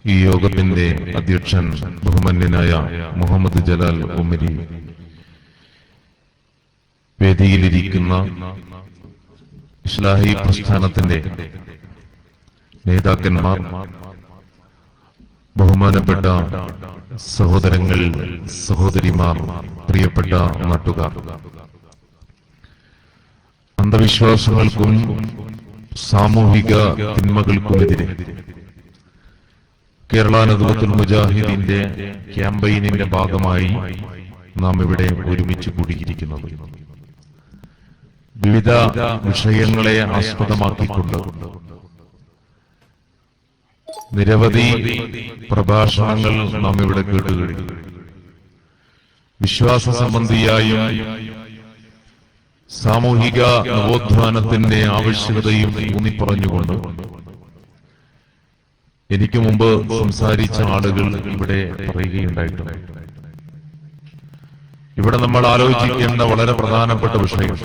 ഈ യോഗത്തിന്റെ അധ്യക്ഷൻ ബഹുമാന്യനായ മുഹമ്മദ് ജലാൽ ഉമരി, വേദിയിലിരിക്കുന്ന ഇസ്ലാഹി പ്രസ്ഥാനത്തിന്റെ നേതാക്കന്മാർ, ബഹുമാനപ്പെട്ട സഹോദരങ്ങൾ, സഹോദരിമാർ, പ്രിയപ്പെട്ട നാട്ടുകാർ, അന്ധവിശ്വാസങ്ങൾക്കും സാമൂഹിക തിന്മകൾക്കുമെതിരെ കേരള നദ്വത്തുൽ മുജാഹിദിന്റെ ക്യാമ്പയിനിന്റെ ഭാഗമായി നാം ഇവിടെ ഒരുമിച്ച് കൂടിയിരിക്കുന്നത് വിവിധ വിഷയങ്ങളെ ആസ്പദമാക്കിക്കൊണ്ട് നിരവധി പ്രഭാഷണങ്ങൾ നാം ഇവിടെ കേട്ടുകഴിഞ്ഞു. വിശ്വാസ സംബന്ധിയായും സാമൂഹിക നവോത്ഥാനത്തിന്റെ ആവശ്യകതയും ഊന്നിപ്പറഞ്ഞുകൊണ്ട് എനിക്ക് മുമ്പ് സംസാരിച്ച ആളുകൾ ഇവിടെ പറയുകയുണ്ടായിട്ടുണ്ട്. ഇവിടെ നമ്മൾ ആലോചിക്കേണ്ട വളരെ പ്രധാനപ്പെട്ട വിഷയം,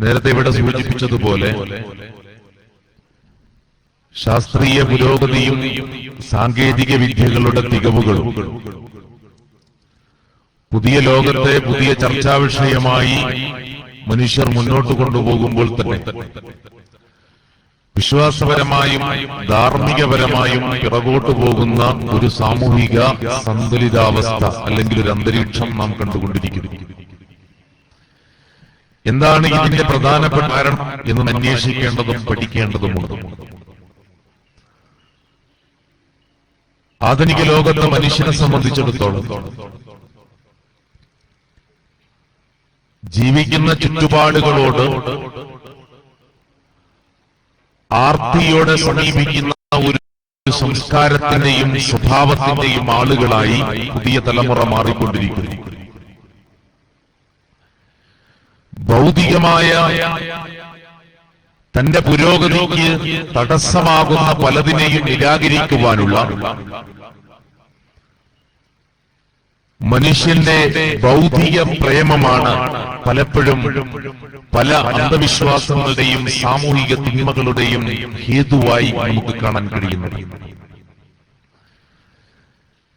നേരത്തെ ഇവിടെ സൂചിപ്പിച്ചതുപോലെ ശാസ്ത്രീയ പുരോഗതിയും സാങ്കേതിക വിദ്യകളുടെ തികവുകളും പുതിയ ലോകത്തെ പുതിയ ചർച്ചാ വിഷയമായി മനുഷ്യർ മുന്നോട്ട് കൊണ്ടുപോകുമ്പോൾ തന്നെ വിശ്വാസപരമായും ധാർമ്മികപരമായും പിറകോട്ടു പോകുന്ന ഒരു സാമൂഹിക സന്തുലിതാവസ്ഥ അല്ലെങ്കിൽ ഒരു അന്തരീക്ഷം നാം കണ്ടുകൊണ്ടിരിക്കുന്നു. എന്താണ് ഇതിന്റെ പ്രധാനപ്പെട്ട കാരണം എന്ന് അന്വേഷിക്കേണ്ടതും പഠിക്കേണ്ടതുമുണ്ട്. ആധുനിക ലോകത്തെ മനുഷ്യനെ സംബന്ധിച്ചിടത്തോളം ജീവിക്കുന്ന ചുറ്റുപാടുകളോട് ആർത്തിയോടെ സമീപിക്കുന്ന ഒരു സംസ്കാരത്തിന്റെയും സ്വഭാവത്തിന്റെയും ആളുകളായി പുതിയ തലമുറ മാറിക്കൊണ്ടിരിക്കുന്നു. ഭൗതികമായ തന്റെ പുരോഗതിക്ക് തടസ്സമാകുന്ന പലതിനെയും നിരാകരിക്കുവാനുള്ള മനുഷ്യന്റെ ബൗദ്ധിക പ്രേമമാണ് പലപ്പോഴും പല അന്ധവിശ്വാസങ്ങളുടെയും സാമൂഹിക തിന്മകളുടെയും ഹേതുവായി നമുക്ക് കാണാൻ കഴിയുന്നത്.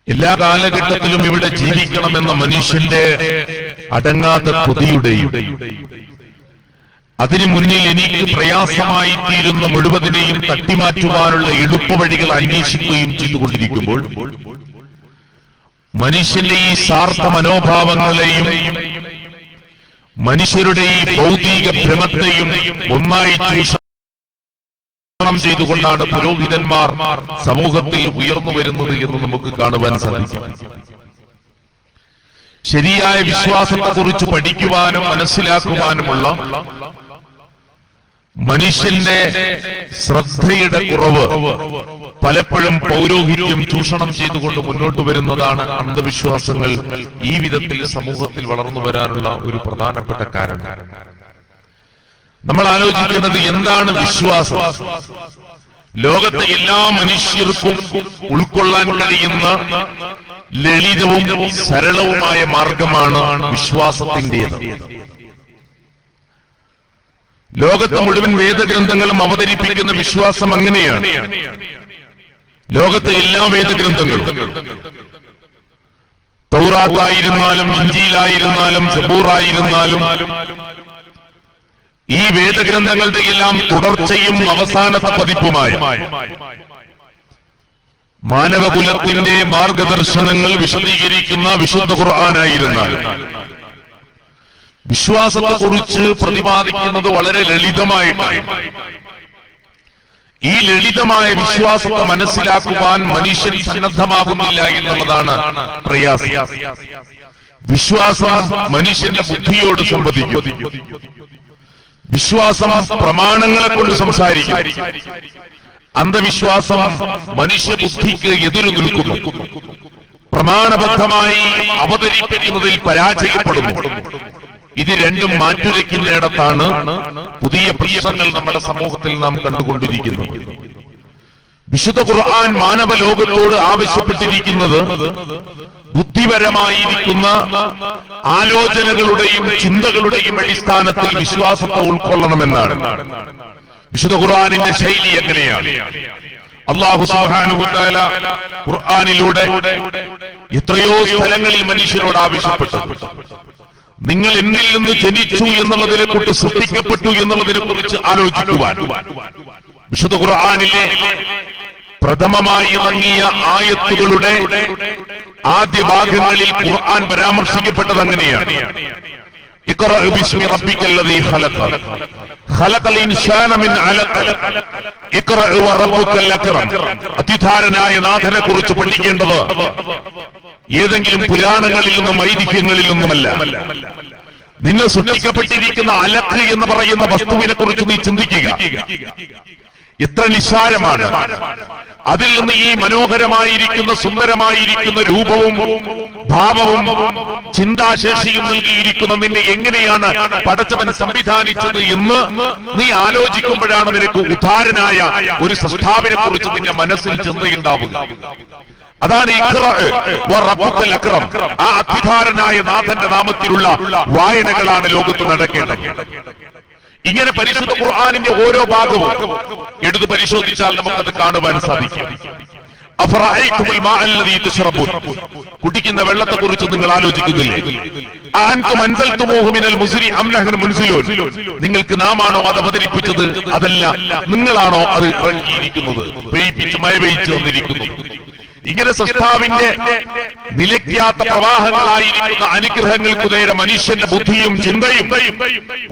എല്ലാ കാലഘട്ടത്തിലും ഇവിടെ ജീവിക്കണമെന്ന മനുഷ്യന്റെ അടങ്ങാത്ത കൊതിയുടെയും അതിനു മുന്നിൽ എനിക്ക് പ്രയാസമായി തീരുന്ന മുഴുവതിനെയും തട്ടിമാറ്റുവാനുള്ള എളുപ്പവഴികൾ അന്വേഷിക്കുകയും ചെയ്തുകൊണ്ടിരിക്കുമ്പോൾ മനുഷ്യന്റെ ഈ സ്വാർത്ഥ മനോഭാവങ്ങളെയും മനുഷ്യരുടെ ഈ ഭൗതിക ഭ്രമത്തെയും ഒന്നായി ചൂഷണം ചെയ്തുകൊണ്ടാണ് പുരോഹിതന്മാർ സമൂഹത്തിൽ ഉയർന്നു വരുന്നത് എന്ന് നമുക്ക് കാണുവാൻ സാധിക്കും. ശരിയായ വിശ്വാസത്തെക്കുറിച്ച് പഠിക്കുവാനും മനസ്സിലാക്കുവാനുമുള്ള മനുഷ്യന്റെ ശ്രദ്ധയുടെ കുറവ് പലപ്പോഴും പൗരോഹിത്യം ചൂഷണം ചെയ്തുകൊണ്ട് മുന്നോട്ട് വരുന്നതാണ് അന്ധവിശ്വാസങ്ങൾ ഈ വിധത്തിൽ സമൂഹത്തിൽ വളർന്നു വരാനുള്ള ഒരു പ്രധാനപ്പെട്ട കാരണം. നമ്മൾ ആലോചിക്കുന്നത് എന്താണ് വിശ്വാസം? ലോകത്തെ എല്ലാ മനുഷ്യർക്കും ഉൾക്കൊള്ളാൻ കഴിയുന്ന ലളിതവും സരളവുമായ മാർഗമാണ് വിശ്വാസത്തിന്റേത്. ലോകത്തെ മുഴുവൻ വേദഗ്രന്ഥങ്ങളും അവതരിപ്പിക്കുന്ന വിശ്വാസം അങ്ങനെയാണ്. ലോകത്തെ എല്ലാ വേദഗ്രന്ഥങ്ങളും, തൗറാത്തായിരുന്നാലും ഇഞ്ചീലായിരുന്നാലും സബൂറായിരുന്നാലും, ഈ വേദഗ്രന്ഥങ്ങളുടെ എല്ലാം തുടർച്ചയും അവസാനത്തെ പതിപ്പുമായ മാനവകുലത്തിന്റെ മാർഗദർശനങ്ങൾ വിശദീകരിക്കുന്ന വിശുദ്ധ ഖുർആനായിരുന്നാലും വിശ്വാസത്തെക്കുറിച്ച് പ്രതിപാദിക്കുന്നത് വളരെ ലളിതമായിട്ടാണ്. ഈ ലളിതമായ വിശ്വാസത്തെ മനസ്സിലാക്കുവാൻ മനുഷ്യൻ സന്നദ്ധമാകുന്നില്ല എന്നുള്ളതാണ് പ്രയാസം. വിശ്വാസം മനുഷ്യന്റെ ബുദ്ധിയോട് സംവദിക്കും. വിശ്വാസം പ്രമാണങ്ങളെ കൊണ്ട് സംസാരിക്കും. അന്ധവിശ്വാസം മനുഷ്യബുദ്ധിക്ക് എതിരു നിൽക്കുന്നു. പ്രമാണബദ്ധമായി അവതരിപ്പിക്കുന്നതിൽ പരാജയപ്പെടുന്നു. ഇത് രണ്ടും മാറ്റുരയ്ക്കുന്നിടത്താണ് പുതിയ പ്രശ്നങ്ങൾ നമ്മുടെ സമൂഹത്തിൽ നാം കണ്ടുകൊണ്ടിരിക്കുന്നത്. വിശുദ്ധ ഖുർആൻ മാനവ ലോകത്തോട് ആവശ്യപ്പെട്ടിരിക്കുന്നത് ബുദ്ധിപരമായിരിക്കുന്ന ആലോചനകളുടെയും ചിന്തകളുടെയും അടിസ്ഥാനത്തിൽ വിശ്വാസത്തെ ഉൾക്കൊള്ളണമെന്നാണ്. വിശുദ്ധ ഖുർആനിന്റെ ശൈലി എങ്ങനെയാണ്? അല്ലാഹു സുബ്ഹാനഹു വ തആല ഖുർആനിലൂടെ എത്രയോ സ്ഥലങ്ങളിൽ മനുഷ്യരോട് ആവശ്യപ്പെട്ടു, നിങ്ങൾ എന്നിൽ നിന്ന് ജനിച്ചു എന്നുള്ളതിനെ കുറിച്ച്, സൃഷ്ടിക്കപ്പെട്ടു എന്നുള്ളതിനെ കുറിച്ച് ആലോചിക്കുവാൻ. വിശുദ്ധ ഖുർആനിലെ പ്രഥമമായി ഇറങ്ങിയ ആയത്തുകളുടെ ആദ്യ ഭാഗങ്ങളിൽ ഖുർആൻ പരാമർശിക്കപ്പെട്ടത് അങ്ങനെയാണ്. ഇഖ്റഅ ബിസ്മി റബ്ബിക്കല്ലദീ ഖലഖ ഖലഖൽ ഇൻസാന മിൻ അലഖ ഇഖ്റഅ വറബ്ബുക്കൽ അക്രം. അതിധാരനായ നാഥനെ കുറിച്ച് പഠിക്കേണ്ടത് ഏതെങ്കിലും പുരാണങ്ങളിൽ നിന്നും ഐതിഹ്യങ്ങളിൽ നിന്നുമല്ല. നിന്നെ സൃഷ്ടിക്കപ്പെട്ടിരിക്കുന്ന അലഖ് എന്ന് പറയുന്ന വസ്തുവിനെ കുറിച്ച് നീ ചിന്തിക്കുക. എത്ര നിസ്സാരമാണ്. അതിൽ നിന്ന് ഈ മനോഹരമായിരിക്കുന്ന സുന്ദരമായിരിക്കുന്ന രൂപവും ഭാവവും ചിന്താശേഷിയും നൽകിയിരിക്കുന്ന നിന്നെ എങ്ങനെയാണ് പടച്ചവൻ സംവിധാനിച്ചത് എന്ന് നീ ആലോചിക്കുമ്പോഴാണ് നിനക്ക് ഉദാരനായ ഒരു സൃഷ്ടാവിനെ കുറിച്ച് നിന്റെ മനസ്സിൽ ചിന്തയുണ്ടാവുക. അതാണ് ആ അതിധാരനായ നാഥന്റെ നാമത്തിലുള്ള വായനകളാണ് ലോകത്ത് നടക്കേണ്ടത്. ഇങ്ങനെ പരിശുദ്ധ ഖുർആനിന്റെ ഓരോ ഭാഗവും എടുത്ത് പരിശോധിച്ചാൽ നമുക്കത് കാണുവാൻ സാധിക്കും. കുടിക്കുന്ന വെള്ളത്തെ കുറിച്ച് നിങ്ങൾ ആലോചിക്കുന്നില്ലേ? നിങ്ങൾക്ക് നാമാണോ അത് അവതരിപ്പിച്ചത്? അതല്ല, നിങ്ങളാണോ അത് ഇറങ്ങിയിരിക്കുന്നത്? പെയ്യിപ്പിച്ച് മഴ പെയ്ച്ചു വന്നിരിക്കുന്നു. ഇങ്ങനെ സൃഷ്ടാവിന്റെ നിലയ്ക്കാത്ത പ്രവാഹങ്ങളായിരിക്കുന്ന അനുഗ്രഹങ്ങൾക്ക് നേരെ മനുഷ്യന്റെ ബുദ്ധിയും ചിന്തയും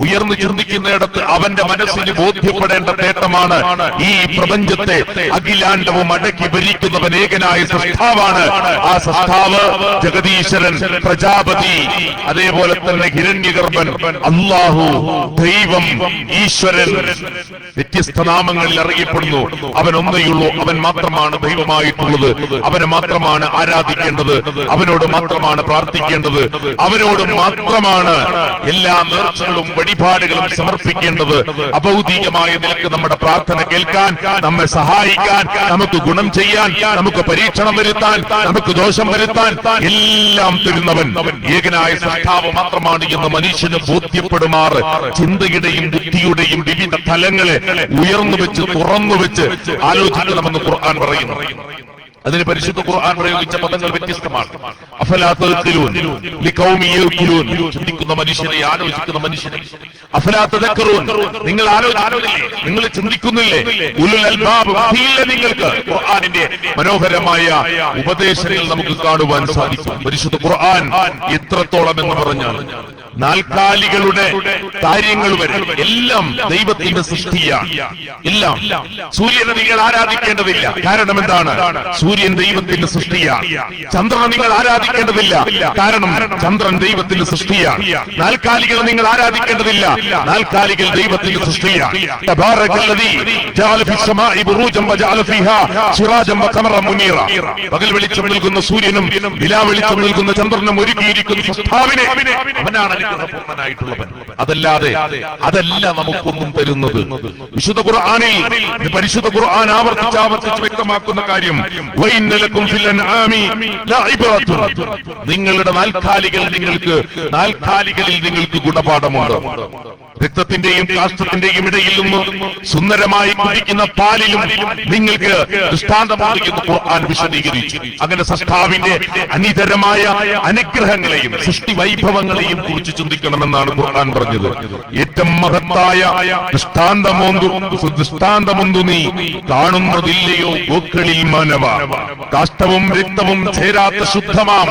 ഉയർന്നു ചിന്തിക്കുന്നിടത്ത് അവന്റെ മനസ്സിന് ബോധ്യപ്പെടേണ്ട നേട്ടമാണ് ഈ പ്രപഞ്ചത്തെ അഖിലാണ്ടവും അടക്കി ഭരിക്കുന്നവൻ ഏകനായ സൃഷ്ടാവാണ്. ആ സൃഷ്ടാവ് ജഗദീശ്വരൻ, പ്രജാപതി, അതേപോലെ തന്നെ ഹിരണ്യഗർഭൻ, അല്ലാഹു, ദൈവം, ഈശ്വരൻ, വ്യത്യസ്ത നാമങ്ങളിൽ അറിയപ്പെടുന്നു. അവൻ ഒന്നേയുള്ളൂ, അവൻ മാത്രമാണ് ദൈവമായിട്ടുള്ളത്. അവനെ മാത്രമാണ് ആരാധിക്കേണ്ടത്, അവനോട് മാത്രമാണ് പ്രാർത്ഥിക്കേണ്ടത്, അവനോട് മാത്രമാണ് എല്ലാ നേർച്ചകളും വഴിപാടുകളും സമർപ്പിക്കേണ്ടത്. അഭൗതികമായ നിലക്ക് നമ്മുടെ പ്രാർത്ഥന കേൾക്കാൻ, നമ്മെ സഹായിക്കാൻ, നമുക്ക് ഗുണം ചെയ്യാൻ, നമുക്ക് പരീക്ഷണം വരുത്താൻ, നമുക്ക് ദോഷം വരുത്താൻ എല്ലാം തരുന്നവൻ ഏകനായ സൃഷ്ടാവ് മാത്രമാണ് എന്ന് മനുഷ്യന് ബോധ്യപ്പെടുമാറ് ചിന്തയുടെയും ബുദ്ധിയുടെയും വിവിധ തലങ്ങളെ ഉയർന്നു വെച്ച് തുറന്നു വെച്ച് ആലോചിക്കണമെന്ന് ഖുർആൻ പറയുന്നു. അതിന് പരിശുദ്ധ ഖുർആൻ പ്രയോഗിച്ച പദങ്ങൾ വ്യത്യസ്തമാണ്. അഫലാ തഅഖിലൂൻ ലിഖൗമി യഖിലൂൻ, ചിന്തിക്കുന്ന മനുഷ്യനെ, ആലോചിക്കുന്ന മനുഷ്യനെ. അഫലാ തദക്കറൂൻ, നിങ്ങൾ ആലോചിക്കുന്നില്ലേ? നിങ്ങൾ ചിന്തിക്കുന്നില്ലേ? ഉലുൽ അൽബാബ്, ബുദ്ധിയില്ലേ നിങ്ങൾക്ക്? ഖുർആനിന്റെ മനോഹരമായ ഉപദേശങ്ങൾ നമുക്ക് കാണുവാൻ സാധിക്കും. പരിശുദ്ധ ഖുർആൻ എത്രത്തോളം എന്ന് പറഞ്ഞാൽ നാൽക്കാലികളുടെ കാര്യങ്ങൾ വരെ എല്ലാം ദൈവത്തിന്റെ സൃഷ്ടിയാണ്. എല്ലാം. സൂര്യനെ നിങ്ങൾ ആരാധിക്കേണ്ടതില്ല, കാരണം എന്താണ്? സൂര്യൻ ദൈവത്തിന്റെ സൃഷ്ടിയാണ്. ചന്ദ്രനെ നിങ്ങൾ ആരാധിക്കേണ്ടതില്ല, കാരണം ചന്ദ്രൻ ദൈവത്തിന്റെ സൃഷ്ടിയാണ്. നാൽക്കാലികളെ നിങ്ങൾ ആരാധിക്കേണ്ടതില്ല, നാൽക്കാലികൾ ദൈവത്തിന്റെ സൃഷ്ടിയാണ്. തബാറകല്ലദീ ജഅല ഫിസ്സമാഇ ബുറൂജൻ വജഅല ഫീഹാ സിറാജൻ വഖമറൻ മുനീറ. പകൽ വെളിച്ചം നൽകുന്ന സൂര്യനും നിലാ വെളിച്ചം നൽകുന്ന ചന്ദ്രനും ഒരുക്കിയിരിക്കുന്ന സൃഷ്ടാവിനെ, അവനാണ് അനുഗ്രഹപൂർണ്ണനായിട്ടുള്ളവൻ. അതല്ല നമുക്കൊന്നും തരുന്നത്. വിശുദ്ധ ഖുർആനിൽ, പരിശുദ്ധ ഖുർആൻ ആവർത്തിച്ച് വ്യക്തമാക്കുന്ന കാര്യം, നിങ്ങളുടെ നാൽക്കാലികളിൽ നിങ്ങൾക്ക് ഗുണപാഠമുണ്ട്. രക്തത്തിന്റെയും കാഷ്ടത്തിന്റെയും ഇടയിൽ നിന്ന് സുന്ദരമായി കുടിക്കുന്ന പാലിലും നിങ്ങൾക്ക് ദൃഷ്ടാന്തമാകുന്ന ഖുർആൻ വിശദീകരിച്ചു. അങ്ങനെ സൃഷ്ടാവിന്റെ അനിതരമായ അനുഗ്രഹങ്ങളെയും സൃഷ്ടി വൈഭവങ്ങളെയും കുറിച്ച് ചിന്തിക്കണമെന്നാണ് ഖുർആൻ പറഞ്ഞത്. ഏറ്റവും മഹത്തായ ദൃഷ്ടാന്തമൊന്നു നീ കാണുന്നതില്ലയോ ഗോക്കളിൽ മാനവ, കാഷ്ടവും രക്തവും ചേരാത്ത ശുദ്ധമാം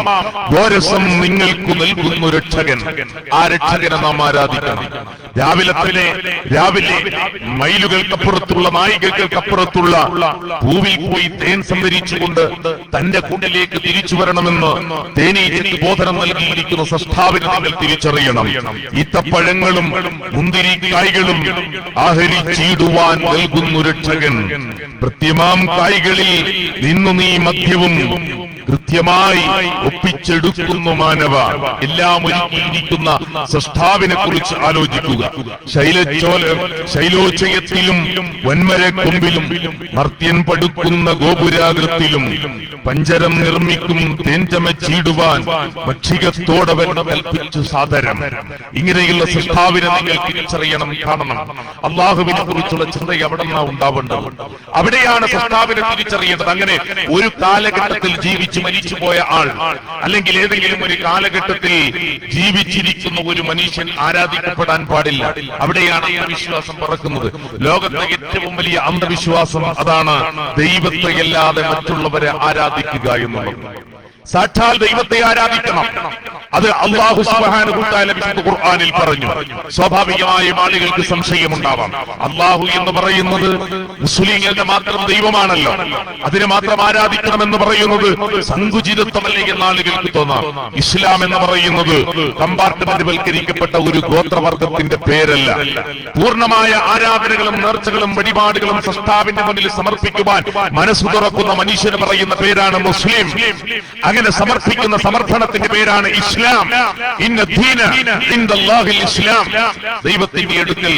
ഗോരസം നിങ്ങൾക്ക് നൽകുന്ന രക്ഷകൻ. ആ രക്ഷകനെ നാം ആരാധിക്കണം. രാവിലെ മൈലുകൾക്കപ്പുറത്തുള്ള നായികൾക്കപ്പുറത്തുള്ള പൂവിൽ പോയി തേൻ സംഭരിച്ചുകൊണ്ട് തന്റെ കൂട്ടിലേക്ക് തിരിച്ചു വരണമെന്ന് തേനീച്ചയ്ക്ക് ബോധനം നൽകിയിരിക്കുന്ന സൃഷ്ടാവിനെ നിങ്ങൾ തിരിച്ചറിയണം. ഈത്തപ്പഴങ്ങളും മുന്തിരിക്കായ്കളും ആഹരിച്ചിടുവാൻ നൽകുന്നു രക്ഷകൻ. കൃത്യമാം കായ്കളിൽ നിന്നു നീ മദ്യവും കൃത്യമായി ഒപ്പിച്ചെടുക്കുന്നു മാനവ. എല്ലാം ഒരുക്കിയിരിക്കുന്ന സൃഷ്ടാവിനെ കുറിച്ച് ആലോചിക്കുക. ശൈലോച്ചയത്തിലും വൻമരക്കൊമ്പിലും മർത്യൻ പടുക്കുന്ന ഗോപുരാകൃത്തിലും പഞ്ചരം നിർമ്മിക്കും തേഞ്ചമച്ചീടുവാൻ ഭക്ഷികത്തോടവൻ കൽപ്പിച്ചു സാധന. പകരം. ഇങ്ങനെയുള്ള സൃഷ്ടാവിനെ നിങ്ങൾ തിരിച്ചറിയണം, കാണണം. അള്ളാഹുവിനെ കുറിച്ചുള്ള ചിന്ത എവിടെ നിന്നാണ് ഉണ്ടാവേണ്ടത്? അവിടെയാണ് സൃഷ്ടാവിനെ തിരിച്ചറിയേണ്ടത്. അങ്ങനെ ഒരു കാലഘട്ടത്തിൽ ജീവിച്ച് മരിച്ചുപോയ ആൾ, അല്ലെങ്കിൽ ഏതെങ്കിലും ഒരു കാലഘട്ടത്തിൽ ജീവിച്ചിരിക്കുന്ന ഒരു മനുഷ്യൻ ആരാധിക്കപ്പെടാൻ പാടില്ല. അവിടെയാണ് അന്ധവിശ്വാസം പറക്കുന്നത്. ലോകത്തെ ഏറ്റവും വലിയ അന്ധവിശ്വാസം അതാണ്, ദൈവത്തെ അല്ലാതെ മറ്റുള്ളവരെ ആരാധിക്കുക എന്നുള്ളത്. സാക്ഷാൽ ദൈവത്തെ ആരാധിക്കണം. അത് അല്ലാഹു സുബ്ഹാനഹു വ തആല വിശുദ്ധ ഖുർആനിൽ പറഞ്ഞു. സ്വാഭാവികമായും ആളുകൾക്ക് സംശയമുണ്ടാവാം, അല്ലാഹു എന്ന് പറയുന്നത് മുസ്ലിങ്ങളുടെ മാത്രം ദൈവമാണല്ലോ, അതിനെ മാത്രം ആരാധിക്കണമെന്ന് പറയുന്നത് സങ്കുചിതത്വമല്ലേ എന്ന് ആളുകൾക്ക് തോന്നാം. ഇസ്ലാം എന്ന് പറയുന്നത് കമ്പാർട്ട്മെന്റുവൽക്കരിക്കപ്പെട്ട ഒരു ഗോത്രവർഗത്തിന്റെ പേരല്ല. പൂർണ്ണമായ ആരാധനകളും നേർച്ചകളും വഴിപാടുകളും സൃഷ്ടാവിന്റെ മുന്നിൽ സമർപ്പിക്കുവാൻ മനസ്സു തുറക്കുന്ന മനുഷ്യന് പറയുന്ന പേരാണ് മുസ്ലിം. അങ്ങനെ സമർപ്പിക്കുന്ന സമർപ്പണത്തിന്റെ പേരാണ് ഇസ്ലാം. ഇന്ന ദീന ഇൻദല്ലാഹിൽ ഇസ്ലാം. ദൈവത്തിന്റെ അടുക്കൽ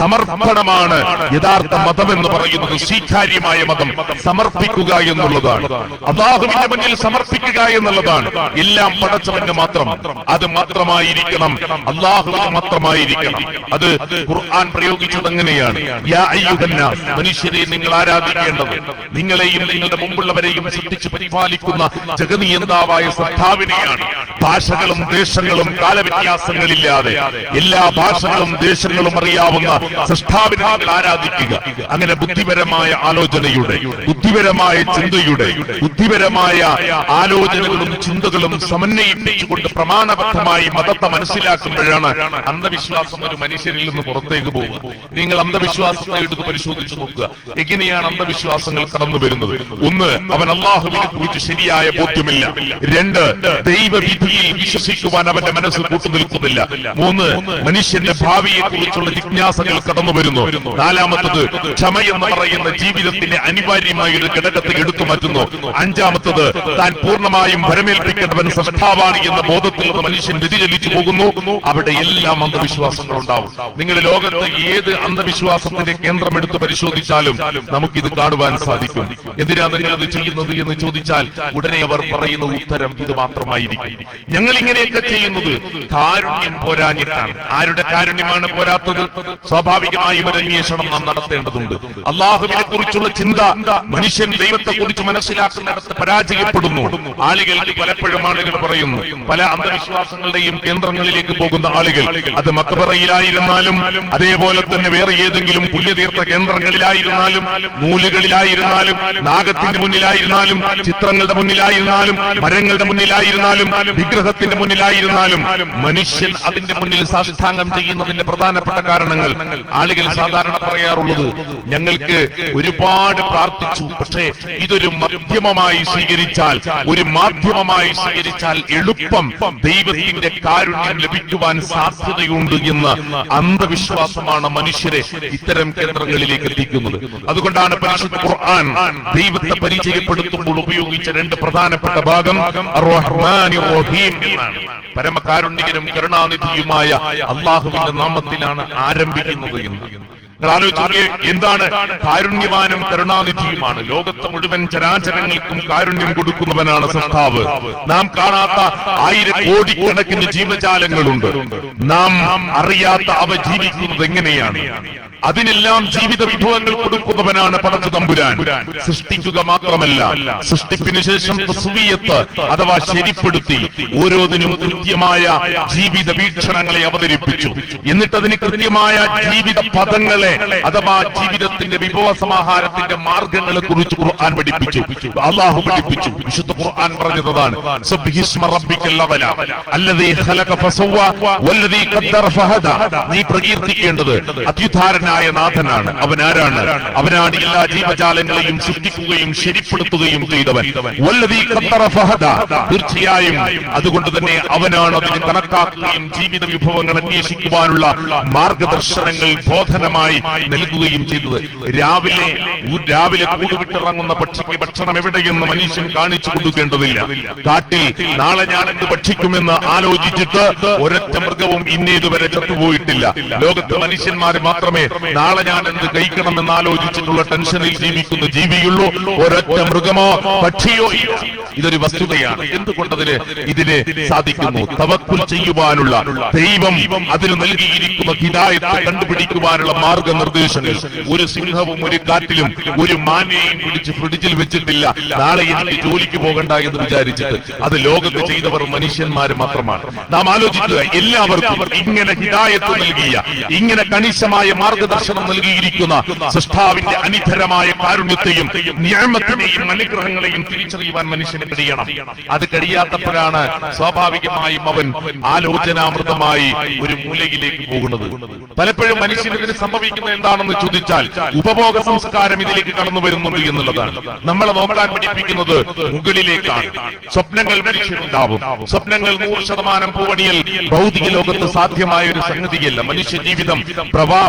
സമർപ്പണമാണ് യഥാർത്ഥ മതം എന്ന് പറയുന്നത്. സ്വീകാര്യമായ മതം സമർപ്പിക്കുക എന്നുള്ളതാണ്. അല്ലാഹുവിന്റെ മുന്നിൽ സമർപ്പിക്കുക എന്നുള്ളതാണ്. എല്ലാം പടച്ചവന് മാത്രം, അത് മാത്രമായിരിക്കണം, അല്ലാഹുവിന് മാത്രമായിരിക്കണം. അത് ഖുർആൻ പ്രയോഗിച്ചത് അങ്ങനെയാണ്. യാ അയ്യുഹന്നാസ്, മനുഷ്യരെ നിങ്ങൾ ആരാധിക്കേണ്ടത് നിങ്ങളെയും നിങ്ങളുടെ മുമ്പുള്ളവരെയും സൃഷ്ടിച്ച് പരിപാലിക്കുന്ന ജഗനിയന്താവായ സൃഷ്ടാവിനെയാണ്. ഭാഷകളും ദേശങ്ങളും കാലവ്യത്യാസങ്ങളില്ലാതെ എല്ലാ ഭാഷകളും ദേശങ്ങളും അറിയാവുന്ന സൃഷ്ടാവിനെ നിങ്ങൾ ആരാധിക്കുക. അങ്ങനെ ബുദ്ധിപരമായ ആലോചനയുടെ, ബുദ്ധിപരമായ ചിന്തയുടെ, ബുദ്ധിപരമായ ആലോചനകളും ചിന്തകളും സമന്വയിപ്പിച്ചുകൊണ്ട് പ്രമാണബദ്ധമായി മതത്തെ മനസ്സിലാക്കുമ്പോഴാണ് അന്ധവിശ്വാസം ഒരു മനുഷ്യരിൽ നിന്ന് പുറത്തേക്ക് പോകുക. നിങ്ങൾ അന്ധവിശ്വാസത്തെ എടുത്ത് പരിശോധിച്ചു നോക്കുക. എങ്ങനെയാണ് അന്ധവിശ്വാസങ്ങൾ കടന്നു വരുന്നത്? ഒന്ന്, അവൻ അല്ലാഹുവിനെ കുറിച്ച് ശരിയായ ബോധ്യമില്ല. രണ്ട്, ദൈവവിധിയിൽ വിശ്വസിക്കുവാൻ അവന്റെ മനസ്സ് കൂട്ടുനിൽക്കുന്നില്ല. മൂന്ന്, മനുഷ്യന്റെ ഭാവിയെ കുറിച്ചുള്ള ജിജ്ഞാസകൾ കടന്നു വരുന്നു. നാലാമത്തത്, ക്ഷമ എന്ന് പറയുന്ന ജീവിതത്തിന്റെ അനിവാര്യമായ ഒരു ഘടകത്തെ എടുത്തു മാറ്റുന്നു. അഞ്ചാമത്തത്, താൻ പൂർണ്ണമായും ഭരമേൽപ്പിക്കേണ്ടവൻ സൃഷ്ടാവാണ് എന്ന ബോധത്തിൽ നിന്ന് മനുഷ്യൻ വ്യതിചലിച്ചു പോകുന്നു. അവിടെ എല്ലാം അന്ധവിശ്വാസങ്ങൾ ഉണ്ടാവും. നിങ്ങൾ ലോകത്ത് ഏത് അന്ധവിശ്വാസത്തിന്റെ കേന്ദ്രം എടുത്ത് പരിശോധിച്ചാലും നമുക്കിത് കാണുവാൻ സാധിക്കും. എന്തിനാ നിങ്ങൾ അത് ചെയ്യുന്നത് എന്ന് ചോദിച്ചാൽ ഉടനെ അവർ പറയുന്ന ഉത്തരം ഇത് മാത്രമായിരിക്കും. ഞങ്ങൾ ഇങ്ങനെയൊക്കെ ചെയ്യുന്നത് കാരുണ്യം പോരാഞ്ഞിട്ടാണ്. ആരുടെ കാരുണ്യമാണ് പോരാത്തത്? സ്വാഭാവികമായും ഒരു അന്വേഷണം നാം നടത്തേണ്ടതുണ്ട്. അള്ളാഹുവിനെ കുറിച്ചുള്ള ചിന്ത, മനുഷ്യൻ ദൈവത്തെ കുറിച്ച് മനസ്സിലാക്കുന്നിടത്ത് പരാജയപ്പെടുന്നു. ആളുകൾക്ക് പലപ്പോഴും ആളുകൾ പറയുന്നു, പല അന്ധവിശ്വാസങ്ങളുടെയും കേന്ദ്രങ്ങളിലേക്ക് പോകുന്ന ആളുകൾ, അത് മക്ബറയിലായിരുന്നാലും അതേപോലെ തന്നെ വേറെ ഏതെങ്കിലും പുണ്യതീർത്ഥ കേന്ദ്രങ്ങളിലായിരുന്നാലും നൂലുകളിലായിരുന്നാലും നാഗത്തിന്റെ മുന്നിലായിരുന്നാലും ചിത്രങ്ങളുടെ മുന്നിലായിരുന്നാലും മരങ്ങളുടെ മുന്നിലായിരുന്നാലും വിഗ്രഹത്തിന്റെ മുന്നിലായിരുന്നാലും മനുഷ്യൻ അതിന്റെ മുന്നിൽ സാഷ്ടാംഗം ചെയ്യുന്നതിന്റെ പ്രധാനപ്പെട്ട കാരണങ്ങൾ ആളുകൾ സാധാരണ പറയാറുള്ളത്, ഞങ്ങൾക്ക് ഒരുപാട് പ്രാർത്ഥിച്ചു, പക്ഷേ ഇതൊരു മാധ്യമമായി സ്വീകരിച്ചാൽ, ഒരു മാധ്യമമായി സ്വീകരിച്ചാൽ എളുപ്പം ദൈവത്തിന്റെ കാരുണ്യം ലഭിക്കുവാൻ സാധ്യതയുണ്ട് എന്ന അന്ധവിശ്വാസമാണ് മനുഷ്യരെ ഇത്തരം കേന്ദ്രങ്ങളിലേക്ക് എത്തിക്കുന്നത്. അതുകൊണ്ടാണ് പരിശുദ്ധ ഖുർആൻ ദൈവത്തെ പരിചയപ്പെടുത്തുമ്പോൾ ഉപയോഗിച്ച രണ്ട് പ്രധാനപ്പെട്ട ഭാഗം അർ-റഹ്മാനിർ റഹീം എന്നാണ്. പരമകാരുണ്യകനും കരുണാനിധിയുമായ അല്ലാഹുവിന്റെ നാമത്തിലാണ് ആരംഭിക്കുന്നത് എന്ന്. ആലോചിക്കുക, എന്താണ് കാരുണ്യവാനും കരുണാനിധിയുമാണ്? ലോകത്തെ മുഴുവൻ ചരാചരങ്ങൾക്കും കാരുണ്യം കൊടുക്കുന്നവനാണ് സൃഷ്ടാവ്. നാം കാണാത്ത ആയിരക്കോടിക്കണക്കിന് ജീവജാലങ്ങളുണ്ട്. നാം അറിയാത്ത അവ ജീവിക്കുന്നത് എങ്ങനെയാണ്? അതിനെല്ലാം ജീവിത വിഭവങ്ങൾ കൊടുക്കുന്നവനാണ് പടച്ച തമ്പുരാൻ. സൃഷ്ടിക്കുക മാത്രമല്ല, സൃഷ്ടിപ്പിന് ശേഷം തസ്വിയത്ത് അഥവാ ശരിപ്പെടുത്തി ഓരോന്നിനും കൃത്യമായ ജീവിത വീക്ഷണങ്ങളെ അവതരിപ്പിച്ചു. എന്നിട്ട് അതിന് കൃത്യമായ ജീവിത പദങ്ങളെ അഥവാ ജീവിതത്തിന്റെ വിഭവ സമാഹാരത്തിന്റെ മാർഗങ്ങളെ കുറിച്ച് ഖുർആൻ പഠിപ്പിച്ചു, അല്ലാഹു പഠിപ്പിച്ചു. വിശുദ്ധ ഖുർആൻ പറഞ്ഞതാണ്, സബ്ബിഹിസ്മ റബ്ബിക്കൽ അവല അല്ലദീ ഖലഖ ഫസവ്വ വല്ലദീ ഖദ്ദറ ഫഹദ. നീ പ്രകീർത്തിക്കേണ്ടത് അത്യുദ്ധാരനായ നാഥനാണ്. അവൻ ആരാണ്? അവനാണ് എല്ലാ ജീവജാലങ്ങളെയും സൃഷ്ടിക്കുകയും ശരിപ്പെടുത്തുകയും ചെയ്തവൻ. വല്ലദീ ഖദ്ദറ ഫഹദ, തീർച്ചയായും അതുകൊണ്ട് തന്നെ അവനാണ് അതിനെ കണക്കാക്കുകയും ജീവിത വിഭവങ്ങൾ അന്വേഷിക്കുവാനുള്ള മാർഗദർശനങ്ങൾ ബോധനമായി നൽകുകയും ചെയ്തത്. രാവിലെ കൂടുവിട്ടിറങ്ങുന്ന പക്ഷിക്ക് ഭക്ഷണം എവിടെയെന്ന് മനുഷ്യൻ കാണിച്ചു കൊടുക്കേണ്ടതില്ല. കാട്ടിൽ നാളെ ഞാൻ എന്ത് ഭക്ഷിക്കുമെന്ന് ആലോചിച്ചിട്ട് ഒരൊറ്റ മൃഗവും ഇന്നേതുവരെ ചത്തുപോയിട്ടില്ല. ലോകത്ത് മനുഷ്യന്മാർ മാത്രമേ നാളെ ഞാൻ എന്ത് കഴിക്കണമെന്ന് ആലോചിച്ചിട്ടുള്ള ടെൻഷനിൽ ജീവിക്കുന്ന ജീവിയുള്ളൂ. ഒരൊറ്റ മൃഗമോ പക്ഷിയോ ഇല്ല. ഇതൊരു വസ്തുതയാണ്. ഇതിന് സാധിക്കുന്നു. തവക്കുൽ ചെയ്യുവാനുള്ള ദൈവം അതിന് നൽകിയിരിക്കുന്ന ഹിദായത്ത് കണ്ടുപിടിക്കുവാനുള്ള മാർഗനിർദ്ദേശങ്ങൾ ഒരു സിംഹവും ഒരു കാറ്റിലും ഒരു മാനെയും പിടിച്ച് ഫ്രിഡ്ജിൽ വെച്ചിട്ടില്ല. നാളെ എനിക്ക് ജോലിക്ക് പോകണ്ട എന്ന് വിചാരിച്ചിട്ട് അത് ലോകത്ത് ചെയ്തവർ മനുഷ്യന്മാർ മാത്രമാണ്. നാം ആലോചിക്കുക, എല്ലാവർക്കും ഇങ്ങനെ ഹിദായത്ത് നൽകിയ, ഇങ്ങനെ കണിശമായ മാർഗദർശനം നൽകിയിരിക്കുന്ന സൃഷ്ടാവിന്റെ അനിതരമായ കാരുണ്യത്തെയും നിയമത്തിനെയും അനുഗ്രഹങ്ങളെയും തിരിച്ചറിയുവാൻ മനുഷ്യന് കഴിയണം. അത് കഴിയാത്തപ്പോഴാണ് സ്വാഭാവികമായും അവൻ ആലോചനാമൃതമായി ഒരു മൂലയിലേക്ക് പോകുന്നത്. പലപ്പോഴും മനുഷ്യന് സംഭവിക്കുന്നത് എന്താണെന്ന് ചോദിച്ചാൽ ഉപഭോഗ സംസ്കാരം ഇതിലേക്ക് കടന്നു വരുന്നുണ്ട് എന്നുള്ളതാണ്. നമ്മളെ നോക്കാൻ പഠിപ്പിക്കുന്നത് മുകളിലേക്കാണ്. സ്വപ്നങ്ങൾ മനുഷ്യരുണ്ടാവും. സ്വപ്നങ്ങൾ 100% പൂവണിയൽ ഭൗതിക ലോകത്ത് സാധ്യമായ ഒരു സംഗതിയല്ല. മനുഷ്യ ജീവിതം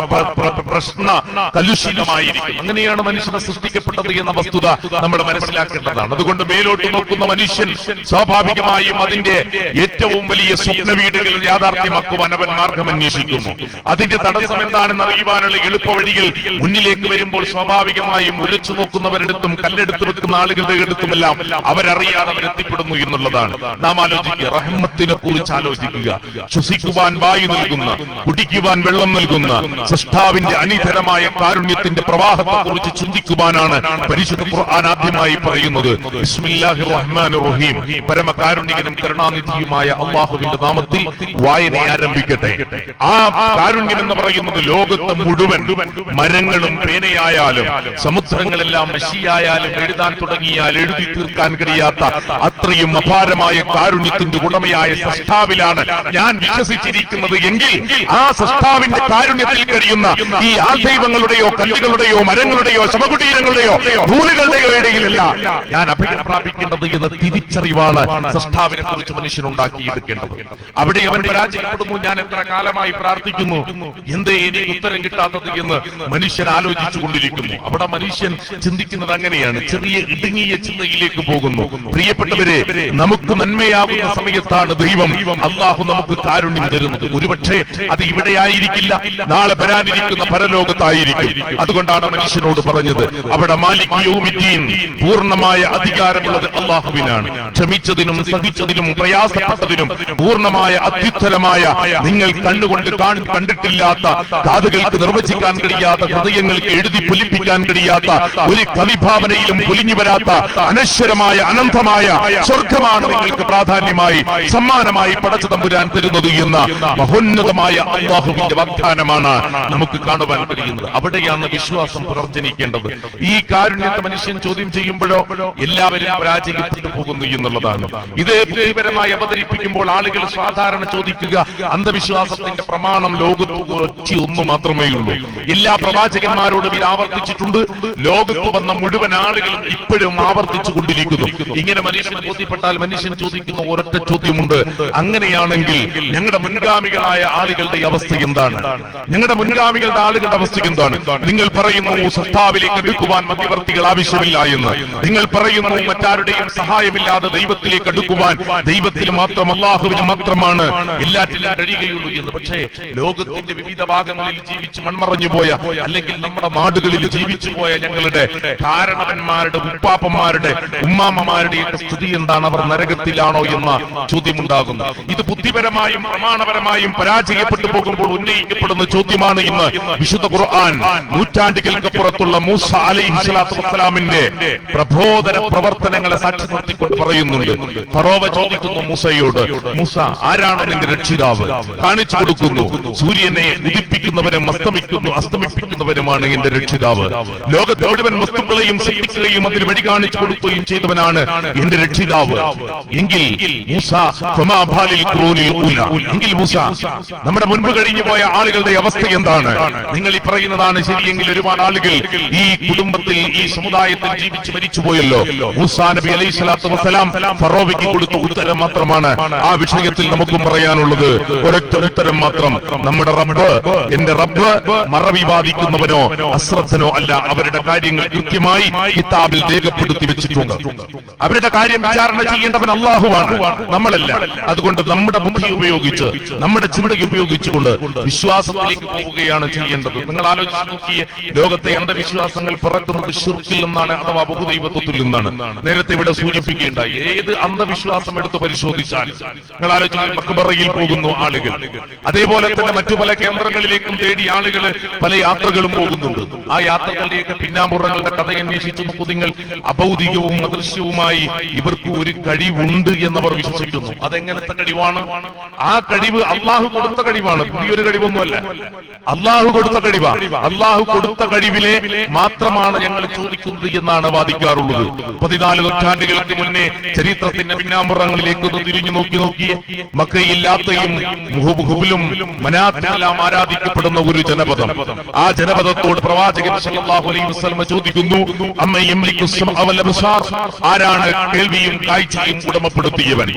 പ്രശ്ന കലുഷിതമായിരിക്കും. അങ്ങനെയാണ് മനുഷ്യനെ സൃഷ്ടിക്കപ്പെട്ടത് എന്ന വസ്തുത നമ്മൾ മനസ്സിലാക്കേണ്ടതാണ്. അതുകൊണ്ട് മേലോട്ട് നോക്കുന്ന മനുഷ്യൻ സ്വാഭാവികമായും അതിന്റെ ഏറ്റവും വലിയ സ്വപ്ന വീടുകൾ യാഥാർത്ഥ്യമാക്കുവാൻ അവൻ മാർഗം അന്വേഷിക്കുന്നു. അതിന്റെ തടസ്സം എന്താണെന്ന് അറിയുവാനുള്ള എളുപ്പ വഴികൾ മുന്നിലേക്ക് വരുമ്പോൾ സ്വാഭാവികമായും ഉലച്ചു നോക്കുന്നവരെടുത്തും കല്ലെടുത്ത് വെക്കുന്ന ആളുകളുടെ അടുത്തുമെല്ലാം അവരറിയാതെ അവരെത്തിപ്പെടുന്നു എന്നുള്ളതാണ്. നാം ആലോചിക്കുക, റഹ്മത്തിനെ കുറിച്ച് ആലോചിക്കുക. ശ്വസിക്കുവാൻ വായു നൽകുന്ന, കുടിക്കുവാൻ വെള്ളം നൽകുന്ന സൃഷ്ടാവിന്റെ അനിതരമായ കാരുണ്യത്തിന്റെ പ്രവാഹത്തെ കുറിച്ച് ചിന്തിക്കുവാനാണ് പരിശുദ്ധ ഖുർആൻ ആദ്യമായി പറയുന്നത്. ബിസ്മില്ലാഹിർ റഹ്മാനിർ റഹീം. പരമകാരുണ്യകനും കരുണാനിധിയുമായ അല്ലാഹുവിന്റെ നാമത്തിൽ വായന ആരംഭിക്കട്ടെ. ആ കാരുണ്യം എന്ന് പറയുന്നത് ലോകത്ത് മുഴുവൻ മരങ്ങളും പേനയായാലും സമുദ്രങ്ങളെല്ലാം മഷിയായാലും എഴുതാൻ തുടങ്ങിയാൽ എഴുതി തീർക്കാൻ കഴിയാത്ത അത്രയും അപാരമായ കാരുണ്യത്തിന്റെ ഉടമയായ സൃഷ്ടാവിലാണ് ഞാൻ വിശ്വസിച്ചിരിക്കുന്നത് എങ്കിൽ ആ സൃഷ്ടാവിന്റെ കാരുണ്യത്തിൽ കഴിയുന്ന ഈ ആദൈവങ്ങളുടെയോ കല്ലുകളുടെയോ മരങ്ങളുടെയോ ശവകുടീരങ്ങളുടെയോ ഭൂമികളുടെയോ ഇടയിലല്ല ഞാൻ അഭയം പ്രാപിക്കേണ്ടത് എന്ന തിരിച്ചറിവാണ് സൃഷ്ടാവിനെ കുറിച്ച് മനുഷ്യനുണ്ടാക്കിയെടുക്കേണ്ടത്. അവിടെ അവൻ പരാജയപ്പെടുന്നു. ഞാൻ എത്ര കാലമായി പ്രാർത്ഥിക്കുന്നു, എന്തേ എനിക്ക് ഉത്തരം കിട്ടാത്തത് എന്ന് മനുഷ്യൻ ആലോചിച്ചു കൊണ്ടിരിക്കുന്നു. അവിടെ മനുഷ്യൻ ചിന്തിക്കുന്നത് അങ്ങനെയാണ്, ചെറിയ ഇടുങ്ങിയ ചിന്തയിലേക്ക് പോകുന്നു. പ്രിയപ്പെട്ടവരെ, നമുക്ക് നന്മയാകുന്ന സമയത്താണ് ദൈവം അല്ലാഹു നമുക്ക് കാരുണ്യം തരുന്നത്. ഒരുപക്ഷെ അത് ഇവിടെ ആയിരിക്കില്ല, നാളെ വരാനിരിക്കുന്ന പരലോകത്തായിരിക്കും. അതുകൊണ്ടാണ് മനുഷ്യനോട് പറഞ്ഞത് അവിടെ മാലിക് യൗമിദ്ദീൻ, പൂർണ്ണമായ അധികാരമുള്ളത് അല്ലാഹുവിനാണ്. ക്ഷമിച്ചതിനും സഹിച്ചതിനും പ്രയാസപ്പെട്ടതിനും പൂർണ്ണമായ അത്യുത്തരമായ, നിങ്ങൾ കണ്ണുകൊണ്ട് കണ്ടിട്ടില്ലാത്ത, കാതുകൾക്ക് നിർവചിക്കാൻ കഴിയാത്ത, ഹൃദയങ്ങൾക്ക് എഴുതി പൊലിപ്പിക്കാൻ കഴിയാത്ത, ഒരു കവിഭാവനയിലും പൊലിഞ്ഞു വരാത്ത അനശ്വരമായ അനന്തമായ സ്വർഗമാണ് നിങ്ങൾക്ക് പ്രാധാന്യമായി സമ്മാനമായി പടച്ച തമ്പുരാൻ തരുന്നത് എന്ന മഹോന്നതമായ അല്ലാഹുവിന്റെ വാഗ്ദാനമാണ് നമുക്ക് കാണുവാൻ കഴിയുന്നത്. അവിടെയാണ് വിശ്വാസം പുനർജനിക്കേണ്ടത്. ഈ കാരുണ്യത്തെ മനുഷ്യൻ ചോദ്യം ചെയ്യുമ്പോഴോ എല്ലാവരും പരാജയപ്പെട്ടു പോകുന്നു എന്നുള്ളതാണ്. ഇത് ബുദ്ധിപരമായി അവതരിപ്പിക്കുമ്പോൾ ആളുകൾ സാധാരണ ചോദിക്കുക, അന്ധവിശ്വാസത്തിന്റെ പ്രമാണം ലോകത്ത് ഒന്നു മാത്രമേ ഉള്ളൂ. എല്ലാ പ്രവാചകന്മാരോടും ഇത് ആവർത്തിച്ചിട്ടുണ്ട്. ലോകത്ത് വന്ന മുഴുവൻ ആളുകളും ഇപ്പോഴും ആവർത്തിച്ചു കൊണ്ടിരിക്കുന്നു. ഇങ്ങനെ മനുഷ്യൻ ബോധ്യപ്പെട്ടാൽ മനുഷ്യൻ ചോദിക്കുന്ന ഒരൊറ്റ ചോദ്യമുണ്ട്, അങ്ങനെയാണെങ്കിൽ ഞങ്ങളുടെ മുൻഗാമികളായ ആളുകളുടെ അവസ്ഥ എന്താണ്? ഞങ്ങളുടെ മുൻഗാമികളുടെ ആളുകളുടെ അവസ്ഥ എന്താണ്? നിങ്ങൾ പറയുന്നു സൃഷ്ടാവിലേക്ക് അടുക്കുവാൻ മധ്യവർത്തികൾ ആവശ്യമില്ല എന്ന്. നിങ്ങൾ പറയുന്നു മറ്റാരുടെയും സഹായമില്ലാതെ ദൈവത്തിലേക്ക് അടുക്കുവാൻ ദൈവത്തിൽ മാത്രം, അല്ലാഹുവിന് മാത്രമാണ് എല്ലാറ്റിലും കഴിയുകയുള്ളൂ എന്ന്. പക്ഷേ ലോകത്തിന്റെ വിവിധ ഭാഗങ്ങളിൽ ജീവിച്ച് മൺമറഞ്ഞു പോയ, അല്ലെങ്കിൽ നമ്മുടെ നാടുകളിൽ ജീവിച്ചു പോയ ഞങ്ങളുടെ കാരണവന്മാരുടെ, ഉപ്പാപ്പന്മാരുടെ, ഉമ്മാമ്മമാരുടെ സ്ഥിതി എന്താണ്? അവർ നരകത്തിലാണോ എന്ന ചോദ്യമുണ്ടാകുന്നു. ഇത് ബുദ്ധിപരമായും പ്രമാണപരമായും പരാജയപ്പെട്ടു പോകുമ്പോൾ ഉന്നയിക്കപ്പെടുന്ന ചോദ്യമാണ് ഇന്ന് വിശുദ്ധ ഖുർആൻ നൂറ്റാണ്ടുകൾക്കപ്പുറത്തുള്ള മൂസ അലൈഹിസ്സലാത്തു വസ്സലാമിന്റെ പ്രബോധന പ്രവർത്തനങ്ങളെ സാക്ഷി നിർത്തിക്കൊണ്ട് പറയുന്നുണ്ട്. ഫറോവ ചോദിക്കുന്നു മൂസയോട്, മൂസ ആരാണ് നിന്റെ രക്ഷിതാവ്? കാണിച്ചു കൊടുക്കുന്നു, സൂര്യനെ ഉദിപ്പിക്കുന്നവരും അസ്തമിപ്പിക്കുന്നവരുമാണ് എന്റെ രക്ഷിതാവ്. ലോകത്തെ മുഴുവൻ വസ്തുക്കളെയും സൃഷ്ടിക്കുകയും അതിന് വഴി കാണിച്ചു കൊടുക്കുകയും ചെയ്തവനാണ് എന്റെ രക്ഷിതാവ്. എങ്കിൽ മൂസ നമ്മുടെ മുൻപ് കഴിഞ്ഞു പോയ ആളുകളുടെ അവസ്ഥ എന്താണ്? നിങ്ങൾ ഈ പറയുന്നതാണ് ശരിയെങ്കിൽ ഒരുപാട് ആളുകൾ ഈ കുടുംബത്തിൽ, ഈ സമുദായത്തിൽ ജീവിച്ച് മരിച്ചുപോയല്ലോ. മൂസാ നബി അലൈഹി സ്വലാത്തു വസ്സലാം ഫറോവയ്ക്ക് കൊടുത്ത ഉത്തരം മാത്രമാണ് ആ വിഷയത്തിൽ നമുക്കും പറയാനുള്ളത്. ഒരൊറ്റ ഉത്തരം മാത്രം, നമ്മുടെ റബ്ബ്, എന്റെ റബ്ബ് മറവിവാദിക്കുന്നവനോ അശ്രദ്ധനോ അല്ല. അവരുടെ കാര്യങ്ങൾ കൃത്യമായി കിതാബിൽ രേഖപ്പെടുത്തി വെച്ചിട്ടുണ്ട്. അവരുടെ കാര്യം വിചാരണ ചെയ്യേണ്ടവൻ അല്ലാഹുവാണ്, നമ്മളല്ല. അതുകൊണ്ട് നമ്മുടെ ബുദ്ധി ഉപയോഗിച്ച്, നമ്മുടെ ചിന്ത ഉപയോഗിച്ചുകൊണ്ട് വിശ്വാസത്തിലേക്ക് പോവുകയാണ് ചെയ്യേണ്ടത്. നിങ്ങൾ ആലോചിച്ച് നോക്കിയേ, ലോകത്തെ അന്ധവിശ്വാസങ്ങൾ പിറക്കുന്നത് ശിർക്കിൽ നിന്നാണ്, അഥവാ ബഹുദൈവത്വത്തിൽ നിന്നാണ്. നേരത്തെ ഇവിടെ സൂചിപ്പിക്കുകയുണ്ടായി. ഏത് അന്ധവിശ്വാസം എടുത്ത് പരിശോധിച്ചാൽ നിങ്ങൾ ആലോചിച്ച്, മക്ബറയിൽ പോകുന്നു ആളുകൾ, അതേപോലെ തന്നെ മറ്റു പല കേന്ദ്രങ്ങളിലേക്കും തേടി ആളുകൾ പല യാത്രകളും പോകുന്നുണ്ട്. ആ യാത്രകളിലേക്ക് പിന്നാമ്പുറങ്ങളുടെ കഥ അന്വേഷിച്ചു നോക്കൂ നിങ്ങൾ. അഭൗതികവും അദൃശ്യവുമായി ഇവർക്ക് ഒരു കഴിവുണ്ട് എന്നവർ വിശ്വസിക്കുന്നു. അതെങ്ങനത്തെ കഴിവാണ്? ആ കഴിവ് അള്ളാഹു കൊടുത്ത കഴിവാണ്, പുതിയൊരു കഴിവൊന്നുമല്ല. അള്ളാഹു കൊടുത്ത കഴിവാണ്. അള്ളാഹു കൊടുത്ത കഴിവിലെ മാത്രമാണ് ഞങ്ങൾ ചോദിക്കുന്നത് എന്നാണ് വാദിക്കാറുള്ളത്. 14 നൂറ്റാണ്ടുകൾക്ക് മുന്നേ ചരിത്രത്തിന്റെ പിന്നാമ്പുറങ്ങളിലേക്ക് ഒന്ന് തിരിഞ്ഞു നോക്കി മക്കയില്ലാത്തയും മുഹബുലും മനാത്തിനെല്ലാം ആരാധിക്കപ്പെടുന്ന ഒരു ജനപദം. ആ ജനപദത്തോട് പ്രവാചകൻ സല്ലല്ലാഹു അലൈഹി വസല്ലം ചോദിക്കുന്നു, ആരാണ് കേൾവിയും കാഴ്ചയും ഉടമപ്പെടുത്തിയവൻ?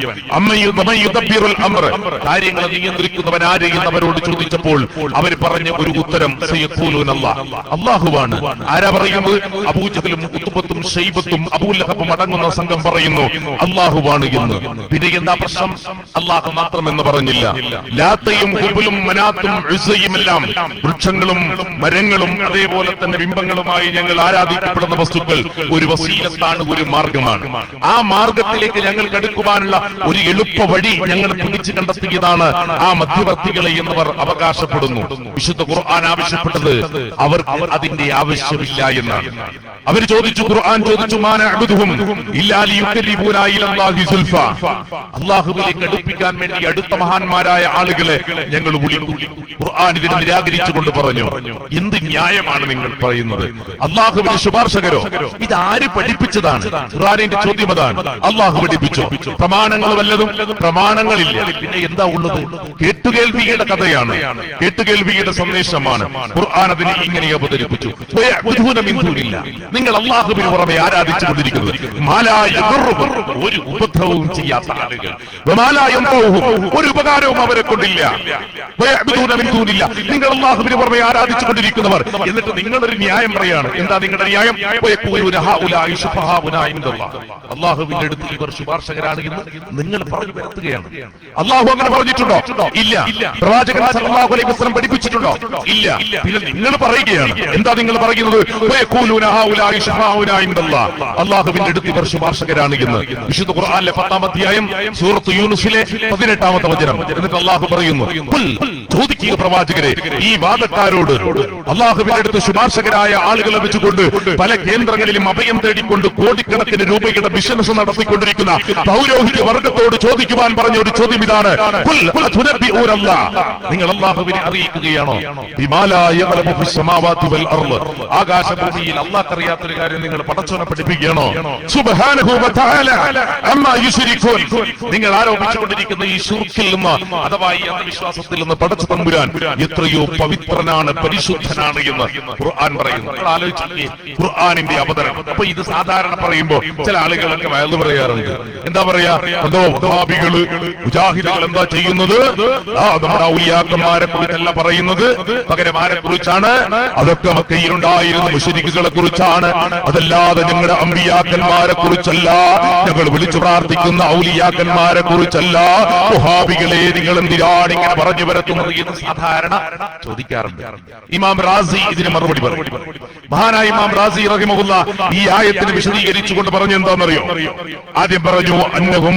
കാര്യങ്ങളെ നിയന്ത്രിക്കുന്നവൻ ആര് എന്നവരോട് ചോദിച്ചപ്പോൾ അവർ പറഞ്ഞ ഒരു ഉത്തരം അല്ലാഹുവാണ്. ആരാ പറയുന്നത്? അബൂജഹലും ഉത്ബത്തും ശൈബത്തും അബൂലഹബും അടങ്ങുന്ന സംഘം പറയുന്നു അല്ലാഹുവാണ് എന്ന്. പിന്നെ എന്താ പ്രശ്നം? അല്ലാഹു മാത്രമെന്ന് പറഞ്ഞില്ല. ലാത്തയും ഹുബലും മനാത്തും ഉസ്സയും എല്ലാം വൃക്ഷങ്ങളും മരങ്ങളും അതേപോലെ തന്നെ ബിംബങ്ങളുമായി ഞങ്ങൾ ആരാധിക്കപ്പെടുന്ന വസ്തുക്കൾ ഒരു വസീലത്താണ്, ഒരു മാർഗമാണ്. ആ മാർഗത്തിലേക്ക് ഞങ്ങൾ കടക്കുവാനുള്ള ഒരു എളുപ്പ വഴി ഞങ്ങൾ പിടിച്ചു കണ്ടെത്തിയതാണ് ആ മധ്യവർത്തികളെ എന്നവർ അവകാശപ്പെടുന്നു. വിശുദ്ധ ഖുർആൻ ആവശ്യപ്പെട്ടത് അവർക്ക് അതിന്റെ ആവശ്യമില്ല എന്നാണ്. അവർ ചോദിച്ചു, ഖുർആൻ ചോദിച്ചു, മാ നഅ്ബുദുഹും ഇല്ലാ ലിയുഖരിബൂനാ ഇലല്ലാഹി സുൽഫാ. അല്ലാഹുവിലേക്ക് അടുപ്പിക്കാൻ വേണ്ടി അടുത്ത മഹാന്മാരായ ആളുകളെ ഞങ്ങൾ വിളിക്കും. ഖുർആൻ ഇതിനെ നിരാകരിച്ചുകൊണ്ട് പറഞ്ഞു, എന്ത് ന്യായമാണ് നിങ്ങൾ പറയുന്നത്? അല്ലാഹുവിന്റെ ശുപാർശകരോ? ഇത് ആര് പഠിപ്പിച്ചതാണ്? ഖുർആനിന്റെ ചോദ്യം അതാണ്. അല്ലാഹു പഠിപ്പിച്ചോ? പ്രമാണങ്ങൾ വല്ലതും? പ്രമാണങ്ങളില്ല. പിന്നെ എന്താ ഉള്ളത്? കേട്ടുകേൾവിയുടെ കഥയാണ്, കേട്ടുകേൾവിയുടെ സന്ദേശമാണ്. ഖുർആൻ അതിനെ ഇങ്ങനെ അവതരിപ്പിച്ചു, നിങ്ങൾ അല്ലാഹുവിന് പുറമെ ആരാധിച്ചുകൊണ്ടിരിക്കുന്നത് ഒരു ഉപദ്രവവും ചെയ്യാത്ത ആളുകൾ, ഒരു ഉപകാരവും അവരെ കൊണ്ടില്ല. നിങ്ങൾ അല്ലാഹുവിന് പുറമെ ആരാധിച്ചുകൊണ്ടിരിക്കുന്നവർ. എന്നിട്ട് നിങ്ങളൊരു ന്യായം പറയാണ്. എന്താ നിങ്ങളുടെ ന്യായം? അല്ലാഹുവിന്റെ അടുത്ത് ഇവർ ശുപാർശകരാണ് എന്ന് നിങ്ങൾ പറഞ്ഞു വരുത്തുകയാണ്. അല്ലാഹു അങ്ങനെ പറഞ്ഞിട്ടുണ്ടോ? ഇല്ല. പ്രവാചകൻ സല്ലല്ലാഹു അലൈഹി വസല്ലം പഠിപ്പിച്ചിട്ടുണ്ടോ? ഇല്ല. പിന്നെ നിങ്ങൾ പറയുകയാണ്. എന്താ നിങ്ങൾ പറയുന്നത്? അല്ലാഹുവിന്റെ അടുത്ത് ഇവർ ശുപാർശകരാണ് എന്ന്. വിശുദ്ധ ഖുർആനിലെ 10-ാം അധ്യായം സൂറത്ത് യൂനുസിലെ 18-ാമത്തെ വചനം. എന്നിട്ട് അല്ലാഹു പറയുന്നു, ചോദിക്കുക പ്രവാചകരെ ഈ വാദക്കാരോട്, അല്ലാഹുവിന്റെ അടുത്ത് ശുപാർശകരായ ആളുകളെ വെച്ചുകൊണ്ട് പല കേന്ദ്രങ്ങളിലും അഭയം തേടിക്കൊണ്ട് കോടിക്കണക്കിന് രൂപയുടെ ബിസിനസ് നടത്തിക്കൊണ്ടിരിക്കുന്ന പൗരോഹിത്യ വർഗത്തോട് ചോദിക്കുവാൻ പറഞ്ഞ ഒരു ചോദ്യം ഇതാണ്, നിങ്ങൾ അല്ലാഹുവിനെ അറിയിക്കുകയാണോ? ആകാശഭൂമിയിൽ അല്ലാഹുക്കറിയാത്തൊരു കാര്യം നിങ്ങൾ പടച്ചോനെ പഠിപ്പിക്കുകയാണോ? സുബ്ഹാനഹു വ തആല അമ്മാ യുശ്രികൂൻ. നിങ്ങൾ ആരോപിച്ചുകൊണ്ടിരിക്കുന്ന ഈ ശിർക്കിൽ നിന്ന്, അഥവാ ഈ അന്ധവിശ്വാസത്തിൽ നിന്ന് പടച്ച തമ്പുരാൻ എത്രയോ പവിത്രനാണ്, പരിശുദ്ധനാണ് എന്ന് ഖുർആൻ പറയുന്നു. നിങ്ങൾ ആലോചിച്ചേ ഖുർആനിന്റെ അവതരണം. അപ്പൊ ഇത് സാധാരണ പറയുമ്പോ ചില ആളുകളൊക്കെ വയലു പറയാറുണ്ട്. എന്താ പറയാ? എന്തോ വഹാബികള് മുജാഹിദുകൾ എന്താ ചെയ്യുന്നത്? നമ്മുടെ ഔലിയാക്കന്മാരെ കുറിച്ചല്ല പറയുന്നത്, പകരം ആരെ കുറിച്ചാണ്? അതൊക്കെ മക്കയിലുണ്ടായിരുന്ന മുശ്രിക്കുകളെ കുറിച്ചാണ്, അതല്ലാതെ ഞങ്ങളുടെ അമ്പിയാക്കന്മാരെ കുറിച്ചല്ല, ഞങ്ങൾ വിളിച്ചു പ്രാർത്ഥിക്കുന്ന ഔലിയാക്കന്മാരെ കുറിച്ചല്ല. വഹാബികളെ നിങ്ങൾ എന്തിനാണ് ഇങ്ങനെ പറഞ്ഞു വരത്തുന്നത് എന്ന് സാധാരണ ചോദിക്കാറുണ്ട്. ഇമാം റാസി ഇതിന് മറുപടി പറഞ്ഞു. മഹാനായ ഇമാം റാസി റഹിമഹുല്ലാഹ് ഈ ആയത്തിനെ വിശദീകരിച്ചുകൊണ്ട് പറഞ്ഞു എന്താണെന്നറിയോ? ആദ്യം പറഞ്ഞു, അന്നഹും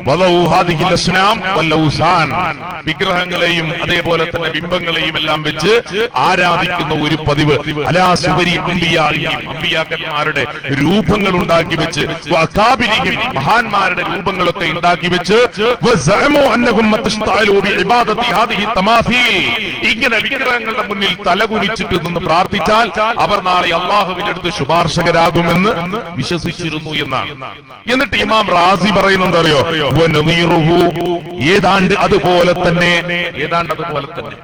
വലൗ ഹാദിഹിൽ അസ്നാം വൽ ഔസാൻ, വിഗ്രഹങ്ങളെയും അതേപോലെ തന്നെ ബിംബങ്ങളെയും എല്ലാം വെച്ച് ആരാധിക്കുന്ന ഒരു പതിവ് അലാ സുവരി അമ്പിയാക്കന്മാരുടെ രൂപങ്ങൾ ഉണ്ടാക്കി വെച്ച്, വഅകാബിരിഹിം മഹാന്മാരുടെ രൂപങ്ങളൊക്കെ ഉണ്ടാക്കി വെച്ച്, വസഅമു അന്നഹും മതസ്തഅലു ബിഇബാദത്തി ഹാദിഹി തമാഫീൽ, ഇങ്ങനെ വിഗ്രഹങ്ങളുടെ മുന്നിൽ തലകുനിച്ചിട്ട് നിന്ന് പ്രാർത്ഥിച്ചാൽ അവർ നാളെ അല്ലാഹുവിന്റെ അടുത്ത് ശുപാർശകരാകുമെന്ന് വിശ്വസിച്ചിരുന്നു എന്നാണ്. എന്നിട്ട് ഇമാം റാസി പറയുന്നത് അറിയോ? ഏതാണ്ട് അതുപോലെ തന്നെ, ഏതാണ്ട് അതുപോലെ തന്നെ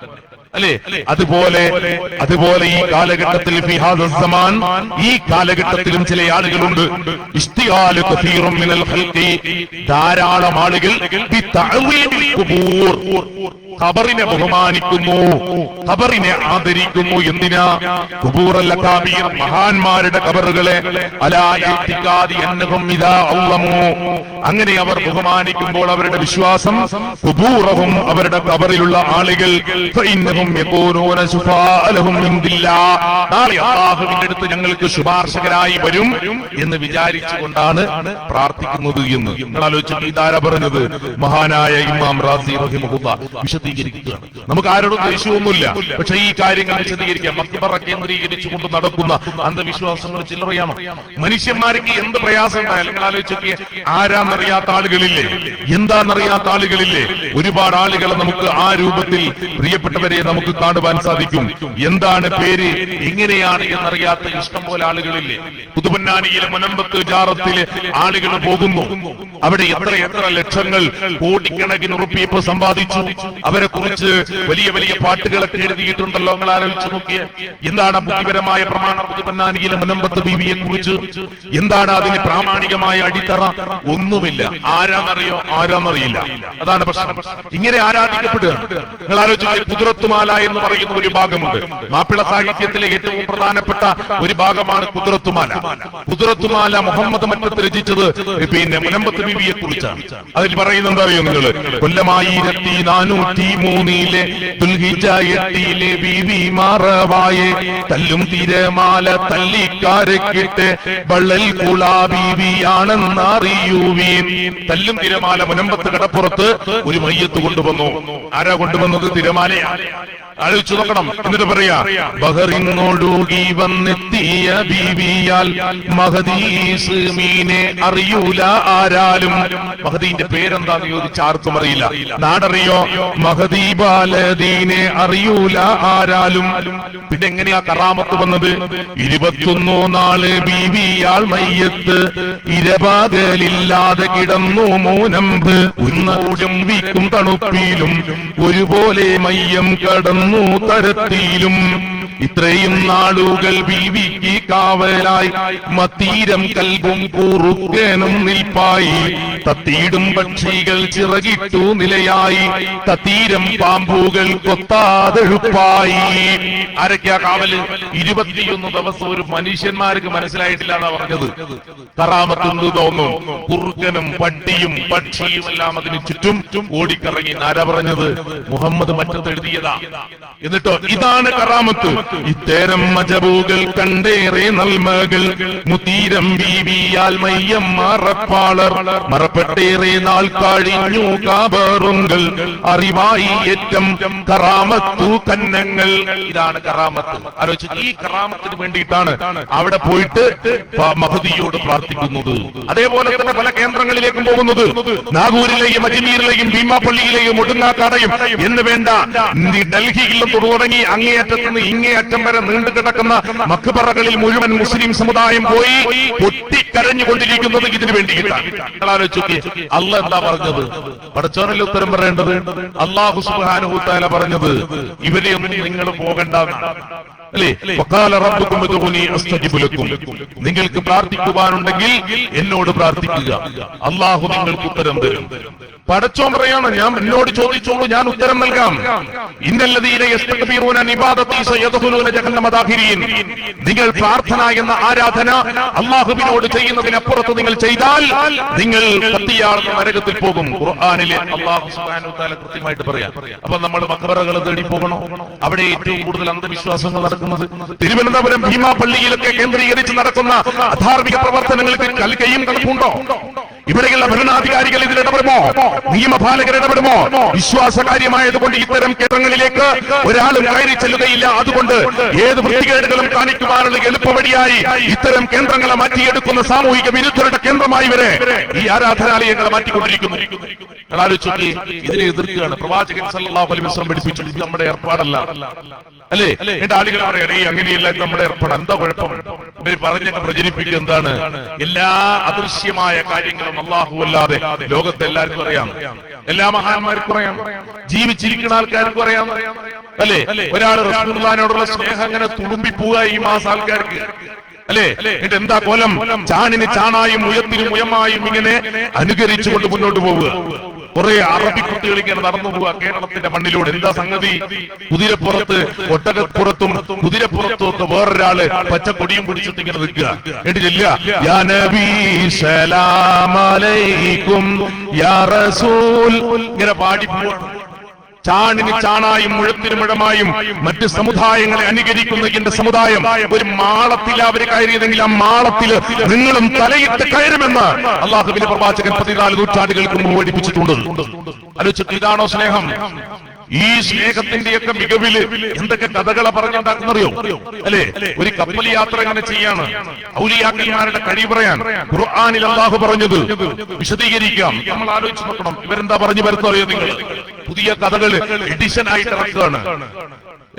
അല്ലേ? അതുപോലെ ഈ കാലഘട്ടത്തിൽ ഈ കാലഘട്ടത്തിലും ചില ആളുകളുണ്ട്, ധാരാളം ആളുകൾ ഖബറിനെ ബഹുമാനിക്കുന്നു, ഖബറിനെ ആദരിക്കുന്നു. എന്തിനാ? ഖുബൂറൽ അകാബീർ, മഹാന്മാരുടെ ഖബറുകളെ അലാ ഇത്തിഖാദി അന്നഹും ഇദാ അള്ളമു, അങ്ങനെ അവർ ബഹുമാനിക്കുമ്പോൾ അവരുടെ വിശ്വാസം ഖുബൂറഹും, അവരുടെ ഖബറിലുള്ള ആളുകൾ ഫഇന്നഹും യകൂനൂന ശുഫാഅ ലഹും ഇൻദില്ലാഹ്, നാളെ അല്ലാഹുവിന്റെ അടുത്ത് ഞങ്ങൾക്ക് ശുപാർശകരായി വരും എന്ന് വിചാരിച്ചുകൊണ്ടാണ് പ്രാർത്ഥിക്കുന്നത് എന്ന്. നിങ്ങൾ ആലോചിച്ചു, ഇതാരാ പറഞ്ഞത്? മഹാനായ ഇമാം റാസി റഹിമഹുല്ലാഹ് വിശദീകരിക്കുകയാണ്. നമുക്ക് ആരോടും ദേഷ്യമൊന്നുമില്ല, പക്ഷെ ഈ കാര്യങ്ങൾ വിശദീകരിക്കാം. മക്ബറ കേന്ദ്രീകരിച്ചുകൊണ്ട് നടക്കുന്ന അന്ധവിശ്വാസങ്ങൾ ചില്ലറയാണ്. മനുഷ്യന്മാർക്ക് എന്ത് പ്രയാസം ഉണ്ടായാലും നിങ്ങൾ ആലോചിച്ചൊക്കെ, ആരാന്നറിയാത്ത ആളുകളില്ലേ, എന്താണെന്നറിയാത്ത ആളുകളില്ലേ? ഒരുപാട് ആളുകളെ നമുക്ക് ആ രൂപത്തിൽ പ്രിയപ്പെട്ടവരെ നമുക്ക് കാണുവാൻ സാധിക്കും. എന്താണ് പേര്, എങ്ങനെയാണ് എന്നറിയാത്ത ഇഷ്ടം പോലെ ആളുകളില്ലേ? പുതുപൊന്നാനിയിലെ മുനമ്പത്ത് ജാറത്തിലെ ആളുകൾ പോകുന്നു, അവിടെ എത്ര ലക്ഷങ്ങൾ കോടിക്കണക്കിന് ഉറുപ്പിയപ്പ് സമ്പാദിച്ചു. അവരെ കുറിച്ച് വലിയ വലിയ പാട്ടുകളൊക്കെ എഴുതിയിട്ടുണ്ടല്ലോ. നിങ്ങൾ ആലോചിച്ച് നോക്കിയേ, എന്താണ് ബുദ്ധിപരമായ പ്രമാണം പുതുപൊന്നാനിയിലെ മുനമ്പത്ത് ബീവിയെ കുറിച്ച്? എന്താണ് അതിന് പ്രാമാണികമായ അടിത്തറ? ഒന്നുമില്ല. ആരാന്നറിയോ? ആരാന്നറിയില്ല. അതാണ് പ്രശ്നം. ഇങ്ങനെ ആരാധിക്കപ്പെടുക. നിങ്ങൾ ആലോചിച്ച്, കുദ്റത്തുമാല എന്ന് പറയുന്ന ഒരു ഭാഗമുണ്ട്. മാപ്പിള സാഹിത്യത്തിലെ ഏറ്റവും പ്രധാനപ്പെട്ട ഒരു ഭാഗമാണ് കുദ്റത്തുമാല. കുദ്റത്തുമാല മുഹമ്മദ് മറ്റത്ത് രചിച്ചത് പിന്നെ മുനമ്പത്ത് ബീവിയെ കുറിച്ചാണ്. അതിൽ പറയുന്നത് അറിയോ നിങ്ങൾ? കൊല്ലമായി 1403 ദുൽഹിജ്ജ 8 ബീവി മാറവായെ തല്ലും തിരമാല തല്ലിക്കാരക്കിട്ട് വള്ളൽ കുളാ ബീവിയാണെന്നറിയുവീൻ. തല്ലും തിരമാല മുനമ്പത്ത് കടപ്പുറത്ത് ഒരു മയ്യത്ത് കൊണ്ടുവന്നു. ആരാ കൊണ്ടുവന്നത്? തിരമാലയാണ്. ആലോചിച്ചു നോക്കണം. എന്നിട്ട് പറയാ, ബഹറിനോടുകൂടി വന്നെത്തിയ ബീവിയാൽ മഹദീസ് മീനെ അറിയൂല ആരാലും. മഹദീന്റെ പേരെന്താന്ന് ചോദിച്ചാൽ ആർക്കും അറിയില്ല. നാടറിയോ? മഹദീ ബാലദീനെ അറിയൂല ആരാലും. പിന്നെ എങ്ങനെയാ കറാമത്ത് വന്നത്? 21 നാള് ബീവിയാൾ മയ്യത്ത് ഇരപാകലില്ലാതെ കിടന്നു മൂനമ്പ്. ഉന്നൂടും വീക്കും തണുപ്പിലും ഒരുപോലെ മയ്യം കടന്നു തരത്തിലും. ഇത്രയും നാളുകൾ ബീവിക്ക് കാവലായി മത്തീരം കൽബും കുറുക്കനും നിൽപ്പായി. തത്തീടും പക്ഷികൾ ചിറകിട്ടു നിലയായി തത്തീരം പാമ്പുകൾ കൊത്താതെഴുപ്പായി. ആരൊക്കെയാ കാവല്? 21 ദിവസം ഒരു മനുഷ്യന്മാർക്ക് മനസ്സിലായിട്ടില്ല എന്നാ പറഞ്ഞത്. കറാമത്തെന്ന് തോന്നും. കുറുക്കനും പട്ടിയും പക്ഷിയും എല്ലാം അതിന് ചുറ്റും ഓടിക്കറങ്ങി. ആരാ പറഞ്ഞത്? മുഹമ്മദ് മറ്റത്ത് എഴുതിയതാ. എന്നിട്ടോ ഇതാണ് കറാമത്ത്. ഇത്തരം മജബുകൾ കണ്ടേറെ നൽമകൾ മുത്തീരം ബീവിയാൽ മയ്യം മറപ്പാളർ മറപ്പെട്ടേറെ നാൾ കഴിഞ്ഞു കാബറുകൾ അറിവായി ഏറ്റം കറാമത്തു കന്നങ്ങൾ. ഇതാണ് കറാമത്ത്. ആലോചിച്ച്, ഈ കറാമത്തിന് വേണ്ടിയിട്ടാണ് അവിടെ പോയിട്ട് മഹദിയോട് പ്രാർത്ഥിക്കുന്നത്. അതേപോലെ തന്നെ പല കേന്ദ്രങ്ങളിലേക്കും പോകുന്നത്. നാഗൂരിലെയും അജ്മീറിലെയും ഭീമാപ്പള്ളിയിലെയും ഒടുങ്ങാക്കാടയും എന്ന് വേണ്ട ഡൽഹിയിൽ തുടങ്ങി അങ്ങേയറ്റത്ത് നിന്ന് ഇങ്ങേയറ്റം വരെ നീണ്ടു കിടക്കുന്ന മക്ബറകളിൽ മുഴുവൻ മുസ്ലിം സമുദായം പോയി പൊട്ടിക്കരഞ്ഞുകൊണ്ടിരിക്കുന്നത് ഇതിനു വേണ്ടിയിട്ടാണ്. അള്ളാഹ് എന്താ പറഞ്ഞത്? പടച്ചോനല്ലേ ഉത്തരം പറയേണ്ടത്. അല്ലാഹു സുബ്ഹാനഹു വതആല പറഞ്ഞത് ഇവരെയൊന്നും നിങ്ങൾ പോകണ്ട അല്ലേ? വഖാല റബ്ബുകും ഉദ്ഉനി അസ്തജിബ് ലക്കും. നിങ്ങൾക്ക് പ്രാർത്ഥിക്കുവാനുണ്ടെങ്കിൽ എന്നോട് പ്രാർത്ഥിക്കുക, അല്ലാഹു നിങ്ങൾക്ക് ഉത്തരം തരും. പടച്ചോൻ പറയാണ്, ഞാൻ എന്നോട് ചോദിച്ചോളൂ, ഞാൻ ഉത്തരം നൽകാം. ഇന്നല്ലദീന യസ്തക്ബിറൂന അൻ ഇബാദതി സയദ്ഖുലൂന ജഹന്നമ ദാഖിരീൻ. നിങ്ങൾ പ്രാർത്ഥന എന്ന ആരാധന അല്ലാഹുവിനോട് ചെയ്യുന്നതിനപ്പുറത്ത് നിങ്ങൾ ചെയ്താൽ നിങ്ങൾ കത്തിയാളുന്ന നരകത്തിൽ പോകും. ഖുർആനിലെ അല്ലാഹു സുബ്ഹാനഹു വതആല കൃത്യമായിട്ട് പറയാം. അപ്പൊ നമ്മൾ മഖബറകൾ തേടി പോകണോ? അവിടെ ഏറ്റവും കൂടുതൽ അന്ധവിശ്വാസങ്ങൾ നടക്കുന്നത് തിരുവനന്തപുരം ഭീമാപള്ളിയിലൊക്കെ കേന്ദ്രീകരിച്ച് നടക്കുന്ന അധാർമിക പ്രവർത്തനങ്ങൾക്ക് കൽക്കയും കണക്കുണ്ടോ? ഇവിടെയുള്ള ഭരണാധികാരികൾ ഇതിൽ ഇടപെടുമോ? നിയമപാലകർ ഇടപെടുമോ? വിശ്വാസകാര്യമായതുകൊണ്ട് ഇത്തരം കേന്ദ്രങ്ങളിലേക്ക് ഒരാളും കയറി ചെല്ലുകയില്ല. അതുകൊണ്ട് ഏത് വൃത്തികേടുകളും കാണിക്കുവാനുള്ള എളുപ്പവഴിയായി ഇത്തരം കേന്ദ്രങ്ങളെ മാറ്റിയെടുക്കുന്ന സാമൂഹിക വിരുദ്ധരുടെ കേന്ദ്രമായി വരെ ഈ ആരാധനാലയങ്ങളെ മാറ്റിക്കൊണ്ടിരിക്കുന്നു. ഇതിനെ എതിർക്കുകയാണ്. പ്രവാചകൻ സല്ലല്ലാഹു അലൈഹി വസല്ലം പഠിപ്പിച്ചു, ഇത് നമ്മുടെ ഏർപ്പാടല്ല അല്ലേ? എന്റെ ആളുകൾ പറയണേ അങ്ങനെയല്ല, നമ്മുടെ ഏർപ്പാട്. എന്താ കുഴപ്പം? ഇവർ പറഞ്ഞൊക്കെ പ്രചരിപ്പിക്കുക എന്താണ്? എല്ലാ അദൃശ്യമായ കാര്യങ്ങളും അല്ലാഹു അല്ലാതെ ലോകത്തെ എല്ലാവർക്കും അറിയാം, എല്ലാ മഹാന്മാർക്കും അറിയാം, ജീവിച്ചിരിക്കുന്ന ആൾക്കാർക്കും അറിയാം അല്ലേ? ഒരാൾ റസൂലുള്ളാഹിനോടുള്ള സ്നേഹം അങ്ങനെ തുളുമ്പിപ്പോവുക ഈ മാസ ആൾക്കാർക്ക് അല്ലേ? എന്നിട്ട് എന്താ കോലം? ചാണിന് ചാണായും ഉയത്തിനും ഉയമായും ഇങ്ങനെ അനുകരിച്ചുകൊണ്ട് മുന്നോട്ട് പോവുക. കുറെ അറബി കുട്ടികൾ ഇങ്ങനെ നടന്നു പോവുക കേരളത്തിന്റെ മണ്ണിലൂടെ. എന്താ സംഗതി? കുതിരപ്പുറത്ത്, ഒട്ടകപ്പുറത്തും കുതിരപ്പുറത്തും ഒക്കെ വേറൊരാള് പച്ചക്കൊടിയും പിടിച്ചിട്ട് ഇങ്ങനെ നിൽക്കുക. എന്നിട്ടില്ല യാ നബി സലാം അലൈക്കും യാ റസൂൽ ഇങ്ങനെ പാടി പോവാണ്. ചാണിന് ചാണായും മുഴത്തിന് മുഴമായും മറ്റ് സമുദായങ്ങളെ അനുകരിക്കുന്ന എന്റെ സമുദായം ഒരു മാളത്തിൽ അവർ കയറിയതെങ്കിൽ ആ മാളത്തിൽ നിങ്ങളും തലയിട്ട് കയറുമെന്ന് അള്ളാഹുവിന്റെ പ്രവാചകൻ 14 നൂറ്റാണ്ടുകൾക്ക് മുമ്പ് പഠിപ്പിച്ചിട്ടുണ്ട്. ആലോചിച്ചിട്ട് ഇതാണോ സ്നേഹം? ഈ സ്നേഹത്തിന്റെയൊക്കെ മികവില് എന്തൊക്കെ കഥകളെ പറഞ്ഞുണ്ടാക്കുന്നറിയോ അല്ലെ? ഒരു കപ്പൽ യാത്ര എങ്ങനെ ചെയ്യാണ്? ഔലിയാക്കന്മാരുടെ കഴിവ് പറയാൻ ഖുർആനിൽ അല്ലാഹു പറഞ്ഞത് വിശദീകരിക്കാം. നമ്മൾ ആലോചിച്ച് നോക്കണം. ഇവരെന്താ പറഞ്ഞു വരുന്നറിയോ? നിങ്ങൾ പുതിയ കഥകൾ എഡിഷൻ ആയിട്ട് ഇറക്കുകയാണ്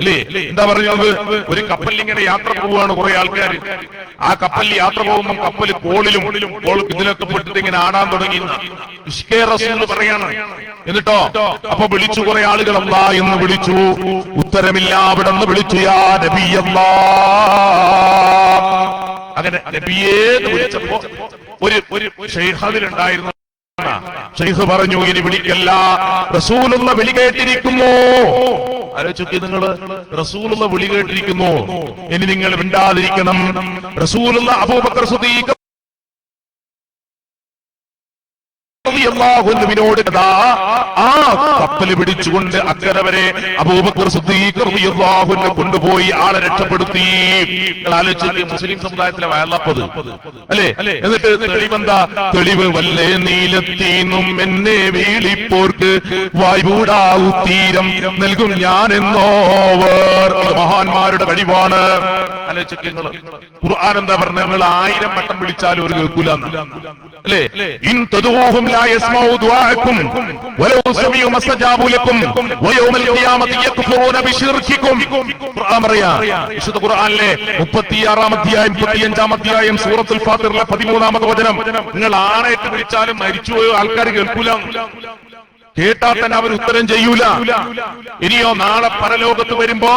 അല്ലേ? എന്താ പറഞ്ഞത്? ഒരു കപ്പലിൽ ഇങ്ങനെ യാത്ര പോവുകയാണ് കുറെ ആൾക്കാർ. ആ കപ്പലിൽ യാത്ര പോകുമ്പോൾ കപ്പല് കോളിലും ഇതിലൊക്കെ പെട്ടിട്ട് ഇങ്ങനെ ആടാൻ തുടങ്ങി റസൂൽ പറയാണ്. എന്നിട്ടോ അപ്പൊ വിളിച്ചു കുറെ ആളുകൾ അല്ലാ എന്ന് വിളിച്ചു. ഉത്തരമില്ല. അവിടെ നിന്ന് വിളിച്ചു യാ നബിയല്ലാ. അങ്ങനെ നബിയേ വിളിച്ചപ്പോ ഒരു ശൈഖ് അതിലുണ്ടായിരുന്നു. ശൈഖ് പറഞ്ഞു ഇനി വിളിക്കല്ല, റസൂലുള്ള വിളി കേട്ടിരിക്കുന്നു. ആലോചിച്ച് നിങ്ങള്, റസൂലുള്ള വിളി കേട്ടിരിക്കുന്നു, ഇനി നിങ്ങൾ മിണ്ടാതിരിക്കണം. റസൂലുള്ള അബൂബക്കർ സിദ്ദീഖ് ോട് ആ കപ്പല് പിടിച്ചുകൊണ്ട് അക്കരെ വരെ അബൂബക്കർ സിദ്ദീഖ് റളിയല്ലാഹുവിനെ കൊണ്ടുപോയി ആളെ രക്ഷപ്പെടുത്തി. ആലോചിച്ച് മുസ്ലിം സമുദായത്തിലെ വയലപ്പത് അല്ലേ? എന്നിട്ട് തെളിവെന്താ? തെളിവ് വല്ലേ നീലത്തീന്നും എന്നെ വീളിപ്പോർക്ക് വായ്പൂടാവു തീരം നൽകും ഞാൻ എന്നോവർ. മഹാന്മാരുടെ കഴിവാണ്. ആലോചിച്ച് നിങ്ങൾ ഖുർആൻ എന്താ പറഞ്ഞ? നിങ്ങൾ 1000 വട്ടം വിളിച്ചാലും ഒരു കേൾക്കൂല അല്ലേ? ഇൻ തദൂഹും ലാ യസ്മഉ ദുആഅക്കും വലൗ സമിഉ മസ്തജാബു ലക്കും വയൗമൽ ഖിയാമത്തി യക്ഫുറൂന ബിശിർകിക്കും. ഖുർആൻ പറയാ, വിശുദ്ധ ഖുർആനിലെ 36-ാം അധ്യായം 35-ാം അധ്യായം സൂറത്തുൽ ഫാത്തിറിലെ 13-ാമത്തെ വചനം. നിങ്ങൾ ആണേറ്റ് വിളിച്ചാലും മരിച്ചുപോയ ആൾക്കാർ കേൾക്കൂല, കേട്ടാൽ തന്നെ അവർ ഉത്തരം ചെയ്യൂല. ഇനിയോ നാളെ പരലോകത്ത് വരുമ്പോ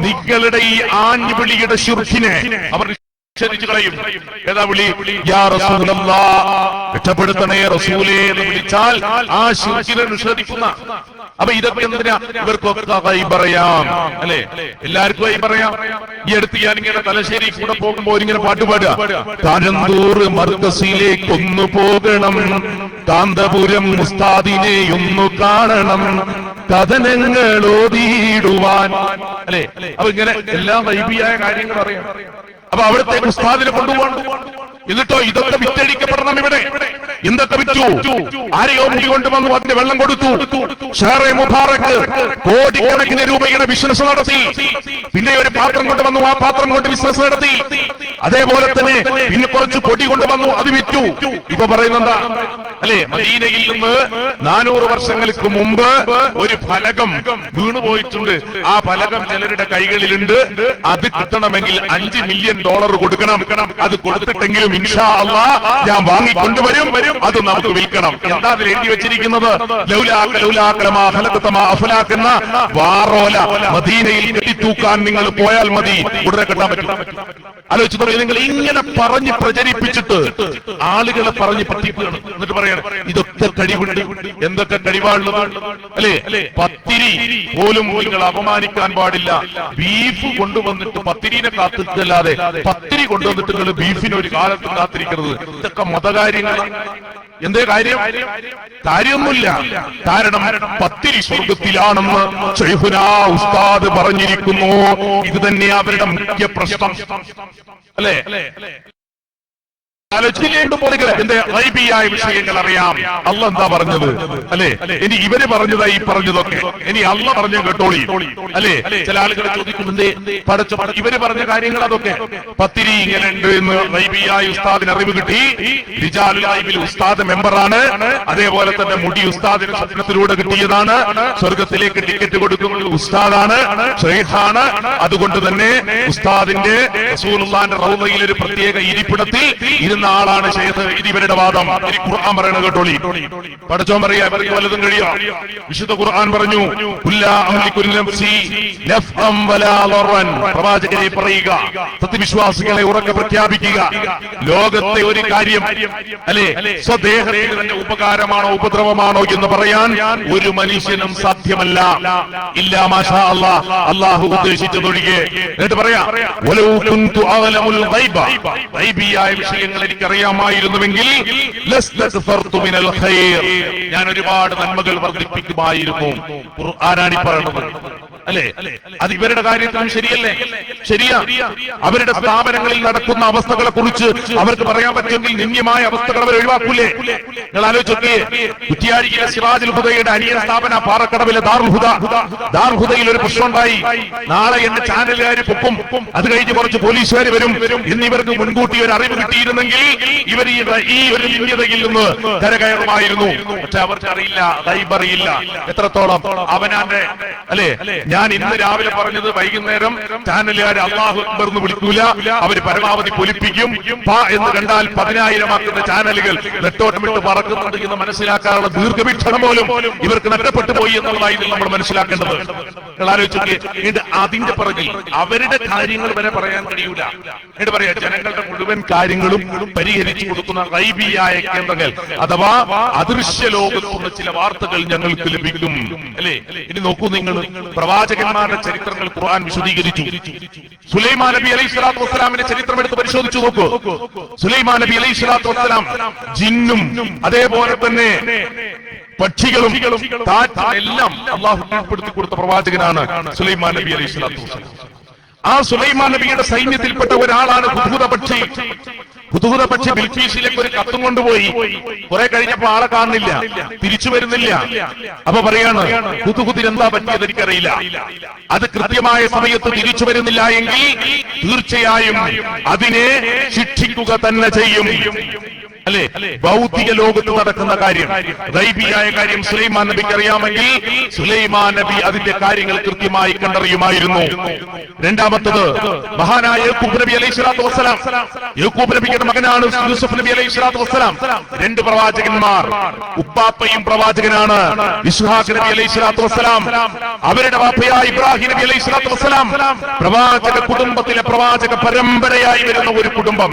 നിങ്ങളുടെ ഈ ആഞ്ഞുവിളിയുടെ ശിർക്കിനെ അവർ കളയും. ഏതാ വിളി? യാ റസൂലല്ലാഹ്, രക്ഷപ്പെടുത്തണേ റസൂലേ എന്ന് വിളിച്ചാൽ ആ ശിർക്കിനെ നിഷേധിക്കുന്ന. അപ്പൊ ഇതൊക്കെ എന്തിനാ? ഇവർക്കൊക്കെ ഗൈബ് പറയാം അല്ലെ? എല്ലാവർക്കും ഗൈബ് പറയാം. ഈ അടുത്ത് ഞാനിങ്ങനെ തലശ്ശേരി കൂടെ പോകുമ്പോ ഇങ്ങനെ പാട്ടുപാടുക. കാരന്തൂർ മർക്കസിലേക്കൊന്നു പോകണം, കാന്തപുരം ഉസ്താദിനെ ഒന്ന് കാണണം, കഥനങ്ങൾ ഓതിയിടുവാൻ അല്ലെ? അപ്പൊ ഇങ്ങനെ എല്ലാ ഗൈബിയായ കാര്യങ്ങൾ അറിയാം. അപ്പൊ അവിടുത്തെ ഉസ്താദിനെ കൊണ്ടുപോകണം. എന്നിട്ടോ ഇതൊക്കെ വിറ്റഴിക്കപ്പെടണം. ഇവിടെ എന്തൊക്കെ വിറ്റു? ആരെയോ മുടി കൊണ്ടുവന്നു, അതിന്റെ വെള്ളം കൊടുത്തു. ഷെഹറെ മുബാറക്ക് കോടിക്കണക്കിന് രൂപയുടെ ബിസിനസ് നടത്തി. പിന്നെ ഒരു പാത്രം കൊണ്ടുവന്നു, ആ പാത്രം കൊണ്ട് ബിസിനസ് നടത്തി. അതേപോലെ തന്നെ പിന്നെ കുറച്ച് പൊടി കൊണ്ടുവന്നു, അത് വിറ്റു. ഇപ്പൊ പറയുന്നെന്താ അല്ലെ? മദീനയിൽ നിന്ന് 400 വർഷങ്ങൾക്ക് മുമ്പ് ഒരു ഫലകം വീണുപോയിട്ടുണ്ട്. ആ ഫലകം ചിലരുടെ കൈകളിലുണ്ട്. അത് കിട്ടണമെങ്കിൽ $5 മില്യൺ കൊടുക്കണം. അത് കൊടുത്തിട്ടെങ്കിലും ഇൻഷാ അല്ലാഹ് ഞാൻ വാങ്ങിക്കൊണ്ടുവരും, അത് നമുക്ക് വിൽക്കണം. എന്താ അതിൽ എഴുതി വെച്ചിരിക്കുന്നത്? എന്ന വാറോല മദീനയിൽ കെട്ടിത്തൂക്കാൻ നിങ്ങൾ പോയാൽ മതി, ഉടനെ കെട്ടാൻ പറ്റും. ആലോചിച്ചു തുടങ്ങി. നിങ്ങൾ ഇങ്ങനെ പറഞ്ഞ് പ്രചരിപ്പിച്ചിട്ട് ആളുകളെ പറഞ്ഞ് പറ്റിക്കുകയാണ്. എന്നിട്ട് പറയണം ഇതൊക്കെ കഴിവുണ്ട്. എന്തൊക്കെ കഴിവാണുള്ളത് അല്ലേ? പത്തിരി പോലും നിങ്ങൾ അപമാനിക്കാൻ പാടില്ല. ബീഫ് കൊണ്ടുവന്നിട്ട് പത്തിരിനെ കാത്തിരിക്കല്ലാതെ പത്തിരി കൊണ്ടുവന്നിട്ട് നിങ്ങൾ ബീഫിന് ഒരു കാലത്ത് കാത്തിരിക്കരുത്. ഇതൊക്കെ മതകാര്യങ്ങളാണ്. എന്തേ കാര്യം? കാര്യമൊന്നുമില്ല. കാരണം പത്തിരി സ്വർഗത്തിലാണെന്ന് ശൈഖുനാ ഉസ്താദ് പറഞ്ഞിരിക്കുന്നു. ഇത് തന്നെ അവരുടെ മുഖ്യ പ്രശ്നം അല്ലേ? എന്റെ ഗൈബിയായ വിഷയങ്ങൾ അറിയാം. അള്ളാഹ് എന്താ പറഞ്ഞത് അല്ലെ? ഇനി ഇവര് പറഞ്ഞതാ ഈ പറഞ്ഞതൊക്കെ. ഇനി അള്ളാഹ് പറഞ്ഞു കേട്ടോളി അല്ലെ? ചില ആളുകൾ ചോദിക്കുന്നുണ്ട് പഠിച്ച ഇവര് പറഞ്ഞ കാര്യങ്ങൾ അതൊക്കെ. പത്തിരി ഇങ്ങനെ ഉണ്ട് എന്ന് ഗൈബിയായ ഉസ്താദിന് അറിവ് കിട്ടി. റിജാലുൽ ഗൈബിൽ ഉസ്താദ് മെമ്പറാണ്. അതേപോലെ തന്നെ മുടി ഉസ്താദിന് സ്വപ്നത്തിലൂടെ കിട്ടിയതാണ്. സ്വർഗത്തിലേക്ക് ടിക്കറ്റ് കൊടുക്കുന്നത് ഉസ്താദാണ്, ശൈഖാണ്. അതുകൊണ്ട് തന്നെ ഉസ്താദിന്റെ റസൂലുള്ളാഹിന്റെ റൗളയിൽ ഒരു പ്രത്യേക ഇരിപ്പിടത്തിൽ ഇരുന്ന് എന്ന ആളാണ് ശൈഖ്. ഇത് ഇവരുടെ വാദം. ഇനി ഖുർആൻ പറയണ കേട്ടോളി. പടച്ചോൻ പറയാ ഇവർക്ക് വല്ലതും കഴിയോ? വിശുദ്ധ ഖുർആൻ പറഞ്ഞു, കുല്ലാ അംലികു നഫ്സി നഫ്അൻ വലാ ദർറൻ. പ്രവാചകരെ പറയുക, സത്യവിശ്വാസികളെ ഉറക്കെ പ്രഖ്യാപിക്കുക, ലോകത്തെ ഒരു കാര്യം അല്ലെ സ്വദേഹത്തിന് തന്നെ ഉപകാരമാണോ ഉപദ്രവമാണോ എന്ന് പറയാൻ ഒരു മനുഷ്യനും സാധ്യമല്ല. ഇല്ലാ മാഷാ അല്ലാഹ്, അല്ലാഹു ഉദ്ദേശിച്ചതൊഴികെ. എന്നിട്ട് പറയാ, വലൗ കുന്തു അഅലമുൽ ഗൈബ, ഗൈബിയായ വിഷയങ്ങൾ എനിക്കറിയാമായിരുന്നുവെങ്കിൽ ലസ്തഗ്ഫർതു മിനൽ ഖൈർ, ഞാൻ ഒരുപാട് നന്മകൾ വർദ്ധിപ്പിക്കുമായിരുന്നു. ഖുർആനാണ് ഈ പറയുന്നത് അല്ലെ? അത് ഇവരുടെ കാര്യത്തിലും ശരിയല്ലേ? ശരിയാ. അവരുടെ സ്ഥാപനങ്ങളിൽ നടക്കുന്ന അവസ്ഥകളെ കുറിച്ച് അവർക്ക് പറയാൻ പറ്റുമെങ്കിൽ നിന്ദ്യമായ അവസ്ഥകൾ അവർ ഒഴിവാക്കൂലേ? നിങ്ങൾ ആലോചിച്ചേ, കുറ്റിയാടിയിലെ സിറാജുൽ ഹുദയുടെ അനിയൻ സ്ഥാപന പാറക്കടവിലെ ദാറുൽ ഹുദ. ദാറുൽ ഹുദയിൽ ഒരു പ്രശ്നമുണ്ടായി. നാളെ എന്റെ ചാനലുകാർ പൊക്കും, അത് കഴിഞ്ഞ് കുറച്ച് പോലീസുകാർ വരും എന്നിവർക്ക് മുൻകൂട്ടി ഒരു അറിവ് കിട്ടിയിരുന്നെങ്കിൽ ഇവർ ഈ ഒരു നിന്ദ്യതയിൽ നിന്ന് കരകയറുമായിരുന്നു. പക്ഷെ അവർക്ക് അറിയില്ല, അറിയില്ല എത്രത്തോളം അവനാന്റെ അല്ലെ. ഞാൻ ഇന്ന് രാവിലെ പറഞ്ഞത് വൈകുന്നേരം ചാനലുകാർ അല്ലാഹു അക്ബർ എന്ന് വിളിക്കൂല, അവർ പരമാവധി പൊലിപ്പിക്കും. എന്ന് കണ്ടാൽ 10,000 ചാനലുകൾ നെട്ടോട്ടമിട്ട് പറക്കുന്നുണ്ട് എന്ന് മനസ്സിലാക്കാനുള്ള ദീർഘവീക്ഷണം പോലും ഇവർക്ക് നഷ്ടപ്പെട്ടു പോയി എന്നുള്ളതായിരുന്നു നമ്മൾ മനസ്സിലാക്കേണ്ടത്. നിങ്ങൾ ആലോചിച്ചേ, അതിന്റെ പുറകിൽ അവരുടെ കാര്യങ്ങൾ വരെ പറയാൻ കഴിയൂല. എന്നിട്ട് പറയാ, ജനങ്ങളുടെ മുഴുവൻ കാര്യങ്ങളും പരിഹരിച്ചു കൊടുക്കുന്ന ഗൈബിയായ കേന്ദ്രങ്ങൾ അഥവാ അദൃശ്യ ലോകത്തുള്ള ചില വാർത്തകൾ ഞങ്ങൾക്ക് ലഭിക്കും അല്ലെ? ഇനി നോക്കൂ, നിങ്ങൾ പ്രവാചകന്മാരുടെ ചരിത്രങ്ങൾ ഖുർആൻ വിശദീകരിച്ചു. സുലൈമാൻ നബി അലൈഹി സ്വലാത്തു വസ്സലാമിന്റെ ചരിത്രം എടുത്ത് പരിശോധിച്ചു നോക്കൂ. സുലൈമാൻ നബി അലൈഹി സ്വലാത്തു വസ്സലാം ജിന്നും അതേപോലെ തന്നെ പക്ഷികളും എല്ലാം അള്ളാഹു കീഴ്പ്പെടുത്തി കൊടുത്ത പ്രവാചകനാണ് സുലൈമാൻ നബി അലൈഹി സ്വലാത്തു വസ്സലാം. ആ സുലൈമാൻ നബിയുടെ സൈന്യത്തിൽപ്പെട്ട ഒരാളാണ് ഹുദ്ഹുദ പക്ഷി. ഹുദ്ഹുദ പക്ഷി ബിൽഖീസിലേക്ക് ഒരു കത്തും കൊണ്ടുപോയി. കുറെ കഴിഞ്ഞപ്പോ ആളെ കാണുന്നില്ല, തിരിച്ചു വരുന്നില്ല. അപ്പൊ പറയാണ്, ഹുദ്ഹുദിന് എന്താ പറ്റിയത് എനിക്കറിയില്ല, അത് കൃത്യമായ സമയത്ത് തിരിച്ചു വരുന്നില്ല എങ്കിൽ തീർച്ചയായും അതിനെ ശിക്ഷിക്കുക തന്നെ ചെയ്യും അല്ലെ? ഭൗതിക ലോകത്ത് നടക്കുന്ന കാര്യം, ഗൈബിയായ കാര്യം സുലൈമാൻ നബിക്ക് അറിയാമെങ്കിൽ സുലൈമാൻ നബി അതിന്റെ കാര്യങ്ങൾ കൃത്യമായി കണ്ടറിയുമായിരുന്നു. രണ്ടാമത്തത് മഹാനായ യാക്കൂബ് നബി അലൈഹി സ്വലാത്തു വസ്സലാം. യാക്കൂബ് നബിയുടെ മകനാണ് യൂസുഫ് നബി അലൈഹി സ്വലാത്തു വസ്സലാം. രണ്ട് പ്രവാചകന്മാർ. ഉപ്പാപ്പയും പ്രവാചകനാണ് ഇസ്ഹാഖ് നബി അലൈഹി സ്വലാത്തു വസ്സലാം. അവരുടെ വാപ്പയായ ഇബ്രാഹിം നബി അലൈഹി സ്വലാത്തു വസ്സലാം പ്രവാചക കുടുംബത്തിലെ പ്രവാചക പരമ്പരയായി വരുന്ന ഒരു കുടുംബം.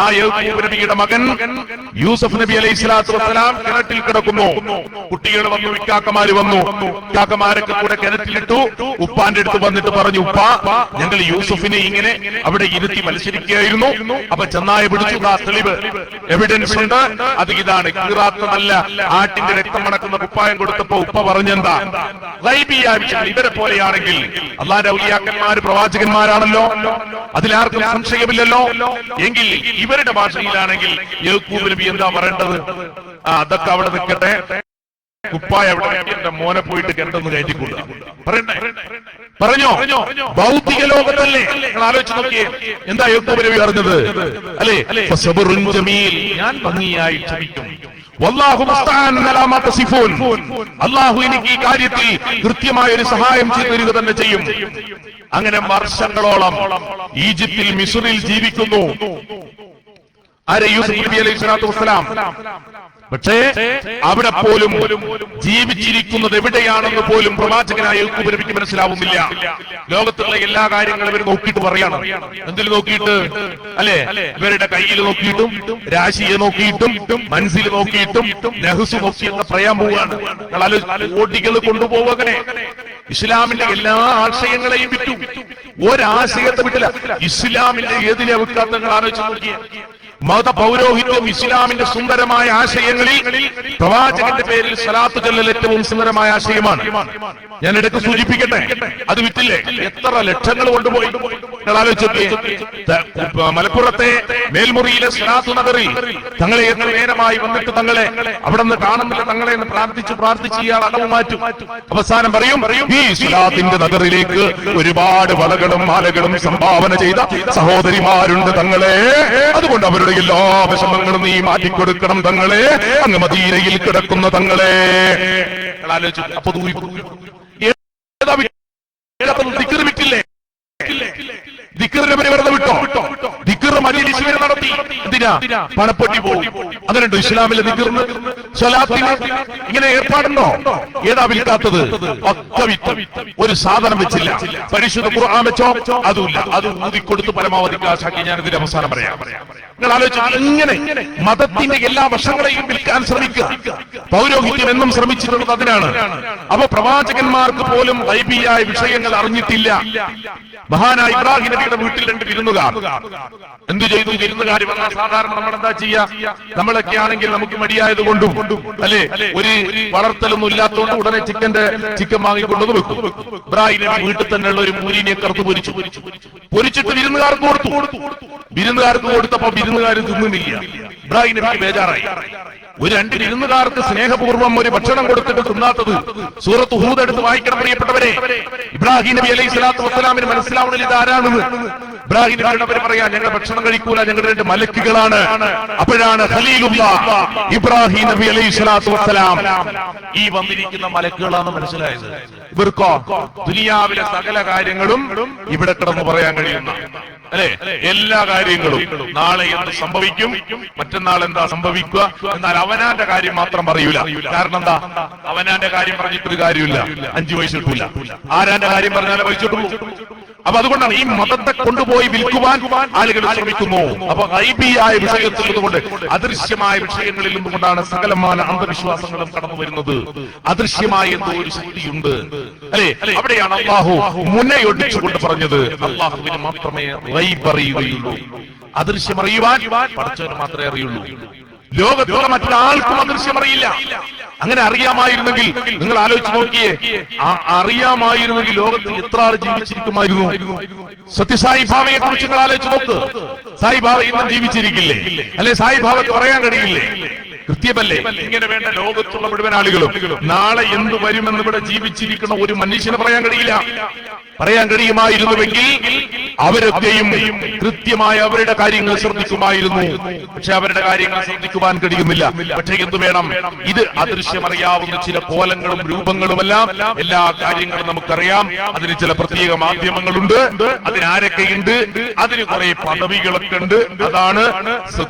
ആ യാക്കൂബ് നബിയുടെ മകൻ യൂസുഫ് നബി അലൈഹി സ്വലാത്തു വസ്സലാം കിണറ്റിൽ കിടക്കുന്നു. കുട്ടികൾ വന്നു, ഇക്കാക്കമാര് വന്നു. ഇക്കാക്കമാരൊക്കെ കൂടെ കിണറ്റിലിട്ടു. ഉപ്പാന്റെ അടുത്ത് വന്നിട്ട് പറഞ്ഞു, ഉപ്പ, ഞങ്ങൾ യൂസുഫിനെ ഇങ്ങനെ അവിടെ ഇരുത്തി മത്സരിക്കുകയായിരുന്നു. അപ്പൊ ചെന്നായ പിടിച്ചു, തെളിവ് എവിഡൻസ് ഉണ്ട്, അത് ഇതാണ്. കീറാത്ത നല്ല ആട്ടിന്റെ രക്തം മണക്കുന്ന കുപ്പായം കൊടുത്തപ്പോ ഉപ്പ പറഞ്ഞെന്താ, ഇവരെ പോലെയാണെങ്കിൽ അള്ളാന്റെ ഔലിയാക്കന്മാര് പ്രവാചകന്മാരാണല്ലോ, അതിലാർക്കും സംശയമില്ലല്ലോ. എങ്കിൽ ഇവരുടെ ഭാഷയിലാണെങ്കിൽ യാക്കൂബ് നബി എന്താ പറയേണ്ടത്? അതൊക്കെ അവിടെ നിൽക്കട്ടെ, കുപ്പായ അവിടെ എന്റെ മോനെ പോയിട്ട് കിണറ്റൊന്ന് കയറ്റിക്കൂടാ പറയണ്ടേ? പറഞ്ഞോ? ഭൗതിക ലോകത്തല്ലേ? നിങ്ങൾ ആലോചിച്ച് നോക്കിയേ, എന്താ യാക്കൂബ് നബി പറഞ്ഞത് അല്ലെ? ഫസബ്റുൻ ജമീൽ, ഞാൻ ഭംഗിയായി ക്ഷമിക്കും. വല്ലാഹു മുസ്തആൻ അലാ മാ തസിഫൂൻ, അല്ലാഹു എനിക്ക് ഈ കാര്യത്തിൽ കൃത്യമായ ഒരു സഹായം ചെയ്തു തരിക തന്നെ ചെയ്യും. അങ്ങനെ വർഷങ്ങളോളം ഈജിപ്തിൽ മിസ്റിൽ ജീവിക്കുന്നു. ആരെ? യൂസുഫ് നബി അലൈഹി സ്വലാത്തു വസ്സലാം. പക്ഷേ അവിടെ പോലും ജീവിച്ചിരിക്കുന്നത് എവിടെയാണെന്ന് പോലും പ്രവാചകനായ യാക്കൂബ് നബിക്ക് മനസ്സിലാവുന്നില്ല. ലോകത്തുള്ള എല്ലാ കാര്യങ്ങളും ഇവർ നോക്കിയിട്ട് പറയണം. എന്തിൽ നോക്കിയിട്ട് അല്ലെ? ഇവരുടെ കയ്യിൽ നോക്കിയിട്ടും രാശിയെ നോക്കിയിട്ടും മനസ്സിൽ നോക്കിയിട്ടും നഹ്സ് നോക്കിയൊക്കെ പറയാൻ പോവുകയാണ്. കോടികൾ കൊണ്ടുപോവങ്ങനെ ഇസ്ലാമിന്റെ എല്ലാ ആശയങ്ങളെയും വിറ്റു. ഒരാശയത്തെ വിട്ടില്ല. ഇസ്ലാമിന്റെ ഏതിനെ വിൽക്കാത്ത നിങ്ങൾ ആലോചിച്ച് നോക്കിയ മത പൗരോഹിത്യം ഇസ്ലാമിന്റെ സുന്ദരമായ ആശയങ്ങളിൽ പ്രവാചകന്റെ പേരിൽ സ്വലാത്ത് ചൊല്ലൽ ഏറ്റവും സുന്ദരമായ ആശയമാണ്. ഞാൻ ഇടയ്ക്ക് സൂചിപ്പിക്കട്ടെ, അത് വിറ്റില്ലേ? എത്ര ലക്ഷങ്ങൾ കൊണ്ടുപോയി നിങ്ങൾ ആലോചിച്ചേ. മലപ്പുറത്തെ മേൽമുറിയിലെ സ്വലാത്ത് നഗറിൽ തങ്ങളെ എത്ര നേരമായി വന്നിട്ട് തങ്ങളെ അവിടെ നിന്ന് കാണുന്നില്ല, തങ്ങളെ പ്രാർത്ഥിച്ച് ഇയാൾ അടവ് മാറ്റും. അവസാനം പറയും, ഈ സ്വലാത്തിന്റെ നഗറിലേക്ക് ഒരുപാട് വളകളും മാലകളും സംഭാവന ചെയ്ത സഹോദരിമാരുണ്ട് തങ്ങളെ, അതുകൊണ്ട് അവരുടെ എല്ലാ വിഷമങ്ങളും നീ മാറ്റിക്കൊടുക്കണം തങ്ങളെ, അങ്ങ് മദീനയിൽ കിടക്കുന്ന തങ്ങളെ. അപ്പൊ ദിക്റിനെ വെറുതെ വിട്ടോ? ദിക്ർ മജ്‌ലിസ് നടത്തി. എന്തിനാ? പണപ്പെട്ടി പോകും. അങ്ങനെയുണ്ടോ ഇസ്ലാമിലെ ദിക്റിന്, സ്വലാത്തിന് ഇങ്ങനെ ഏർപ്പാടുണ്ടോ? ഏതാ വിൽക്കാത്തത്? ഒക്കെ വിറ്റ്. ഒരു സാധനം വെച്ചില്ല. പരിശുദ്ധ ഖുർആൻ വെച്ചോ? അതുമില്ല. അത് ഊതിക്കൊടുത്ത് പരമാവധി കാശാക്കി. ഞാൻ ഇതിന്റെ അവസാനം പറയാം. നിങ്ങൾ ആലോചിച്ചു, ഇങ്ങനെ മതത്തിന്റെ എല്ലാ വശങ്ങളെയും വിൽക്കാൻ ശ്രമിക്കുക. പൗരോഹിത്യം എന്നും ശ്രമിച്ചിട്ടുള്ളത് അതിനാണ്. അപ്പൊ പ്രവാചകന്മാർക്ക് പോലും ഗൈബിയായ വിഷയങ്ങൾ അറിഞ്ഞിട്ടില്ല. മഹാനായ ഇബ്രാഹിം നബിയുടെ വീട്ടിൽ 2 വിരുന്നുകാർ. എന്ത് ചെയ്തു? വിരുന്നുകാർ വന്നാൽ സാധാരണ നമ്മൾ എന്താ ചെയ്യാ? നമ്മളൊക്കെ ആണെങ്കിൽ നമുക്ക് മടിയായത് കൊണ്ടും അല്ലെ, ഒരു വളർത്തലൊന്നും ഇല്ലാത്തതുകൊണ്ട് ഉടനെ ചിക്കൻ വാങ്ങിക്കൊണ്ടത് വെക്കും. ഇബ്രാഹിം നബി വീട്ടിൽ തന്നെയുള്ള ഒരു മൂരിനെ കറുത്ത് പൊരിച്ചിട്ട് വിരുന്നുകാർക്ക് കൊടുത്തു. വിരുന്നുകാർക്ക് കൊടുത്തപ്പോ വിരുന്നുകാർ തിന്നുന്നില്ല. ഇബ്രാഹിം നബിക്ക് ബേജാറായി. ഒരു 2 വിരുന്നുകാർക്ക് സ്നേഹപൂർവ്വം ഒരു ഭക്ഷണം കൊടുത്തിട്ട് തിന്നാത്തത് സൂറത്ത് ഹൂദ് എടുത്ത് വായിക്കണം പ്രിയപ്പെട്ടവരെ. ഇബ്രാഹിം നബി അലൈഹി സ്വലാത്തു വസ്സലാമിന് മനസ്സിലാവണില്ല ഇത് ആരാണെന്ന്. ഇബ്രാഹിം നബിയോട് അവർ പറയാ, ഞങ്ങൾ ഭക്ഷണം കഴിക്കൂല, ഞങ്ങളുടെ 2 മലക്കുകളാണ്. അപ്പോഴാണ് ഖലീലുല്ലാഹ് ഇബ്രാഹിം നബി അലൈഹി സ്വലാത്തു വസ്സലാം ഈ വന്നിരിക്കുന്ന മലക്കുകളാണെന്ന് മനസ്സിലായത്. ഇവർക്കോ ദുനിയാവിലെ സകല കാര്യങ്ങളും ഇവിടെ കിടന്ന് പറയാൻ കഴിയുന്ന അല്ലെ, എല്ലാ കാര്യങ്ങളും നാളെ എന്ത് സംഭവിക്കും, മറ്റന്നാൾ എന്താ സംഭവിക്കുക, എന്നാൽ അവനാന്റെ കാര്യം മാത്രം പറയൂല. കാരണം എന്താ? അവനാന്റെ കാര്യം പറഞ്ഞിട്ടൊരു കാര്യമില്ല, 5 പൈസ കിട്ടൂല. ആരാന്റെ കാര്യം പറഞ്ഞാലേ പൈസ കിട്ടുള്ളൂ. അപ്പൊ അതുകൊണ്ടാണ് ഈ മതത്തെ കൊണ്ടുപോയി വിൽക്കുവാൻ ആളുകൾ ശ്രമിക്കുന്നു. അപ്പൊ ഗൈബിയായ വിഷയത്തിൽ നിന്നുകൊണ്ട് അദൃശ്യമായ വിഷയങ്ങളിൽ നിന്നുകൊണ്ടാണ് സകലമായ അന്ധവിശ്വാസങ്ങളും കടന്നു വരുന്നത്. അദൃശ്യമായ എന്തോ ഒരു ശക്തിയുണ്ട് അല്ലെ, അവിടെയാണ് അള്ളാഹു മുന്നയൊടിച്ചുകൊണ്ട് പറഞ്ഞത് അള്ളാഹുവിന് മാത്രമേ ഗൈബ് അറിയുകയുള്ളൂ. അദൃശ്യം അറിയുവാൻ പടച്ചവന് മാത്രമേ അറിയുള്ളൂ. ലോകത്തുള്ള മറ്റൊരാൾക്കും അദൃശ്യം അറിയില്ല. അങ്ങനെ അറിയാമായിരുന്നെങ്കിൽ നിങ്ങൾ ആലോചിച്ച് നോക്കിയേ, അറിയാമായിരുന്നെങ്കിൽ ലോകത്ത് എത്ര ആൾ ജീവിച്ചിരിക്കുമായിരുന്നു? സത്യസായി ഭാവയെ കുറിച്ച് നിങ്ങൾ ആലോചിച്ച് നോക്ക്. സായി ഭാവ ഇന്നും ജീവിച്ചിരിക്കില്ലേ? അല്ലെ, സായി ഭാവയ്ക്ക് പറയാൻ കഴിയില്ലേ? കൃത്യമല്ലേ? ഇങ്ങനെ വേണ്ട ലോകത്തുള്ള മുഴുവൻ ആളുകളും നാളെ എന്ത് വരുമെന്ന് ഇവിടെ ജീവിച്ചിരിക്കുന്ന ഒരു മനുഷ്യന് പറയാൻ കഴിയില്ല. പറയാൻ കഴിയുമായിരുന്നുവെങ്കിൽ അവരൊക്കെയും കൃത്യമായ അവരുടെ കാര്യങ്ങൾ ശ്രദ്ധിക്കുമായിരുന്നു. പക്ഷെ അവരുടെ കാര്യങ്ങൾ ശ്രദ്ധിക്കുവാൻ കഴിയുന്നില്ല. പക്ഷെ എന്ത് വേണം? ഇത് അദൃശ്യമറിയാവുന്ന ചില കോലങ്ങളും രൂപങ്ങളുമെല്ലാം എല്ലാ കാര്യങ്ങളും നമുക്കറിയാം. അതിന് ചില പ്രത്യേക മാധ്യമങ്ങളുണ്ട്, അതിനാരൊക്കെയുണ്ട്, അതിന് കുറെ പദവികളൊക്കെ ഉണ്ട്. അതാണ്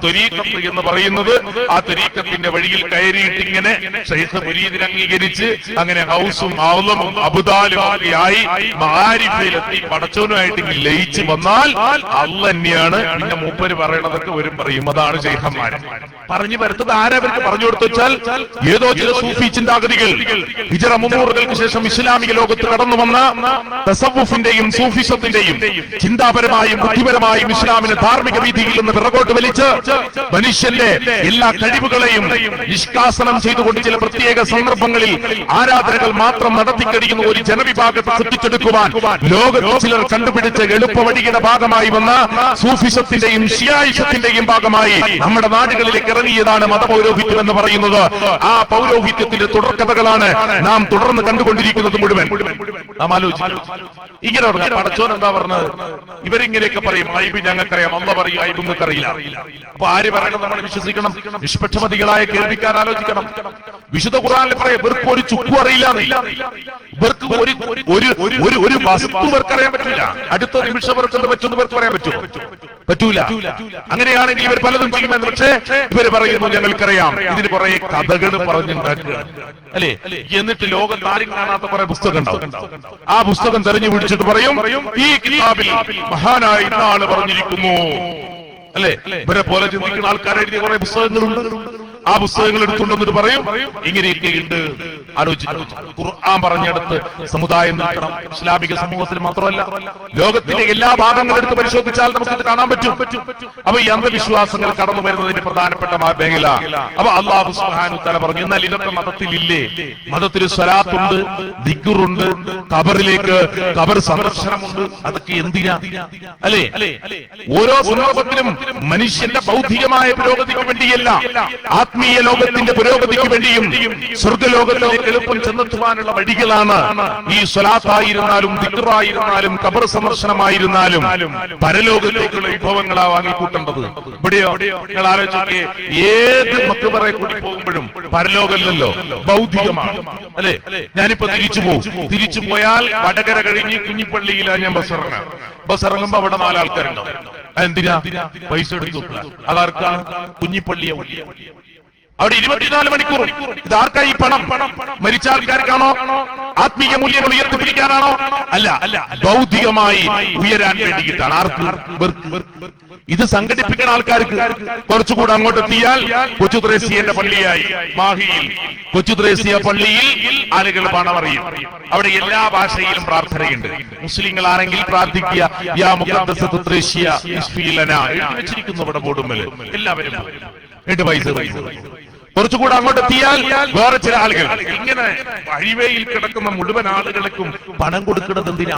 ത്വരീഖത്ത് എന്ന് പറയുന്നത്. ആ ത്വരീഖത്തിന്റെ വഴിയിൽ കയറിയിട്ട് ഇങ്ങനെ ശൈഖ് മുരീദിനെ അംഗീകരിച്ച് അങ്ങനെ ഹൗസും ആവലമും അബുദാലും ഒക്കെ ആയി മാരിഫയിലെത്തി പടച്ചോനുമായിട്ട് ലയിച്ച് വന്നാൽ അള്ള തന്നെയാണ്. പിന്നെ മൂപ്പര് പറയണതൊക്കെ വരും പറയും. അതാണ് ശൈഖന്മാര് പറഞ്ഞു വരുന്നത്. ആരവർക്ക് പറഞ്ഞു കൊടുത്തു വെച്ചാൽ ഏതോ ചില സൂഫി ചിന്താഗതികൾ ഹിജറ 300-കൾക്ക് ശേഷം ഇസ്ലാമിക ലോകത്ത് കടന്നു വന്ന തസവുഫിന്റെയും സൂഫിസത്തിന്റെയും ചിന്താപരമായും ബുദ്ധിപരമായും ഇസ്ലാമിനെ ധാർമ്മിക രീതിയിൽ നിന്ന് പിറകോട്ട് വലിച്ച് മനുഷ്യന്റെ എല്ലാ കഴിവുകളെയും നിഷ്കാസനം ചെയ്തുകൊണ്ട് ചില പ്രത്യേക സന്ദർഭങ്ങളിൽ ആരാധനകൾ മാത്രം നടത്തിക്കഴിയുന്ന ഒരു ജനവിഭാഗത്തെ സൃഷ്ടിച്ചെടുക്കുവാൻ ലോകത്ത് ചിലർ കണ്ടുപിടിച്ച എളുപ്പവഴിയുടെ ഭാഗമായി വന്ന സൂഫിസത്തിന്റെയും ഷിയായിസത്തിന്റെയും ഭാഗമായി നമ്മുടെ നാടുകളിലേക്ക് ഇറങ്ങിയതാണ് മതപൗരോഹിത്യം എന്ന് പറയുന്നത്. ആ പൗരോഹിത്യത്തിന്റെ തുടർക്കഥകളാണ് നാം തുടർന്ന് കണ്ടുകൊണ്ടിരിക്കുന്നത് മുഴുവൻ. നാം ആലോചിക്കും, ഇങ്ങനെ പടച്ചോൻ എന്താ പറഞ്ഞത്? ഇവരിങ്ങനെയൊക്കെ പറയും, ഐബ് ഞങ്ങൾക്കറിയാം, അള്ള പറയും ഐബ് നിങ്ങൾക്കറിയില്ല. അപ്പൊ ആര് പറയണം? നമ്മൾ വിശ്വസിക്കണം. നിഷ്പക്ഷമതികളായ കേൾവിക്കാർ ആലോചിക്കണം. വിശുദ്ധ ഖുർആനിൽ പറയാം, ഇവർക്ക് ഒരു ചുക്കും അറിയില്ല. ഇവർക്ക് ഒരു വസ്തു ഇവർക്ക് അറിയാൻ പറ്റില്ല. അടുത്ത നിമിഷം ഇവർക്ക് പറ്റുന്ന ഇവർക്ക് പറയാൻ പറ്റുമോ? പറ്റൂല. അങ്ങനെയാണെങ്കിൽ ഇവർ പലതും ചെയ്യുമെന്ന്. പക്ഷേ ഇവര് പറയുന്നു ഞങ്ങൾക്കറിയാം. ഇതിന് കുറെ കഥകൾ പറഞ്ഞുണ്ടാക്കുക അല്ലെ. എന്നിട്ട് ലോകത്ത് ആരും കാണാത്ത കുറെ പുസ്തകം ഉണ്ടാവും. ആ പുസ്തകം തെരഞ്ഞു പിടിച്ചിട്ട് പറയും, ഈ കിതാബിൽ മഹാനായ ഇന്നാള് പറഞ്ഞിരിക്കുന്നു അല്ലെ. ഇവരെ പോലെ ചിന്തിക്കുന്ന ആൾക്കാർ എഴുതിയ കുറെ പുസ്തകങ്ങളുണ്ട്. ആ പുസ്തകങ്ങൾ എടുത്തുകൊണ്ടെന്നിട്ട് പറയും ഇങ്ങനെയൊക്കെയുണ്ട്. ആലോചിച്ചു, ഖുർആൻ പറഞ്ഞെടുത്ത് സമുദായം നിൽക്കണം. ഇസ്ലാമിക സമൂഹത്തിൽ മാത്രമല്ല, ലോകത്തിന്റെ എല്ലാ ഭാഗങ്ങളും എടുത്ത് പരിശോധിച്ചാൽ നമുക്കിത് കാണാൻ പറ്റും. അപ്പൊ ഈ അന്ധവിശ്വാസങ്ങൾ കടന്നു വരുന്നതിന്റെ പ്രധാനപ്പെട്ട മേഖല. അപ്പൊ അല്ലാഹു സുബ്ഹാനഹു തആല പറഞ്ഞു, എന്നാൽ ഇതൊക്കെ മതത്തിലില്ലേ? മതത്തിൽ സ്വലാത്തുണ്ട്, ദിക്റുണ്ട്, ഖബറിലേക്ക് ഖബർ സന്ദർശനമുണ്ട്. അതൊക്കെ എന്തിനാ അല്ലെ? ഓരോ സന്ദർഭത്തിലും മനുഷ്യന്റെ ബൗദ്ധികമായ പുരോഗതിക്ക് വേണ്ടിയല്ല, ആത്മീയ ലോകത്തിന്റെ പുരോഗതിക്ക് വേണ്ടിയും സ്വർഗ്ഗലോകത്തിലേക്ക് എളുപ്പം ചെന്നെത്തുവാനുള്ള വഴികളാണ് ഈ സ്വലാത്തായിരുന്നാലും ദിക്റായിരുന്നാലും ഖബർ സന്ദർശനമായിരുന്നാലും പരലോകത്തേക്കുള്ള വിഭവങ്ങളാ വാങ്ങിക്കൂട്ടേണ്ടത്. ഇവിടെയോ നിങ്ങൾ ആലോചിക്കെ, ഏത് മക്ബറെ കൂടി പോകുമ്പോഴും പരലോകമല്ലല്ലോ, ഭൗതികമാണ് അല്ലെ. ഞാനിപ്പോ തിരിച്ചു പോയാൽ വടകര കഴിഞ്ഞ് കുഞ്ഞിപ്പള്ളിയിലാണ് ഞാൻ ബസ് ഇറങ്ങുമ്പോ അവിടെ 4 ആൾക്കാരുണ്ടാവും. എന്തിനാ പൈസ എടുത്തു? അതാർക്കാണ്? കുഞ്ഞിപ്പള്ളിയെ. അവിടെ 24 മണിക്കൂർ. ഇതാർക്കായി പണം? മരിച്ച ആൾക്കാർക്കാണോ? ആത്മീയ മൂല്യങ്ങൾ ഉയർത്തിപ്പിടിക്കാനാണോ? അല്ല, ഭൗതികമായി ഉയരാൻ വേണ്ടിയിട്ടാണ്. ആർക്ക്? ഇത് സംഘടിപ്പിക്കുന്ന ആൾക്കാർക്ക്. കുറച്ചുകൂടെ അങ്ങോട്ട് എത്തിയാൽ കൊച്ചു ത്രേസ്യന്റെ പള്ളിയായി മാഹിയിൽ കൊച്ചു ത്രേസ്യ പള്ളിയിൽ ആളുകൾ പണമറിയും. അവിടെ എല്ലാ ഭാഷയിലും പ്രാർത്ഥനയുണ്ട്. മുസ്ലിങ്ങളാണെങ്കിൽ പ്രാർത്ഥിക്കുക, യാ മുഖദ്ദസത്തു ത്രേസ്യ ഇശ്ഫി ലനാ എഴുതി വെച്ചിരിക്കുന്നു ഇവിടെ ബോർഡുമ്മൽ. എല്ലാവരും 8 പൈസ. കുറച്ചുകൂടെ അങ്ങോട്ട് എത്തിയാൽ വേറെ ചില ആളുകൾ. ഇങ്ങനെ വഴിവേയിൽ കിടക്കുന്ന മുഴുവൻ ആളുകൾക്കും പണം കൊടുക്കുന്നത് എന്തിനാ?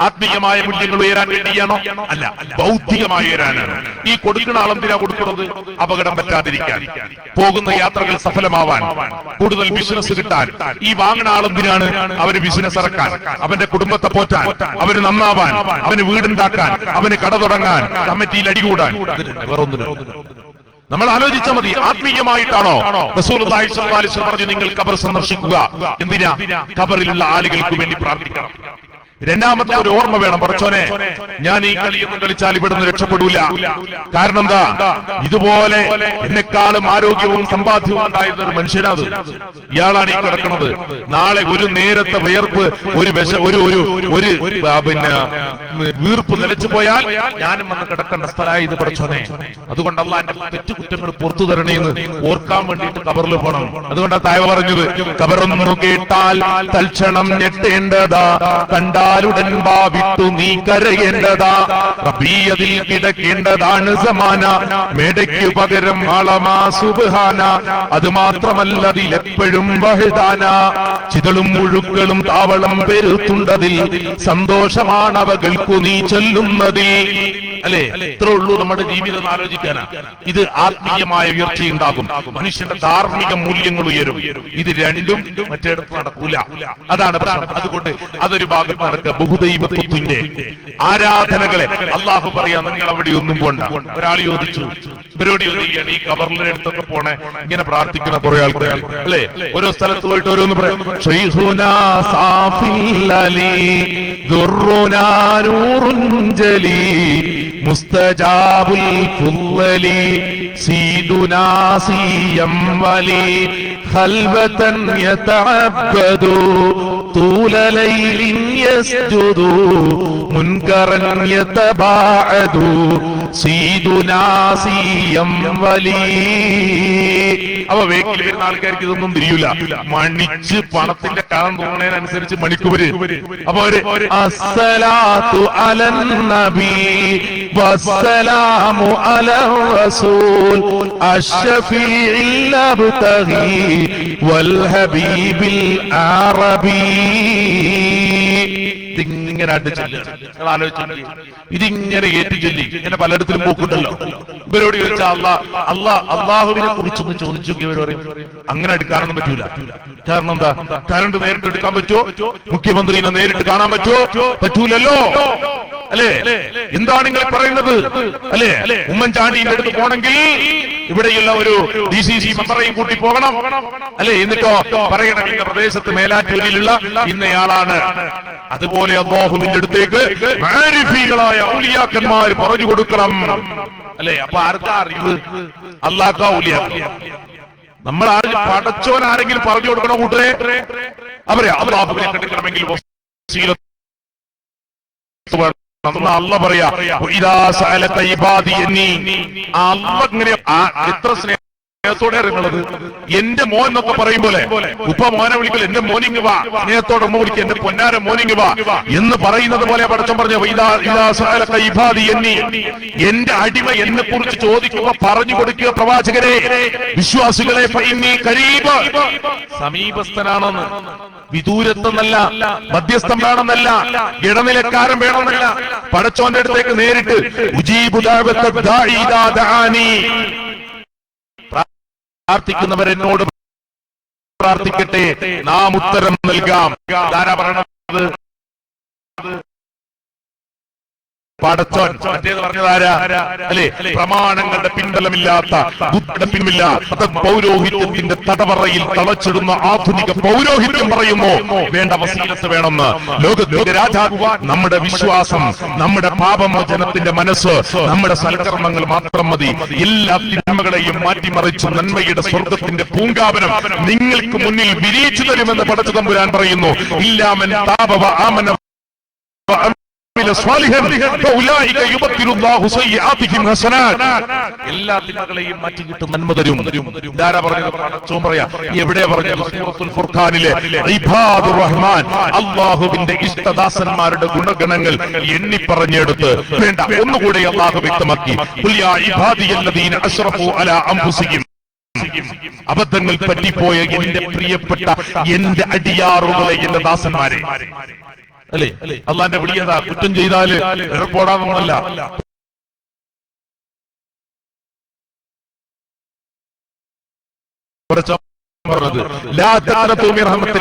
ആത്മീയമായ മൂല്യങ്ങൾ ഉയരാൻ വേണ്ടിയാണോ? അല്ല, ഭൗതികമായി ഉയരാനാണ്. ഈ കൊടുക്കുന്ന ആളെന്തിനാ കൊടുക്കുന്നത്? അപകടം പറ്റാതിരിക്കാൻ, പോകുന്ന യാത്രകൾ സഫലമാവാൻ, കൂടുതൽ ബിസിനസ് കിട്ടാൻ. ഈ വാങ്ങുന്ന ആളെന്തിനാണ്? അവന് ബിസിനസ് ഇറക്കാൻ, അവന്റെ കുടുംബത്തെ പോറ്റാൻ, അവന് നന്നാവാൻ, അവന് വീടുണ്ടാക്കാൻ, അവന് കട തുടങ്ങാൻ, കമ്മിറ്റിയിൽ അടികൂടാൻ. വേറൊന്നിനും. നമ്മൾ ആലോചിച്ചാൽ മതി. ആത്മീയമായിട്ടാണോ? റസൂലുള്ളാഹി സ്വല്ലല്ലാഹു അലൈഹി വസല്ലം പറഞ്ഞു, നിങ്ങൾ ഖബർ സന്ദർശിക്കുക. എന്തിനാ? ഖബറിലുള്ള ആളുകൾക്ക് വേണ്ടി പ്രാർത്ഥിക്കണം. രണ്ടാമത്തെ ഒരു ഓർമ്മ വേണം. പറച്ചോനെ, ഞാൻ ഈ കളിയൊന്നും കളിച്ചാൽ ഇവിടുന്ന് രക്ഷപ്പെടൂല. കാരണം എന്താ? ഇതുപോലെ എന്നെക്കാളും ആരോഗ്യവും സമ്പാദ്യവും ഉണ്ടായിരുന്ന ഒരു മനുഷ്യനാത്. ഇയാളാണ് ഈ കിടക്കുന്നത്. നാളെ ഒരു നേരത്തെ വിയർപ്പ്, ഒരു പിന്നെ വീർപ്പ് നിലച്ചു പോയാൽ ഞാനും വന്ന് കിടക്കേണ്ട സ്ഥലമായി ഇത്. പറച്ചോനെ, അതുകൊണ്ട് അല്ലാഹ് എന്റെ തെറ്റുകുറ്റങ്ങൾ പുറത്തു തരണേന്ന് ഓർക്കാൻ വേണ്ടിയിട്ട് ഖബറിൽ പോകണം. അതുകൊണ്ടാണ് താഴെ പറഞ്ഞത്, ഖബറൊന്നു കേട്ടാൽ തൽക്ഷണം ഞെട്ടേണ്ടതാ, കണ്ടാലുടൻ ഭാവിട്ടു നീ കരയേണ്ടതാ, റബീയതിൽ കിടക്കേണ്ടതാണ് സമാന, മേടയ്ക്കു പകരം ആളമാ സുബ്ഹാന, അത് മാത്രമല്ല അതിലെപ്പോഴും വഹദാന, ചിതളും മുഴുക്കളും താവളം പെരുത്തുണ്ടതിൽ, സന്തോഷമാണവകൾക്കു നീ ചൊല്ലുന്നതിൽ. അല്ലെ, ഇത്രേ ഉള്ളൂ നമ്മുടെ ജീവിതം ആലോചിക്കാനാ. ഇത് ആത്മീയമായ ഉയർച്ചയുണ്ടാകും, മനുഷ്യന്റെ ധാർമ്മിക മൂല്യങ്ങൾ ഉയരും. ഇത് രണ്ടും മറ്റേടത്ത് നടക്കൂല. അതാണ് പ്രശ്നം. അതുകൊണ്ട് അതൊരു ഭാഗത്ത് നടക്കുക. ബഹുദൈവത്വത്തിന്റെ ആരാധനകളെ അള്ളാഹു പറയാ, നിങ്ങൾ അവിടെ ഒന്നും പോണ്ട. ഒരാൾ ചോദിച്ചു, ഇവരോട് ചോദിക്കുകയാണ്, ഈ ഖബറിന്റെ അടുത്തൊക്കെ പോണേ ഇങ്ങനെ പ്രാർത്ഥിക്കുന്ന കുറെ ആൾക്കാർ അല്ലെ, ഓരോ സ്ഥലത്ത് പോയിട്ട് ഓരോന്ന് പറയാം. മുസ്തജാബുൽ ഫുളലി സീദുനാ സിയം വലി ഖൽബതൻ യതഅബ്ബദു طول ليل يسجد منكرا يتباعد سيدنا سيم ولي. അവ വേക്കിൽ വരുന്ന ആൾക്കാർക്ക് ഇതൊന്നും തിരിയൂല. മണിച്ച് പണത്തിന്റെ കളം തോന്നുന്നതിനനുസരിച്ച് മണിക്കൂര്. അപ്പൊ അസ്സലാത്തു അലൻ നബി വസ്സലാമു അലർ റസൂൽ അഷ്ഫീഇൽ അബ്തഗി വൽ ഹബീബിൽ അറബി. ഇതിങ്ങനെ ആലോചിച്ചു, ഇതിങ്ങനെ ഏറ്റു ചൊല്ലി ഇങ്ങനെ പലയിടത്തിലും പോക്കുണ്ടല്ലോ. ഇവരോട് ചോദിച്ചാൽ അള്ളാഹുവിനെ കുറിച്ചൊന്ന് ചോദിച്ചു, ഇവർ പറയും അങ്ങനെ എടുക്കാനൊന്നും പറ്റൂല. കാരണം എന്താ? കരണ്ട് നേരിട്ട് എടുക്കാൻ പറ്റുമോ? മുഖ്യമന്ത്രിനെ നേരിട്ട് കാണാൻ പറ്റുമോ? പറ്റൂലല്ലോ. അല്ലേ? എന്താണ് നിങ്ങൾ പറയുന്നത്? അല്ലേ? ഉമ്മൻചാണ്ടിയുടെ അടുത്ത് പോണെങ്കിൽ ഇവിടെയുള്ള ഒരു DCC മെമ്പറേയും കൂട്ടി പോകണം. അല്ലെ? എന്നിട്ടോ പറയണം, ഇന്ന പ്രദേശത്ത് മേലാറ്റൂരിലുള്ള ഇന്നയാളാണ്. അതുപോലെ അല്ലാഹുവിന്റെ അടുത്തേക്ക് മാരിഫികളായ ഔലിയാക്കന്മാർ പറഞ്ഞു കൊടുക്കണം. അല്ലെ? അപ്പൊ ആർക്കാ അറിവ്? അല്ലാഹുക്കാ ഔലിയാക്ക. നമ്മൾ പടച്ചോൻ ആരെങ്കിലും പറഞ്ഞു കൊടുക്കണോ കൂട്ടരെ? അവരെ അല്ലാഹുവിനെ കണ്ടിക്കണമെങ്കിൽ അല്ലാഹ് പറയാ, ഇങ്ങനെ എത്ര സ്നേഹത്തോടെ ഇറങ്ങുന്നത്. എന്റെ മോൻ എന്നൊക്കെ പറയും പോലെ ഉപ്പ മോനെ വിളിക്കൽ എന്റെ മോനിങ് വാ, സ്നേഹത്തോടെ ഉമ്മ വിളിക്കുക എന്റെ പൊന്നാര മോനിങ് വാ എന്ന് പറയുന്നത് പോലെ പടച്ചോൻ പറഞ്ഞു, എന്റെ അടിമ എന്നെ കുറിച്ച് ചോദിക്കുക പറഞ്ഞു കൊടുക്കുക പ്രവാചകരെ, വിശ്വാസികളെ, സമീപസ്ഥനാണെന്ന്. വിദൂരത്തെന്നല്ല, മധ്യസ്ഥം വേണമെന്നല്ല, ഇടനിലക്കാരൻ വേണമെന്നല്ല, പടച്ചോന്റെ അടുത്തേക്ക് നേരിട്ട് പ്രാർത്ഥിക്കുന്നവരെന്നോട് പ്രാർത്ഥിക്കട്ടെ, നാം ഉത്തരം നൽകാം. ധാരാ പറയണത് പടച്ചോൻ മറ്റേത് പറഞ്ഞതാരാ അല്ലെ? പ്രമാണങ്ങളുടെ പിൻബലമില്ലാത്ത ബുദ്ധിയുടെ പിൻബലമില്ലാത്ത പൗരോഹിത്യത്തിന്റെ തടവറയിൽ തളച്ചിടുന്ന ആധുനിക പൗരോഹിത്യം പറയുമോ വേണ്ട വസീലത്ത് വേണമെന്ന് ലോകത്തിന്റെ രാജാവ്. നമ്മുടെ വിശ്വാസം, നമ്മുടെ പാപമോചനത്തിന്റെ മനസ്സ്, നമ്മുടെ സൽക്കർമ്മങ്ങൾ മാത്രം മതി. എല്ലാ തിന്മകളെയും മാറ്റിമറിച്ച് നന്മയുടെ സ്വർഗത്തിന്റെ പൂങ്കാവനം നിങ്ങൾക്ക് മുന്നിൽ വിരിയിച്ചു തരുമെന്ന് പടച്ച തമ്പുരാൻ പറയുന്നു. ഇല്ലാമൻ താപവ ആമന എല്ലാ തിന്മകളെയും മാറ്റി കിട്ടും, നന്മ തരും. ഇതാരാ പറഞ്ഞത്? പടച്ചോൻ പറയാ. എവിടെ പറഞ്ഞത്? സൂറത്തുൽ ഫുർഖാനിലെ ഇബാദുർ റഹ്മാൻ, അല്ലാഹുവിന്റെ ഇഷ്ടദാസന്മാരുടെ ഗുണഗണങ്ങൾ എണ്ണി പറഞ്ഞെടുത്ത് വേണ്ട ഒന്നുകൂടെ അല്ലാഹു വ്യക്തമാക്കി. ഖുൽ യാ ഇബാദിയല്ലദീന അശ്റഫു അലാ അൻഫുസിഹിം, അബദ്ധങ്ങൾ പറ്റിപ്പോയ എന്റെ പ്രിയപ്പെട്ട എന്റെ അടിയാറുകളെ, എന്റെ ദാസന്മാരെ. അല്ലേ? അള്ളാന്റെ വിളിയതാ. കുറ്റം ചെയ്താല് എറപ്പോടാന്നല്ല, പറഞ്ഞത്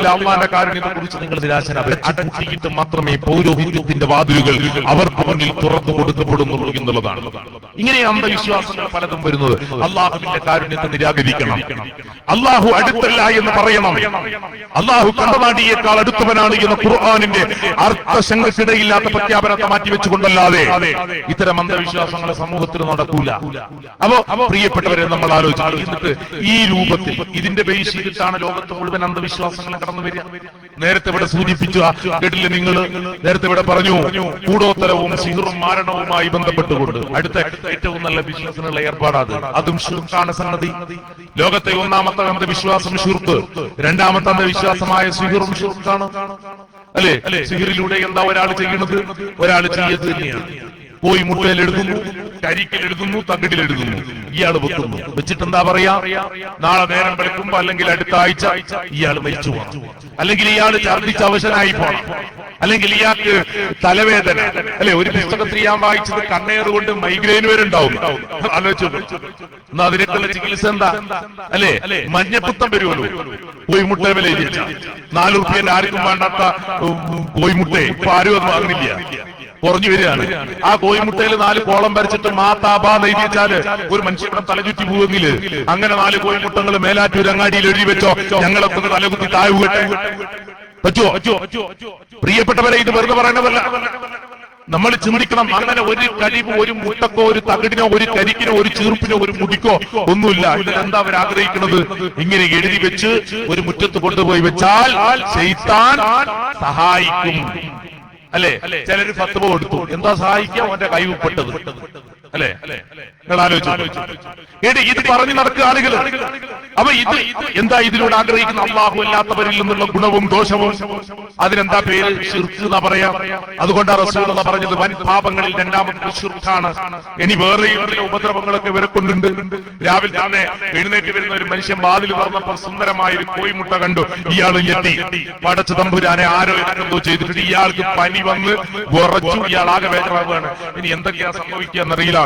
അള്ളാന്റെ കാരുണ്യത്തെ കുറിച്ച് നിങ്ങൾ നിരാശനായിട്ട് മാത്രമേ പൗരോഹിത്യത്തിന്റെ വാതിലുകൾ അവർക്ക് മുന്നിൽ തുറന്നു കൊടുക്കപ്പെടുന്നുള്ളൂ എന്നുള്ളതാണ്. ഇങ്ങനെ അന്ധവിശ്വാസങ്ങൾ പലതും വരുന്നത്. അള്ളാഹുവിന്റെ കാരുണ്യത്തെ നിരാകരിക്കണം. അള്ളാഹു അടുത്തല്ല എന്ന് പറയണം. അള്ളാഹു കണ്ടനാടിയേക്കാൾ അടുത്തവനാണ് എന്ന ഖുർആനിന്റെ അർത്ഥശങ്കക്കിടയില്ലാത്ത പ്രഖ്യാപനത്തെ മാറ്റിവെച്ചുകൊണ്ടല്ലാതെ ഇത്തരം അന്ധവിശ്വാസങ്ങളെ സമൂഹത്തിൽ നടക്കൂല. അപ്പോ പ്രിയപ്പെട്ടവരെ, നമ്മൾ ആലോചിച്ചു എന്നിട്ട് ഈ രൂപത്തിൽ ഇതിന്റെ ബേസ് ാണ് ലോകത്ത് മുഴുവൻ അന്ധവിശ്വാസങ്ങൾ കടന്നു വരിക. നേരത്തെ ഇവിടെ സൂചിപ്പിച്ചു, കേട്ടില്ലേ നിങ്ങൾ? നേരത്തെ ഇവിടെ പറഞ്ഞു കൂടോത്തരവും സിഹറും മാരണവുമായി ബന്ധപ്പെട്ടുകൊണ്ട് അടുത്ത ഏറ്റവും നല്ല വിശ്വാസത്തിനുള്ള ഏർപ്പാടാണ്. അതും ശിർക്കാണ് സംഗതി. ലോകത്തെ ഒന്നാമത്തെ അന്ധവിശ്വാസം ശിർക്ക്, രണ്ടാമത്തെ അന്ധവിശ്വാസമായ സിഹറും ശിർക്കാണ്. അല്ലെ? സിഹറിലൂടെ എന്താ ഒരാൾ ചെയ്യുന്നത്? ഒരാൾ ചെയ്യത് തന്നെയാണ്. പോയി മുട്ടയിലെഴുതുന്നു, കരിക്കിലെഴുതുന്നു, തകിടിലെഴുതുന്നു, ഇയാൾ വെക്കുന്നു. വെച്ചിട്ട് എന്താ പറയാ? നാളെ നേരം വെളുക്കുമ്പോ അല്ലെങ്കിൽ അടുത്ത ആഴ്ച ഇയാൾ മരിച്ചു പോകണം, അല്ലെങ്കിൽ ഇയാൾ ഛർദ്ദിച്ച് അവശനായി പോകണം, അല്ലെങ്കിൽ ഇയാൾക്ക് തലവേദന. അല്ലെ? ഒരു പുസ്തകത്തിൽ ഞാൻ വായിച്ചത് കണ്ണേറ് കൊണ്ട് മൈഗ്രെയിൻ വരെ ഉണ്ടാവും. ആലോചിച്ചു. എന്നാ അതിനൊക്കെയുള്ള ചികിത്സ എന്താ? അല്ലെ? മഞ്ഞപ്പിത്തം വരുമല്ലോ. കോയിമുട്ട വില 4 റുപ്യന്റെ ആർക്കും വേണ്ടാത്ത കോയിമുട്ടയെ ഇപ്പൊ ആരും അത് വാങ്ങുന്നില്ല, കുറഞ്ഞു വരികയാണ്. ആ കോയിമുട്ടയിൽ 4 കോളം വരച്ചിട്ട് മാതാബാ നെയ്തിച്ചാല് ഒരു മനുഷ്യരുടെ തലചുറ്റി പോവെങ്കില് അങ്ങനെ 4 കോയിമുട്ടങ്ങൾ മേലാറ്റൂർ അങ്ങാടിയിൽ എഴുതി വെച്ചോ, ഞങ്ങളൊക്കെ ഒന്ന് തലകുത്തി താഴുകട്ടെ. പറ്റുമോ? പ്രിയപ്പെട്ടവരെ, ഇത് വെറുതെ പറയണതല്ല. നമ്മൾ ചിന്തിക്കണം. അങ്ങനെ ഒരു കരിവ്, ഒരു മുട്ടക്കോ, ഒരു തകിടിനോ, ഒരു കരിക്കിനോ, ഒരു ചീർപ്പിനോ, ഒരു മുടിക്കോ ഒന്നുമില്ല. ഇതിലെന്താ അവർ ആഗ്രഹിക്കുന്നത്? ഇങ്ങനെ എഴുതി വെച്ച് ഒരു മുറ്റത്ത് കൊണ്ടുപോയി വെച്ചാൽ ശൈത്താൻ സഹായിക്കും. അല്ലെ? ചിലര് ഫത്വ കൊടുത്തു. എന്താ സഹായിക്കാം? അവന്റെ കൈവിപ്പെട്ടത്. അല്ലെ? നിങ്ങൾ ആലോചിച്ചു. ഇത് പറഞ്ഞു നടക്കുക ആളുകൾ. അപ്പൊ ഇത് എന്താ ഇതിലൂടെ ആഗ്രഹിക്കുന്ന? അള്ളാഹു അല്ലാത്തവരിൽ നിന്നുള്ള ഗുണവും ദോഷവും. അതിനെന്താ പേര്? ശിർക്ക് എന്നാ പറയാ. അതുകൊണ്ടാണ് റസൂലുള്ളാഹി പറഞ്ഞത് വൻ പാപങ്ങളിൽ രണ്ടാമത്തെ ശിർക്കാണ്. ഇനി വേറെയും ചില ഉപദ്രവങ്ങളൊക്കെ ഇവരെ കൊണ്ടുണ്ട്. രാവിലെ തന്നെ എഴുന്നേറ്റ് വരുന്ന ഒരു മനുഷ്യൻ വാതിൽ തുറന്നപ്പോൾ സുന്ദരമായ ഒരു കോയിമുട്ട കണ്ടു. ഇയാൾ ഞെട്ടി. പടച്ച തമ്പുരാനെ ആരോ എന്തോ ചെയ്തിട്ട് ഇയാൾക്ക് പനി വന്ന് ഉറച്ചു. ഇയാൾ ആകെ വേദനാവുകയാണ്. ഇനി എന്തൊക്കെയാ സംഭവിക്കുക എന്നറിയില്ല.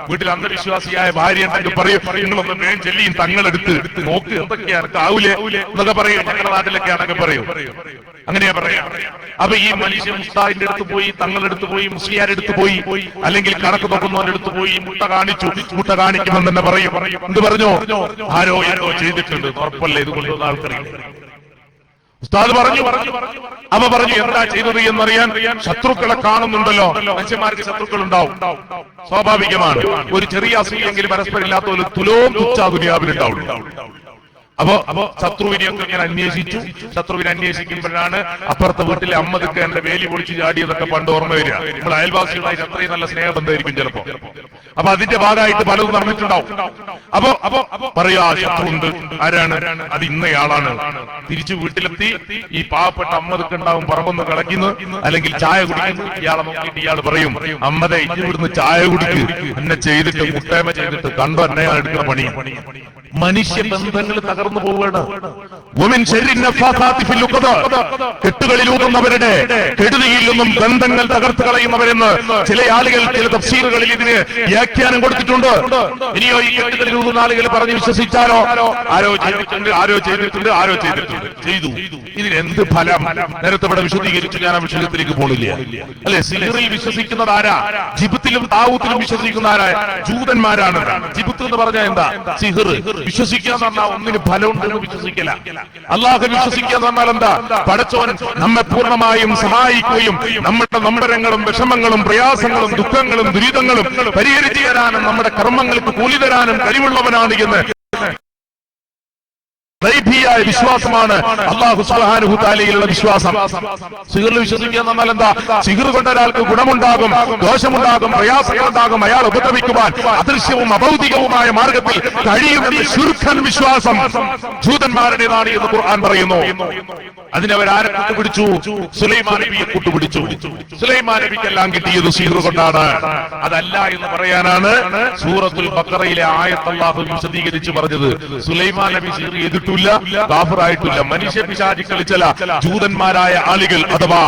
വീട്ടിൽ അന്ധവിശ്വാസിയായ ഭാര്യ ഉണ്ടെങ്കിൽ പറയും, നിങ്ങളൊന്ന് മേൻ ചെല്ലിയും തങ്ങളെടുത്ത് നോക്ക്, എന്തൊക്കെയാണ് ആവൂലേ എന്നൊക്കെ പറയും. ഞങ്ങളുടെ നാട്ടിലൊക്കെ ആണെങ്കിൽ പറയും, അങ്ങനെയാ പറയാ. അപ്പൊ ഈ മനുഷ്യൻ മുസ്താദിന്റെ അടുത്ത് പോയി, തങ്ങളെടുത്ത് പോയി, മുസ്ലിയാരെടുത്ത് പോയി, അല്ലെങ്കിൽ കണക്ക് നോക്കുന്നവരുടെ അടുത്ത് പോയി മുട്ട കാണിച്ചു. മുട്ട കാണിക്കുമെന്ന് തന്നെ പറയും. എന്ത് പറഞ്ഞു? ആരോ ആരോ ചെയ്തിട്ടുണ്ട്, ഉറപ്പല്ലേ ഇത് കൊണ്ടുവന്ന ആൾക്കറിയില്ല. ഉസ്താദ് പറഞ്ഞു. അപ്പൊ പറഞ്ഞു എന്താ ചെയ്തത് എന്നറിയാൻ. ശത്രുക്കളെ കാണുന്നുണ്ടല്ലോ. മനുഷ്യന്മാർക്ക് ശത്രുക്കൾ ഉണ്ടാവും, സ്വാഭാവികമാണ്. ഒരു ചെറിയ അസൂയെങ്കിലും പരസ്പരം ഇല്ലാത്ത ഒരു തുലോം തുച്ഛ ദുനിയാവിലുണ്ടാവും. അപ്പോ ശത്രുവിനെയൊക്കെ ഞാൻ അന്വേഷിച്ചു. ശത്രുവിനെ അന്വേഷിക്കുമ്പോഴാണ് അപ്പുറത്തെ വീട്ടിലെ അമ്മതൊക്കെ എന്റെ വേലി പൊളിച്ചു ചാടിയതൊക്കെ പണ്ട് ഓർമ്മ വരിക. നമ്മൾ അയൽവാസികളായിട്ട് അത്രയും നല്ല സ്നേഹബന്ധമായിരിക്കും ചിലപ്പോ. അപ്പൊ അതിന്റെ ഭാഗമായിട്ട് പലതും നടന്നിട്ടുണ്ടാവും. അപ്പോ പറയാ ശത്രുണ്ട്. ആരാണ്? അത് ഇന്നയാളാണ്. തിരിച്ചു വീട്ടിലെത്തി ഈ പാവപ്പെട്ട അമ്മതൊക്കെ ഉണ്ടാവും, പറമ്പൊന്ന് കളക്കുന്നു, അല്ലെങ്കിൽ ചായ കുടിക്കുന്നു. ഇയാളെ നോക്കിയിട്ട് ഇയാൾ പറയും, അമ്മതെ ഇവിടുന്ന് ചായ കുടിക്ക്, എന്നെ ചെയ്തിട്ട് മുട്ടേമ ചെയ്തിട്ട് കണ്ടോ എന്നെയാണ് എടുക്കുന്ന പണി. മനുഷ്യ ബന്ധങ്ങൾ തകർന്നു തകർന്നു പോവുകയാണ്. കെട്ടുകളിലൂതുന്നവരുടെ കെടുതിയിൽ നിന്നും ബന്ധങ്ങൾ തകർത്ത് കളയുന്നവരെന്ന് ചില ആളുകൾ ചില തഫ്സീറുകളിൽ ഇതിന് വ്യാഖ്യാനം കൊടുത്തിട്ടുണ്ട്. ഇനിയോ ഈ കെട്ടുകളിലൂതുന്ന ആളുകൾ പറഞ്ഞ് വിശ്വസിച്ചാലോ? ആരോ ചെയ്തിട്ടുണ്ട്, ആരോ ചെയ്തിട്ടുണ്ട്, ആരോ ചെയ്തു. ഇതിനെന്ത് ഫലം? നേരത്തെ ഇവിടെ വിശദീകരിച്ചു, ഞാൻ ആ വിഷയത്തിലേക്ക് പോണില്ല. അല്ലെ, സിഹിറിൽ വിശ്വസിക്കുന്നത് ആരാ? ജിബ്തിലും താവൂത്തിലും വിശ്വസിക്കുന്ന ആരാ? ജൂതന്മാരാണ്. ജിബ്ത് എന്ന് പറഞ്ഞാൽ എന്താ? സിഹിർ. വിശ്വസിക്കുക എന്ന് പറഞ്ഞാൽ ഒന്നിന് ഫലം ഉണ്ടെന്ന് വിശ്വസിക്കല. അള്ളാഹു വിശ്വസിക്കുക എന്ന് പറഞ്ഞാൽ എന്താ? പടച്ചോൻ നമ്മെ പൂർണ്ണമായും സഹായിക്കുകയും നമ്മുടെ രംഗങ്ങളും വിഷമങ്ങളും പ്രയാസങ്ങളും ദുഃഖങ്ങളും ദുരിതങ്ങളും പരിഹരിച്ചു തരാനും നമ്മുടെ കർമ്മങ്ങൾക്ക് കൂലി തരാനും കഴിവുള്ളവനാണ് എന്ന് ദൈവീയായ വിശ്വാസമാണ് അല്ലാഹു സുബ്ഹാനഹു തആലയിലുള്ള വിശ്വാസം. സിഹിറിൽ വിശ്വസിക്കുക എന്ന് പറഞ്ഞാൽ എന്താ? സിഹിർ കൊണ്ട് ഒരാൾക്ക് ഗുണമുണ്ടാകും, ദോഷമുണ്ടാകും, പ്രയാസങ്ങളുണ്ടാകും, അയാൾ ഉപദ്രവിക്കുവാൻ അദൃശ്യവും അഭൗതികവുമായ മാർഗത്തിൽ കഴിയുമെന്ന് ശുർഖൻ വിശ്വാസം ജൂതന്മാരുടേതാണ് എന്ന് ഖുർആൻ പറയുന്നു. അതിനവരാരെ കൂട്ടുപിടിച്ചു? സുലൈമാൻ നബിയെ കൂട്ടുപിടിച്ചു. സുലൈമാൻ നബിക്കെല്ലാം കിട്ടിയത് സിഹിർ കൊണ്ടാണ്. അതല്ല എന്ന് പറയാനാണ് സൂറത്തുൽ ബഖറയിലെ ആയത്ത് അല്ലാഹു വിശദീകരിച്ച് പറഞ്ഞത്. സുലൈമാൻ നബി സിഹിർ ചെയ്തിട്ടില്ല, കാഫിറായിട്ടില്ല. മനുഷ്യ പിശാചി കളിച്ചല ജൂതന്മാരായ ആളുകൾ അഥവാ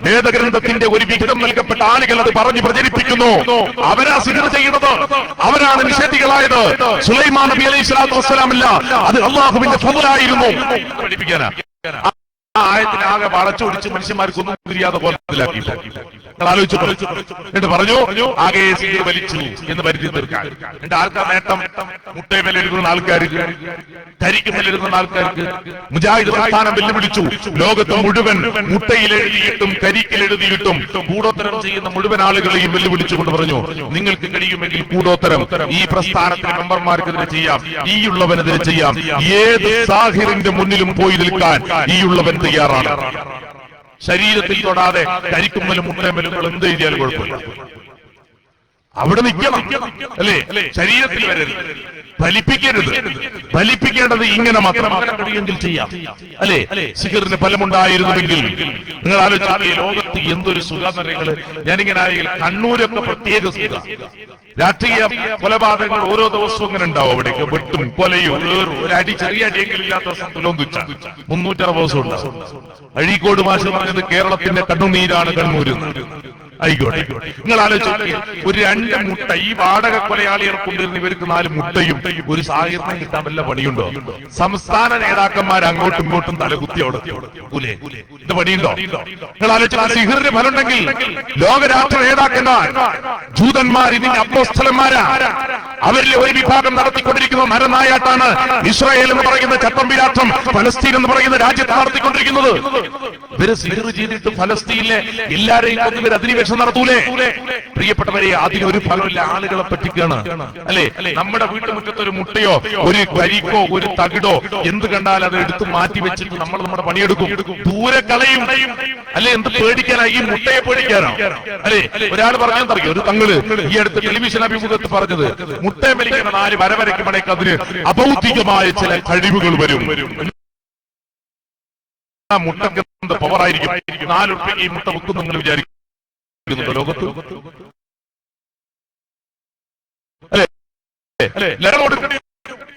വേദഗ്രന്ഥത്തിന്റെ ഒരു വിഹിതം നൽകപ്പെട്ട ആളുകൾ അത് പറഞ്ഞു പ്രചരിപ്പിക്കുന്നു. അവരാ സിഹിർ ചെയ്യുന്നത്, അവരാണ് നിഷേധികളായത്. സുലൈമാൻ നബി അലൈഹി സ്വലാത്തു വസ്സലാമല്ല, അത് അള്ളാഹുവിന്റെ ഫദ്ലായിരുന്നു. പഠിപ്പിക്കാനാ ആയത്തിനാകെ വളച്ചൊടിച്ച് മനുഷ്യന്മാർക്കൊന്നും തിരിയാതെ പോലത്തിലാക്കി ആലോചിച്ചു. എന്നിട്ട് പറഞ്ഞു ആകെ സിഹിർ വലിച്ചു എന്ന് പരിധി തീർക്കാൻ. എന്നിട്ട് ആൾക്കാർ നേട്ടം? മുട്ടയമേലെഴുതുന്ന ആൾക്കാർക്ക്, കരിക്കുമേലെഴുതുന്ന ആൾക്കാർക്ക്. മുജാഹിദ് പ്രസ്ഥാനം വെല്ലുവിളിച്ചു. ലോകത്ത് മുഴുവൻ മുട്ടയിലെഴുതിയിട്ടും കരിക്കിലെഴുതിയിട്ടും കൂടോത്തരം ചെയ്യുന്ന മുഴുവൻ ആളുകളെയും വെല്ലുവിളിച്ചുകൊണ്ട് പറഞ്ഞു, നിങ്ങൾക്ക് കഴിയുമെങ്കിൽ കൂടോത്തരം ഈ പ്രസ്ഥാനത്തിലെ മെമ്പർമാർക്കെതിരെ ചെയ്യാം, ഈ ഉള്ളവനെതിരെ ചെയ്യാം. ഏത് സാഹിറിന്റെ മുന്നിലും പോയി നിൽക്കാൻ ഈ ഉള്ളവൻ തയ്യാറാണ്. ശരീരത്തിൽ തൊടാതെ കരിക്കുമ്മലും മുട്ടയമ്മലും എന്ത് എഴുതിയാലും കുഴപ്പമില്ല, അവിടെ നിൽക്കണം. അല്ലേ, ശരീരത്തിൽ വരരുത്, ഫലിപ്പിക്കരുത്. ഫലിപ്പിക്കേണ്ടത് ഇങ്ങനെ മാത്രം. അങ്ങനെ കഴിയുമെങ്കിൽ ചെയ്യാം. അല്ലെ, സിഹിറിന് ഫലമുണ്ടായിരുന്നുവെങ്കിൽ നിങ്ങൾ ആലോചിച്ചാൽ ലോകത്ത് എന്തൊരു സുഖാന്തരങ്ങള്. ഞാനിങ്ങനെ കണ്ണൂരൊക്കെ പ്രത്യേക സുഖ. രാഷ്ട്രീയ കൊലപാതകങ്ങൾ ഓരോ ദിവസവും ഇങ്ങനെ ഉണ്ടാവും. അവിടേക്ക് വെട്ടും കൊലയും ഒരു അടി, ചെറിയ അടിയെങ്കിലും ഇല്ലാത്ത ദിവസം 360 ദിവസം ഉണ്ടാവും. അഴീക്കോട് മാഷ് പറഞ്ഞത് കേരളത്തിന്റെ കണ്ണുനീരാണ് കണ്ണൂര്. ആയിക്കോട്ടെ, നിങ്ങൾ ആലോചിച്ച് ഒരു 2 മുട്ട ഈ വാടക കൊലയാളികളെ കൊണ്ടിരുന്ന ഇവർക്ക് 4 മുട്ടയും ഒരു സാഹിത്യം കിട്ടാൻ വല്ല പണിയുണ്ടോ? സംസ്ഥാന നേതാക്കന്മാർ അങ്ങോട്ടും ഇങ്ങോട്ടും തലകുത്തി അവിടെ ഇത് പണിയുണ്ടോ? നിങ്ങൾ ആലോചിച്ച സിഹിറിന് ഫലമുണ്ടെങ്കിൽ ലോകരാഷ്ട്ര നേതാക്കന്മാർ ജൂതന്മാർ ഇതിന്റെ അപ്പോസ്തലന്മാരാ. അവരിലെ ഒരു വിഭാഗം നടത്തിക്കൊണ്ടിരിക്കുന്ന നരനായാട്ടാണ് ഇസ്രായേൽ എന്ന് പറയുന്ന ചട്ടമ്പി രാഷ്ട്രം ഫലസ്തീൻ എന്ന് പറയുന്ന രാജ്യത്ത് നടത്തിക്കൊണ്ടിരിക്കുന്നത്. ഇവര് സിഹിർ ചെയ്തിട്ട് ഫലസ്തീനിലെ എല്ലാരെയും കൊന്നിവർ അധിനിവേശം നടത്തൂലേ? പ്രിയപ്പെട്ടവരെ, അതിനൊരു ഫലമില്ല. ആളുകളെ പറ്റിക്കാണ്. അല്ലെ, നമ്മുടെ വീട്ടുമുറ്റത്ത് ഒരു മുട്ടയോ ഒരു കരിക്കോ ഒരു തകിടോ എന്ത് കണ്ടാൽ അത് എടുത്ത് മാറ്റി വെച്ചിട്ട് നമ്മൾ നമ്മുടെ പണിയെടുക്കും, ദൂരെ കളയും. അല്ലെ, എന്ത് പേടിക്കാനാ? ഈ മുട്ടയെ പേടിക്കാനോ? അല്ലെ, ഒരാൾ പറഞ്ഞാൽ തറിയോ, ഒരു തങ്ങള് ഈ അടുത്ത് ടെലിവിഷൻ അഭിമുഖത്ത് പറഞ്ഞത്, മുട്ടയെ വലിക്കുന്ന 4 വര വരയ്ക്കുമ്പോഴേക്ക് അതിന് അഭൗതികമായ ചില കഴിവുകൾ വരും. മുട്ടക്ക് എന്ത് പവറായിരിക്കും? 4 രൂപയ്ക്ക് ഈ മുട്ട വെക്കും നിങ്ങൾ വിചാരിക്കുന്നുണ്ടോ ലോകത്ത്? അല്ലെ,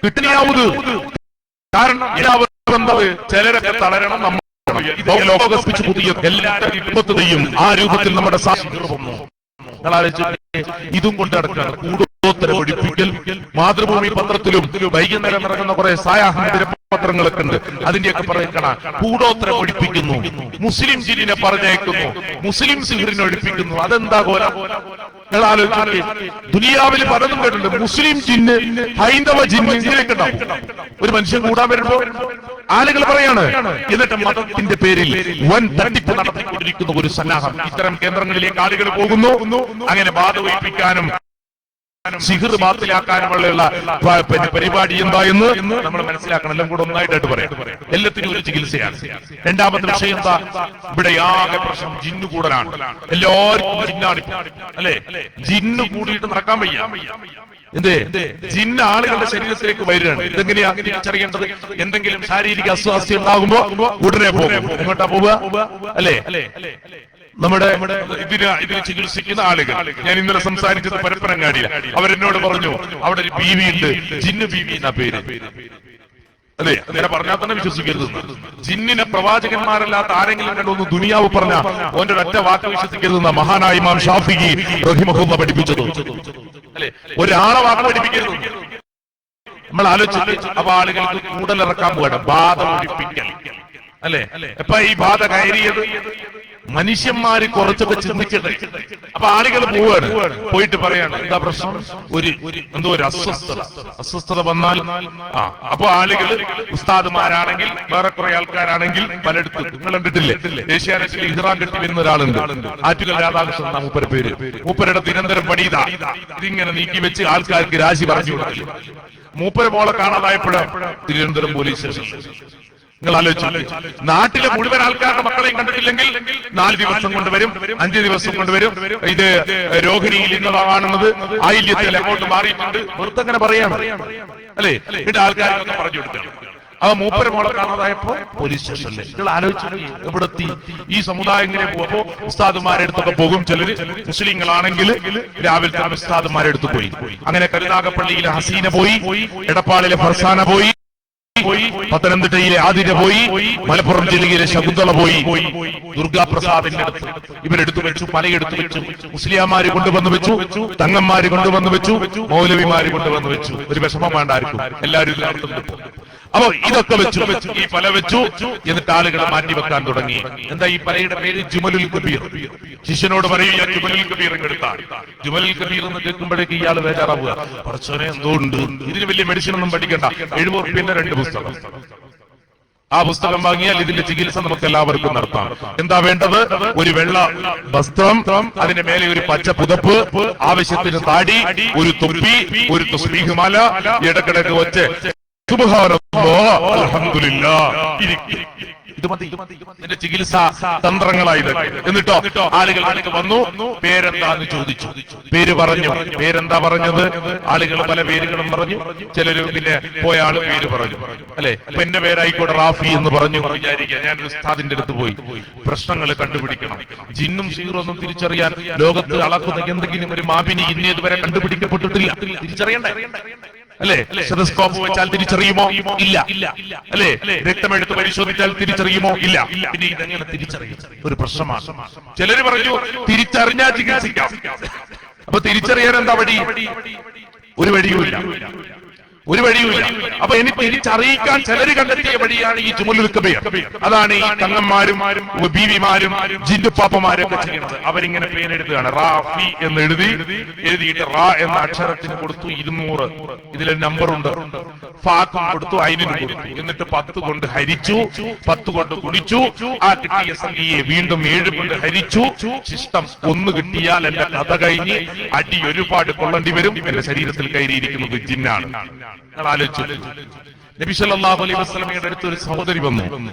കിട്ടണിയാവത്. കാരണം ചിലരൊക്കെ തളരണം. നമ്മൾ ലോകസ്പിച്ച് പുതിയ എല്ലാവരും ആ രൂപത്തിൽ നമ്മുടെ ഇതും കൊണ്ട് നടക്കുകയാണ്. കൂടോത്തരം ഒഴിപ്പിക്കൽ. മാതൃഭൂമി പത്രത്തിലും വൈകുന്നേരം ഇറങ്ങുന്ന കുറെ സായാഹ്ന പത്രങ്ങളൊക്കെ ഉണ്ട്. അതിന്റെയൊക്കെ പറയണ കൂടോത്തരം ഒഴിപ്പിക്കുന്നു, മുസ്ലിം ജിന്നിനെ പറഞ്ഞയക്കുന്നു, മുസ്ലിം സിഹിറിനെ ഒഴിപ്പിക്കുന്നു. അതെന്താ കോലം? ദുനിയാവിൽ പലതും കേട്ടിട്ടുണ്ട്. മുസ്ലിം ജിന്ന്, ഹൈന്ദവ ജിന്ന്, ഇങ്ങനെയൊക്കെ ഉണ്ടാവും. ഒരു മനുഷ്യൻ കൂടാൻ വരുമ്പോ ആളുകൾ പറയാണ്. എന്നിട്ട് മതത്തിന്റെ പേരിൽ വൻ തട്ടിപ്പ് നടത്തിക്കൊണ്ടിരിക്കുന്ന ഒരു സന്നാഹം. ഇത്തരം കേന്ദ്രങ്ങളിലേക്ക് ആളുകൾ പോകുന്നു. അങ്ങനെ ബാധ ഒഴിപ്പിക്കാനും സിഹിർ ബാത്തിലാക്കാനുമുള്ള പരിപാടി എന്താ എന്ന് നമ്മൾ മനസ്സിലാക്കണം. എല്ലാം കൂടെ ഒന്നായിട്ടായിട്ട് പറയാം. എല്ലാത്തിനും ഒരു ചികിത്സയാണ്. രണ്ടാമത്തെ വിഷയം എന്താ? ഇവിടെ ആകെ പ്രശ്നം ജിന്നു കൂടലാണ്. എല്ലാവർക്കും ജിന്നാണ്. അല്ലെ, ജിന്നു കൂടിയിട്ട് നടക്കാൻ വയ്യ. എന്തേ? ജിന്ന് ആളുകളുടെ ശരീരത്തിലേക്ക് വരികയാണ്. ഇതെങ്ങനെയാ തിരിച്ചറിയേണ്ടത്? എന്തെങ്കിലും ശാരീരിക അസ്വാസ്ഥ്യം ഉണ്ടാകുമ്പോ ഉടനെ പോകും. എങ്ങോട്ടാ പോവുക? അല്ലെ, നമ്മുടെ ഇതിന് ചികിത്സിക്കുന്ന ആളുകൾ, ഞാൻ ഇന്നലെ സംസാരിച്ചത് പരപ്പനങ്ങാടിയില്ല, അവരെന്നോട് പറഞ്ഞു അവിടെ ഒരു ബീവി ഉണ്ട്, ജിന്നു ബീവി എന്നാ പേര്. അതെ, അങ്ങനെ പറഞ്ഞാൽ തന്നെ വിശ്വസിക്കരുത്. ജിന്നിനെ പ്രവാചകന്മാരല്ലാത്ത ആരെങ്കിലും കണ്ടൊന്ന് ദുനിയാവ് പറഞ്ഞ ഓന്റെ ഒറ്റ വാക്ക് വിശ്വസിക്കരുതെന്ന മഹാനായ ഇമാം ഷാഫിഈ റഹിമഹുല്ലാഹ് പഠിപ്പിച്ചത്. അല്ലെ, ഒരാളെ വാക്ക് പഠിപ്പിക്കരുത്. നമ്മൾ ആലോചിച്ചു. അപ്പൊ ആളുകൾക്ക് കൂടലിറക്കാൻ പോകണം, ബാധ ഒഴിപ്പിക്കൽ. അല്ലെ, എപ്പ ഈ ബാധ കയറിയത്? മനുഷ്യന്മാര് കുറച്ചൊക്കെ ചിന്തിച്ചിട്ട് അപ്പൊ ആളുകൾ പോവാണ്, പോയിട്ട് പറയാണ് എന്താ പ്രശ്നം, എന്തോ ഒരു അസ്വസ്ഥത വന്നാൽ അപ്പൊ ആളുകൾ ഉസ്താദുമാരാണെങ്കിൽ വേറെ കുറെ ആൾക്കാരാണെങ്കിൽ പലയിടത്തും നിങ്ങൾ കണ്ടിട്ടില്ലേ, ഏഷ്യാനെറ്റിൽ ഇഹ്റാം കെട്ടി വരുന്ന ഒരാളുണ്ട്, ആറ്റുകൽ രാധാകൃഷ്ണൻ എന്ന മൂപ്പര പേര്. മൂപ്പരുടെ നിരന്തരം പണിതാ ഇതിങ്ങനെ നീക്കി വെച്ച് ആൾക്കാർക്ക് രാശി പറഞ്ഞു കൊടുക്കില്ല. മൂപ്പര മോളെ കാണാതായപ്പോഴാണ് തിരുവനന്തപുരം പോലീസ് സ്റ്റേഷൻ. നിങ്ങൾ ആലോചിച്ചു, നാട്ടിലെ മുഴുവൻ ആൾക്കാരുടെ മക്കളെയും കണ്ടിട്ടില്ലെങ്കിൽ 4 ദിവസം കൊണ്ടുവരും, 5 ദിവസം കൊണ്ടുവരും. ഇത് രോഹിണിയിൽ ഇന്നതാണെന്നത് ആയില്യത്തിൽ അങ്ങോട്ട് മാറിയിട്ടുണ്ട്, വെറുതെ അങ്ങനെ പറയാണ്. അല്ലെ, ഇവിടെ ആൾക്കാരൊക്കെ പറഞ്ഞു കൊടുത്താണ്. ആ മൂപ്പര മോളെ കാണാതായപ്പോ പോലീസ് സ്റ്റേഷനിലെ. നിങ്ങൾ ആലോചിച്ചു എവിടെത്തി ഈ സമുദായം ഇങ്ങനെ പോകുമ്പോ ഉസ്താദുമാരെടുത്തൊക്കെ പോകും. ചിലര് മുസ്ലിങ്ങളാണെങ്കിൽ രാവിലത്തെ ഉസ്താദുമാരെടുത്ത് പോയി. അങ്ങനെ കരുനാഗപ്പള്ളിയിലെ ഹസീന പോയി, എടപ്പാളിലെ ഫർസാന പോയി, പത്തനംതിട്ടയിലെ ആതിര പോയി, മലപ്പുറം ജില്ലയിലെ ശകുന്തള പോയി, ദുർഗാപ്രസാദിന്റെ അടുത്ത് ഇവരെടുത്തു വെച്ചു, പലയെടുത്തു വെച്ചു, മുസ്ലിയാമാര് കൊണ്ടുവന്നു വെച്ചു, തങ്ങന്മാര് കൊണ്ടുവന്നു വെച്ചു, മൗലവിമാര് കൊണ്ടുവന്നു വെച്ചു. ഒരു വിഷമം വേണ്ട ആർക്കും, എല്ലാവരും അപ്പൊ ഇതൊക്കെ വെച്ചു, ഈ പല വെച്ചു. എന്നിട്ട് ആളുകളെ മാറ്റിവെക്കാൻ തുടങ്ങി. എന്താ ഈ പലയുടെ പേര്? ജുമലുൽ കബീർ. ശിഷ്യനോട് പറയുക ജുമലുൽ കബീർ എടുത്താൽ. ജുമലുൽ കബീർ എന്ന് കേൾക്കുമ്പോഴേക്ക് ഇയാൾ ബേജാറാവുക, പഠിച്ചവനെ എന്തോ ഉണ്ട്, ഇതിന് വലിയ മെഡിസിൻ ഒന്നും പഠിക്കണ്ട, 70 റുപ്യന്റെ 2 പുസ്തകം. ആ പുസ്തകം വാങ്ങിയാൽ ഇതിന്റെ ചികിത്സ നമുക്ക് എല്ലാവർക്കും നടത്താം. എന്താ വേണ്ടത്? ഒരു വെള്ള വസ്ത്രം, അതിന്റെ മേലെ ഒരു പച്ച പുതപ്പ്, ആവശ്യത്തിന് താടി, ഒരു തൊപ്പി, ഒരു തസ്ബീഹ് മാല, ഇടക്കിടക്ക് വെച്ച് സുബ്ഹാനല്ലാഹ് അൽഹംദുലില്ലാഹ് ഇരിക്കും. ഇത് മതി ഇതിന്റെ ചികിത്സാ തന്ത്രങ്ങളായത്. എന്നിട്ടോ ആളുകൾ വന്നു, പേരെന്താന്ന് ചോദിച്ചു. പേര് പറഞ്ഞു. പേരെന്താ പറഞ്ഞത്? ആളുകൾ പല പേരുകളും പറഞ്ഞു. ചിലര് പിന്നെ പോയ ആള് പേര് പറഞ്ഞു. അല്ലെ, അപ്പൊ എന്റെ പേരായിക്കോട്ടെ റാഫി എന്ന് പറഞ്ഞു. വിചാരിക്കുക ഞാൻ ഉസ്താദിന്റെ അടുത്ത് പോയി പ്രശ്നങ്ങൾ കണ്ടുപിടിക്കണം. ജിന്നും സീറൊന്നും തിരിച്ചറിയാൻ ലോകത്ത് അളക്കുന്ന എന്തെങ്കിലും ഒരു മാപിനി ഇന്നേതുവരെ കണ്ടുപിടിക്കപ്പെട്ടിട്ടില്ല. തിരിച്ചറിയണ്ടേ? അല്ലെ, സ്റ്റെതസ്കോപ്പ് വെച്ചാൽ തിരിച്ചറിയുമോ? ഇല്ല. അല്ലെ, രക്തമെടുത്ത് പരിശോധിച്ചാൽ തിരിച്ചറിയുമോ? ഇല്ല. പിന്നെ ഇതെങ്ങനെ തിരിച്ചറിയും? ഒരു പ്രശ്നമാണ്. ചിലര് പറഞ്ഞു തിരിച്ചറിഞ്ഞാൽ ചികിത്സിക്കാം. അപ്പൊ തിരിച്ചറിയാൻ എന്താ വഴി? ഒരു വഴിയുമില്ല. അപ്പൊ എനിക്ക് തിരിച്ചറിയിക്കാൻ ചിലര് കണ്ടെത്തിയ വഴിയാണ് ഈ ജുമലുൽ കബീർ. അതാണ് ഈ തങ്ങന്മാരും ബീവിമാരും ജിന്നുപ്പാപ്പമാരൊക്കെ ചെയ്യുന്നത്. അവരിങ്ങനെ പേരെഴുതുകയാണ്, റാഫി എന്ന് എഴുതിയിട്ട് റാ എന്ന അക്ഷരത്തിന് കൊടുത്തു 200. ഇതിലൊരു നമ്പറുണ്ട്. ഫാക്കും കൊടുത്തു, അയിനും കൊടുത്തു. എന്നിട്ട് 10 കൊണ്ട് ഹരിച്ചു, 10 കൊണ്ട് കുടിച്ചു. ആ കിട്ടിയ സംഖ്യയെ വീണ്ടും 7 കൊണ്ട് ഹരിച്ചു. ശിഷ്ടം 1 കിട്ടിയാൽ എന്റെ കഥ കഴിഞ്ഞ് അടി ഒരുപാട് കൊള്ളേണ്ടി വരും. എന്റെ ശരീരത്തിൽ കയറിയിരിക്കുന്നത് ജിന്നാണ്. ആലോചിച്ചു. നബി സല്ലല്ലാഹു അലൈഹി വസല്ലമയുടെ അടുത്ത് ഒരു സഹോദരി വന്നു,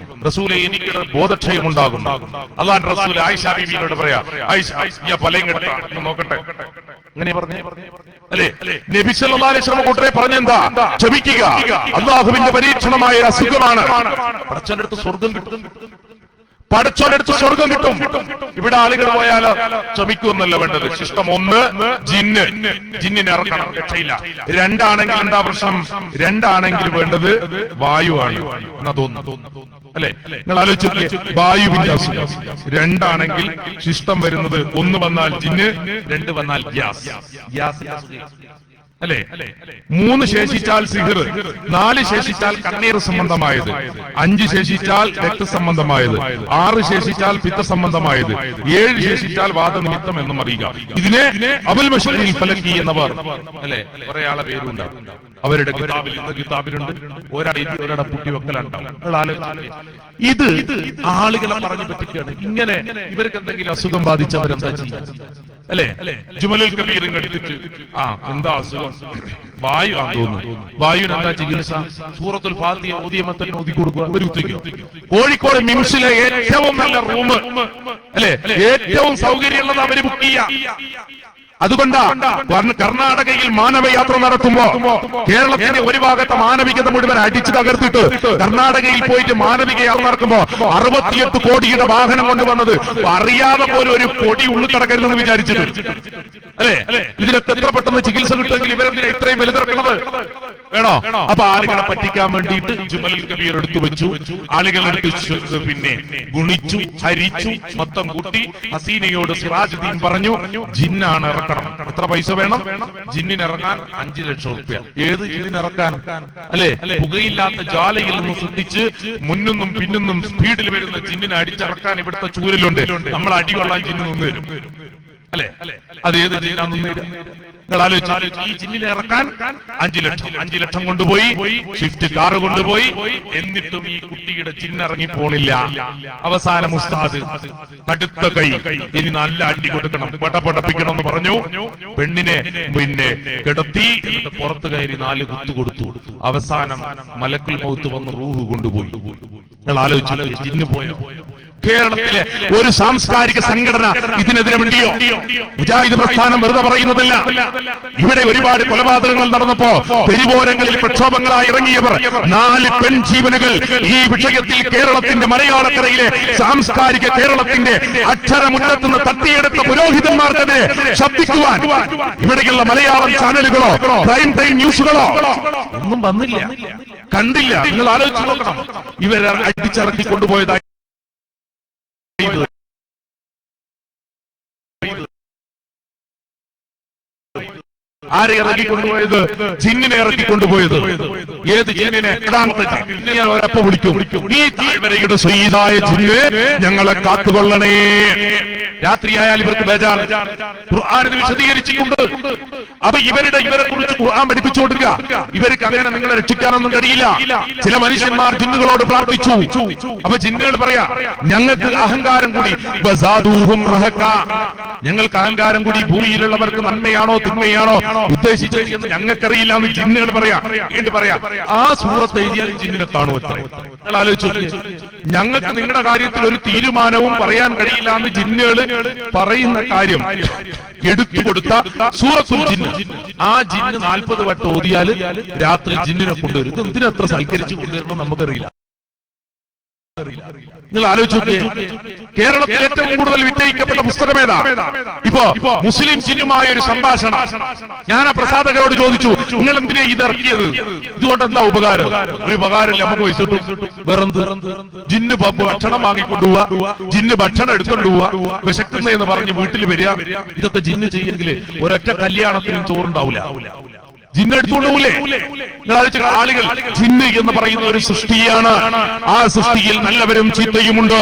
റസൂലേ എനിക്ക് ബോധക്ഷയം ഉണ്ടാകും. അല്ലാഹുവിന്റെ റസൂൽ ആയിഷ ബീവിയോട് പറയാ, ആയിഷ ഞാൻ പലയും കേട്ടാ നോക്കട്ടെ. അങ്ങനെ പറഞ്ഞു. അല്ലെ, നബി സല്ലല്ലാഹു അലൈഹി വസല്ലം കൂട്ടരെ പറഞ്ഞെന്താ? ക്ഷമിക്കുക, അല്ലാഹുവിന്റെ പരീക്ഷണമായ അസുഖമാണ്. പടച്ചവന്റെ അടുത്ത് സ്വർഗം കിട്ടും. പടച്ചോടടുത്ത് സ്വർഗം കിട്ടും. ഇവിടെ ആളുകൾ പോയാൽ ക്ഷമിക്കുമെന്നല്ല വേണ്ടത്. ശിഷ്ടം 1 ജിന്നിനെ ഇറക്കണം, രക്ഷയില്ല. 2 ആണെങ്കിൽ എന്താ പ്രശ്നം? 2 ആണെങ്കിൽ വേണ്ടത് വായുവാണ് എന്നാ തോന്നുന്നു. അല്ലെ, നിങ്ങൾ ആലോചിച്ച് വായുവിന്റെ അസുഖം 2 ആണെങ്കിൽ ശിഷ്ടം വരുന്നത് 1 വന്നാൽ ജിന്ന്, 2 വന്നാൽ ഗ്യാസ്. അല്ലെ, 3 ശേഷിച്ചാൽ സിഹിർ, 4 ശേഷിച്ചാൽ കണ്ണീർ സംബന്ധമായത്, 5 ശേഷിച്ചാൽ രക്തസംബന്ധമായത്, 6 ശേഷിച്ചാൽ പിത്ത സംബന്ധമായത്, 7 ശേഷിച്ചാൽ വാദനിമിത്തം എന്നും അറിയുക. ഇതിനെ അബുൽ മശ്രിഖിൽ ഫലക്കി എന്നവർ, അല്ലെ, കുറെ ആളെ പേരുണ്ട്. അവരുടെ കിതാബിലുണ്ട്. ഒരാടെ പുട്ടി വെക്കലുണ്ടാവും. ഇത് ആളുകളെ പറഞ്ഞു പറ്റിക്കുകയാണ്. ഇങ്ങനെ ഇവർക്ക് എന്തെങ്കിലും അസുഖം ബാധിച്ചവരെന്താ ചെയ്യുക? അല്ലെ, ജുമലുൽ കബീർ എടുത്തിട്ട് എന്താ അസുഖം? വായു തോന്നുന്നു. വായുവിന് എന്താ ചികിത്സ? സൂറത്തുൽ ഫാത്തിഹ ഓതിയമ തന്നെ ഓതി കൊടുക്കുക. ഒരു കോഴിക്കോട് മിംസിലെ ഏറ്റവും നല്ല റൂം, അല്ലെ, ഏറ്റവും സൗകര്യമുള്ളത് അവര് ബുക്ക് ചെയ്യാം. അതുകൊണ്ടാ കർണാടകയിൽ മാനവയാത്ര നടത്തുമ്പോ കേരളത്തിന്റെ ഒരു ഭാഗത്തെ മാനവികത മുഴുവൻ അടിച്ചു തകർത്തിട്ട് കർണാടകയിൽ പോയിട്ട് മാനവിക യാത്ര നടക്കുമ്പോ 68 കോടിയുടെ വാഹനം കൊണ്ടുവന്നത് അറിയാതെ പോലും ഒരു പൊടി ഉള്ളിൽ കിടക്കരുതെന്ന് വിചാരിച്ചിട്ട് അല്ലേ? ഇതിനൊക്കെ എത്ര പെട്ടെന്ന് ചികിത്സ കിട്ടുമെങ്കിൽ ഇവരെന്തിനാ ഇത്രയും വലുതിറക്കുന്നത്? വേണോ? അപ്പൊ ആളുകളെ പറ്റിക്കാൻ വേണ്ടിയിട്ട് ജുമൽ കബീർ എടുത്തു വെച്ചു, ആളുകളെടുത്ത് പിന്നെ ഗുണിച്ചു, ഹരിച്ചു, മൊത്തം കൂട്ടി. ഹസീനയോട് സിറാജുദ്ദീൻ പറഞ്ഞു, ജിന്നാണ് ഇറക്കണം. എത്ര പൈസ വേണം? ജിന്നിന് ഇറങ്ങാൻ 5 ലക്ഷം റുപ്യ. ഏത് ജിന്നിനിറക്കാൻ? അല്ലെ, പുകയില്ലാത്ത ജ്വാലയിൽ നിന്ന് ശ്രദ്ധിച്ച് മുന്നൊന്നും പിന്നൊന്നും സ്പീഡിൽ വരുന്ന ജിന്നിനെ അടിച്ചിറക്കാൻ ഇവിടുത്തെ ചൂരലുണ്ട്. നമ്മൾ അടികൊള്ളാൻ ജിന്ന് നിന്ന് വരും. അല്ലെ, അത് ഏത് ജിന്നാന്ന് നിങ്ങൾ ആലോചിച്ചാൽ ഈ ജിന്നിനെ ഇറക്കാൻ 5 ലക്ഷം കൊണ്ടുപോയി, സ്വിഫ്റ്റ് കാറ് കൊണ്ടുപോയി. എന്നിട്ടും ഈ കുട്ടിയുടെ ജിന്നിറങ്ങി പോണില്ല. അവസാനം ഉസ്താദ് കടുത്ത കൈ, ഇനി നല്ല അടി കൊടുക്കണം, പടപടപ്പിക്കണം എന്ന് പറഞ്ഞു. പെണ്ണിനെ പിന്നെ കിടത്തി, പുറത്തു കയറി 4 കുത്തു കൊടുത്തു. അവസാനം മലക്കുൽ മൗത്ത് വന്ന് റൂഹ് കൊണ്ടുപോയി. നിങ്ങൾ ആലോചിച്ചാൽ ജിന്ന് പോയോ? കേരളത്തിലെ ഒരു സാംസ്കാരിക സംഘടന ഇതിനെതിരെ വേണ്ടിയോ? മുജാഹിദ് പ്രസ്ഥാനം വെറുതെ പറയുന്നതല്ല. ഇവിടെ ഒരുപാട് കൊലപാതകങ്ങൾ നടന്നപ്പോ തെരുവോരങ്ങളിൽ പ്രക്ഷോഭങ്ങളായി ഇറങ്ങിയവർ 4 പെൺജീവനുകൾ ഈ വിഷയത്തിൽ കേരളത്തിന്റെ മലയാളക്കരയിലെ സാംസ്കാരിക കേരളത്തിന്റെ അക്ഷരമുറ്റത്തുനിന്ന് തട്ടിയെടുത്ത പുരോഹിതന്മാർക്കെതിരെ ശബ്ദിക്കുവാൻ ഇവിടെയുള്ള മലയാളം ചാനലുകളോ പ്രൈം ടൈം ന്യൂസുകളോ ഒന്നും വന്നില്ല, കണ്ടില്ല. നിങ്ങൾ ആലോചിച്ച് നോക്കണം. ഇവരെ അടിച്ചിറക്കി കൊണ്ടുപോയതായി ആരെ ഇറക്കിക്കൊണ്ടുപോയത്? ജിന്നിനെ ഇറക്കിക്കൊണ്ടുപോയത്. ഏത് ജിന്നിനെ? ഒരപ്പ വിളിക്കും, ഈ താഴ്വരയുടെ സ്വീതായ ജിന്നെ ഞങ്ങളെ കാത്തുകൊള്ളണേ. രാത്രിയായാൽ ഇവർക്ക് ബേജാർ. ഖുർആനിൽ വിശദീകരിച്ചിട്ടുണ്ട്. അപ്പൊ ഇവരെ കുറിച്ച് ഖുർആൻ പഠിപ്പിച്ചു കൊടുക്കുക. ഇവർക്ക് അങ്ങനെ നിങ്ങളെ രക്ഷിക്കാനൊന്നും കഴിയില്ല. ചില മനുഷ്യന്മാർ ജിന്നുകളോട് പ്രാർത്ഥിച്ചു. അപ്പൊ ജിന്നുകൾ പറയാ, ഞങ്ങൾക്ക് അഹങ്കാരം കൂടി, ഞങ്ങൾക്ക് അഹങ്കാരം കൂടി ഭൂമിയിലുള്ളവർക്ക് നന്മയാണോ തിന്മയാണോ ഉദ്ദേശിച്ചത് എന്ന് ഞങ്ങൾക്കറിയില്ല എന്ന് ജിന്നുകൾ പറയാ. ആ സൂറത്ത് എഴുതിയാൽ ജിന്നിനെ കാണുമോ? നിങ്ങൾ ആലോചിച്ചു. ഞങ്ങൾക്ക് നിങ്ങളുടെ കാര്യത്തിൽ ഒരു തീരുമാനവും പറയാൻ കഴിയില്ല എന്ന് ജിന്നുകൾ പറയുന്ന കാര്യം എടുത്തു കൊടുത്ത സൂറത്തുൽ ജിന്ന്. ആ ജിന്ന് 40 വട്ടം ഓതിയാൽ രാത്രി ജിന്നിനെ കൊണ്ടുവരും. ഇതിനെത്ര സൽക്കരിച്ചു കൊണ്ടുവരണം നമുക്കറിയില്ല. നിങ്ങൾ ആലോചിച്ചു. കേരളത്തിൽ ഏറ്റവും കൂടുതൽ വിറ്റയിക്കപ്പെട്ട പുസ്തകം ഏതാ? ഇപ്പോ മുസ്ലിം ജിന്നുമായ ഒരു സംഭാഷണം. ഞാൻ ആ പ്രസാധകരോട് ചോദിച്ചു, നിങ്ങൾ എന്തിനാ ഇത് ഇറക്കിയത്? ഇതുകൊണ്ട് എന്താ ഉപകാരം? ഒരു ഉപകാരം നമുക്ക് വെച്ചിട്ടു. വെറുതെ ജിന്ന് ഭക്ഷണം വാങ്ങിക്കൊണ്ടുപോവാ, ജിന്ന് ഭക്ഷണം എടുത്തുകൊണ്ടുപോവാ, വിശക്കുന്നതെന്ന് പറഞ്ഞ് വീട്ടിൽ വരിക. ഇതൊക്കെ ജിന്ന് ചെയ്യെങ്കിൽ ഒരൊറ്റ കല്യാണത്തിനും ചോറുണ്ടാവില്ല. ജിന്നെടുത്തുകൊണ്ടുപോലേ? ആളുകൾ ജിന്ന് എന്ന് പറയുന്ന ഒരു സൃഷ്ടിയാണ്. ആ സൃഷ്ടിയിൽ നല്ലവരും ചീത്തയുമുണ്ട്.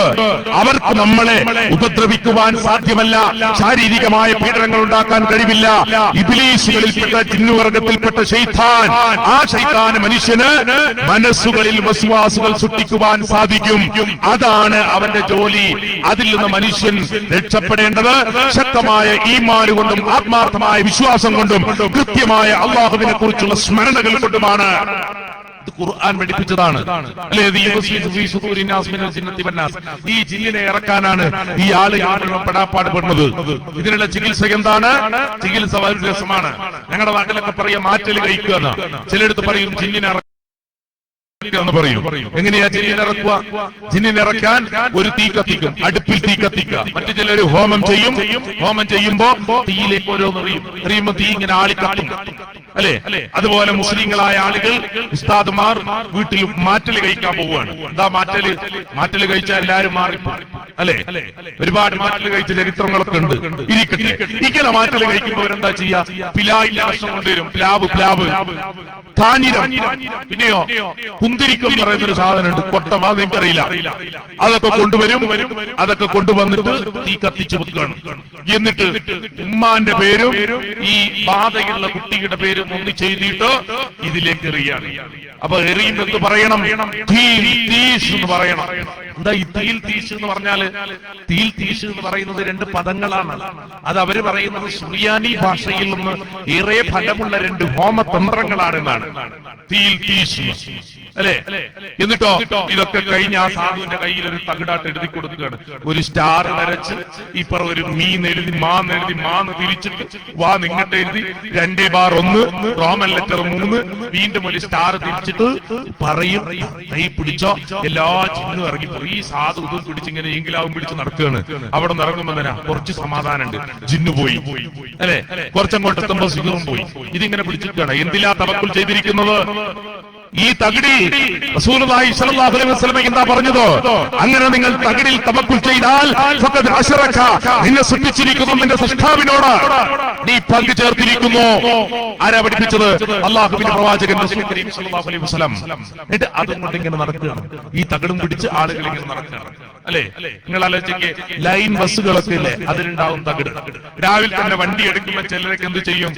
അവർക്ക് നമ്മളെ ഉപദ്രവിക്കുവാൻ സാധ്യമല്ല. ശാരീരികമായ പീഡനങ്ങൾ ഉണ്ടാക്കാൻ കഴിവില്ല. ഇബ്ലീസുകളിൽപ്പെട്ട ജിന്നുവർഗത്തിൽപ്പെട്ട ശൈത്താൻ, ആ ശൈത്താൻ മനുഷ്യന് മനസ്സുകളിൽ വസ്വാസുകൾ സൃഷ്ടിക്കുവാൻ സാധിക്കും. അതാണ് അവന്റെ ജോലി. അതിൽ നിന്ന് മനുഷ്യൻ രക്ഷപ്പെടേണ്ടത് ശക്തമായ ഈമാൻ കൊണ്ടും ആത്മാർത്ഥമായ വിശ്വാസം കൊണ്ടും കൃത്യമായ അല്ലാഹു കുറിച്ചുള്ള സ്മരണകൾ കൊണ്ടുമാണ്. ഇത് ഖുർആൻ പഠിപ്പിച്ചതാണ്. ഈ ജിന്നിനെ ഇറക്കാനാണ് ഈ ആളുകൾ പെടാപ്പാട് പെടുന്നത്. ഇതിനുള്ള ചികിത്സ എന്താണ്? ചികിത്സ വളരെ രസമാണ്. ഞങ്ങളുടെ നാട്ടിലൊക്കെ പറയാം മാറ്റൽ കഴിക്കുക എന്ന്. ചിലടത്ത് പറയും ജിന്നിനെ എന്ന് പറയും. എങ്ങനെയാ ജിന്നിനിറക്കുക? ജിന്നിനിറക്കാൻ ഒരു തീ കത്തിക്കും, അടുപ്പിൽ തീ കത്തിക്കുക. മറ്റു ചിലര് ഹോമം ചെയ്യും. ഹോമം ചെയ്യുമ്പോ തീയിലേക്ക് ഓരോന്നെറിയുമ്പോ തീ ഇങ്ങനെ ആളിക്കത്തും. അല്ലെ? അതുപോലെ മുസ്ലിങ്ങളായ ആളുകൾ ഉസ്താദുമാർ വീട്ടിൽ മാറ്റല് കഴിക്കാൻ പോവുകയാണ്. എന്താ മാറ്റല് കഴിച്ചാൽ എല്ലാരും മാറിപ്പോ. അല്ലെ? ഒരുപാട് മാറ്റല് കഴിച്ച ചരിത്രങ്ങളൊക്കെ ഉണ്ട്. ഇരിക്കട്ടെ. ഇങ്ങനെ മാറ്റല് കഴിക്കുമ്പോരെന്താ ചെയ്യാ? പിലാവിന്റെ ഭക്ഷണം കൊണ്ടുവരും. പ്ലാവ്, കാഞ്ഞിരം, പിന്നെയോ കുന്തിരിക്കം പറയുന്നൊരു സാധനമുണ്ട്. കൊട്ടമാ എനിക്കറിയില്ല. അതൊക്കെ കൊണ്ടുവരും. അതൊക്കെ കൊണ്ടുവന്നിട്ട് തീ കത്തിച്ചു വെക്കുകയാണ്. എന്നിട്ട് ഉമ്മാന്റെ പേരും ഈ ബാധയുള്ള കുട്ടിയുടെ പേരും പേരും ഒന്ന് ചെയ്തിട്ട് ഇതിലേക്ക് എറിയാണ്. അപ്പൊ എറിയുമ്പോൾ എന്ത് പറയണം? തീൽ തീഷ് എന്ന് പറയണം. എന്താ ഈ തീൽ തീഷ് എന്ന് പറഞ്ഞാല്? തീൽ തീഷ് എന്ന് പറയുന്നത് രണ്ട് പദങ്ങളാണ്. അത് അവര് പറയുന്നത് സുറിയാനി ഭാഷയിൽ നിന്ന് ഏറെ ഫലമുള്ള രണ്ട് ഹോമതന്ത്രങ്ങളാണെന്നാണ്. തീൽ തീഷ് അല്ലെ? എന്നിട്ടോ ഇതൊക്കെ കഴിഞ്ഞ് ആ സാധുവിന്റെ കയ്യിൽ ഒരു തകിടാട്ട് എഴുതി കൊടുക്കുകയാണ്. ഒരു സ്റ്റാർ വരച്ച് ഇപ്പറ ഒരു മീൻ എഴുതി മാന്ന് തിരിച്ചിട്ട് വാ നിങ്ങട്ട് എഴുതി 2 റോമൻ ലെറ്റർ 3 വീണ്ടും ഒരു സ്റ്റാർ തിരിച്ചിട്ട് പറയും കൈ പിടിച്ചോ. എല്ലാ ജിന്നും ഇറങ്ങിപ്പോയി. ഈ സാധു ഇതും പിടിച്ചിങ്ങനെ എങ്കിലാവും പിടിച്ച് നടക്കുകയാണ്. അവിടെ നിന്ന് ഇറങ്ങുമ്പോ തന്നെ കുറച്ച് സമാധാനമുണ്ട്. ജിന്നു പോയി അല്ലെ? കുറച്ചങ്ങോട്ട് എത്തുമ്പോ സിഗറും പോയി. ഇതിങ്ങനെ പിടിച്ചിട്ടാണ്. എന്തിലാ തവക്കുൽ ചെയ്തിരിക്കുന്നത്? ഈ തകിടി റസൂലുള്ളാഹി സ്വല്ലല്ലാഹു അലൈഹി വസല്ലം എന്താ പറഞ്ഞത്? അങ്ങനെ നിങ്ങൾ തകിടിൽ തവക്കുൽ ചെയ്താൽ ഫഖദ് അശ്റക, നിന്നെ സൃഷ്ടിച്ചിരിക്കുന്നു നിന്റെ സൃഷ്ടാവിനോട് നീ പങ്കു ചേർത്തിരിക്കുന്നു. ആരാ പഠിപ്പിച്ചത്? അല്ലാഹുവിന്റെ പ്രവാചകൻ റസൂൽ കരീം സ്വല്ലല്ലാഹു അലൈഹി വസല്ലം. എന്നിട്ട് അതുകൊണ്ട് ഇങ്ങനെ നടക്കുകയാണ്. ഈ തകിടും പിടിച്ച് ആളുകൾ ഇങ്ങനെ നടക്കുകയാണ് അല്ലെ? നിങ്ങൾ ആലോചിക്ക്, ലൈൻ ബസ്സുകളൊക്കെ ഇല്ലേ, അതിലുണ്ടാവും തകിട്. രാവിലെ തന്നെ വണ്ടി എടുക്കുമ്പോൾ ചിലരൊക്കെ എന്ത് ചെയ്യും?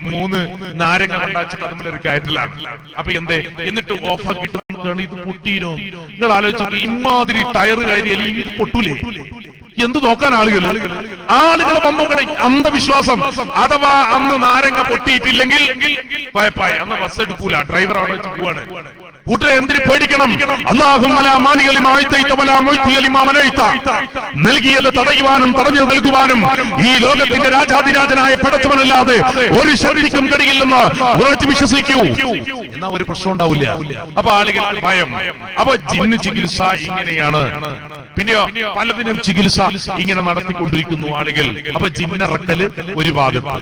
3 നാരങ്ങ ഉണ്ടാച്ചിട്ട് അതുപോലെ കയറ്റിലാണ്. അപ്പൊ എന്തേ? എന്നിട്ട് ഓഫാക്കി ഇത് പൊട്ടീനോ? നിങ്ങൾ ആലോചിച്ചു, ഇമാതിരി ടയർ കയറിയാൽ ഇത് പൊട്ടൂലേ? എന്ത് നോക്കാൻ ആളുകൾ വന്നോക്കണേ. അന്ധവിശ്വാസം. അഥവാ അന്ന് നാരങ്ങ പൊട്ടിയിട്ടില്ലെങ്കിൽ പയപ്പായ അന്ന് ബസ് എടുക്കൂല, ഡ്രൈവർ അവിടെ വെച്ച് പോവാണ്. കൂട്ടരെ എന്തിന് പേടിക്കണം? നൽകിയത് തടയുവാനും തടഞ്ഞു നൽകുവാനും ഈ ലോകത്തിന്റെ രാജാതിരാജനായ പടച്ചവനല്ലാതെ ഒരു ശക്തിക്കും കഴിയില്ലെന്ന് ഉറച്ചു വിശ്വസിക്കൂ. എന്നാ ഒരു പ്രശ്നം ഉണ്ടാവില്ല. അപ്പൊ ആളുകൾ ഭയം. അപ്പൊ ജിന്ന് ചികിത്സ ഇങ്ങനെയാണ്. പിന്നെയോ പലതിനും ചികിത്സ ഇങ്ങനെ നടത്തിക്കൊണ്ടിരിക്കുന്നു ആളുകൾ. അപ്പൊ ജിന്നിറക്കല് ഒരു ഭാഗത്ത്.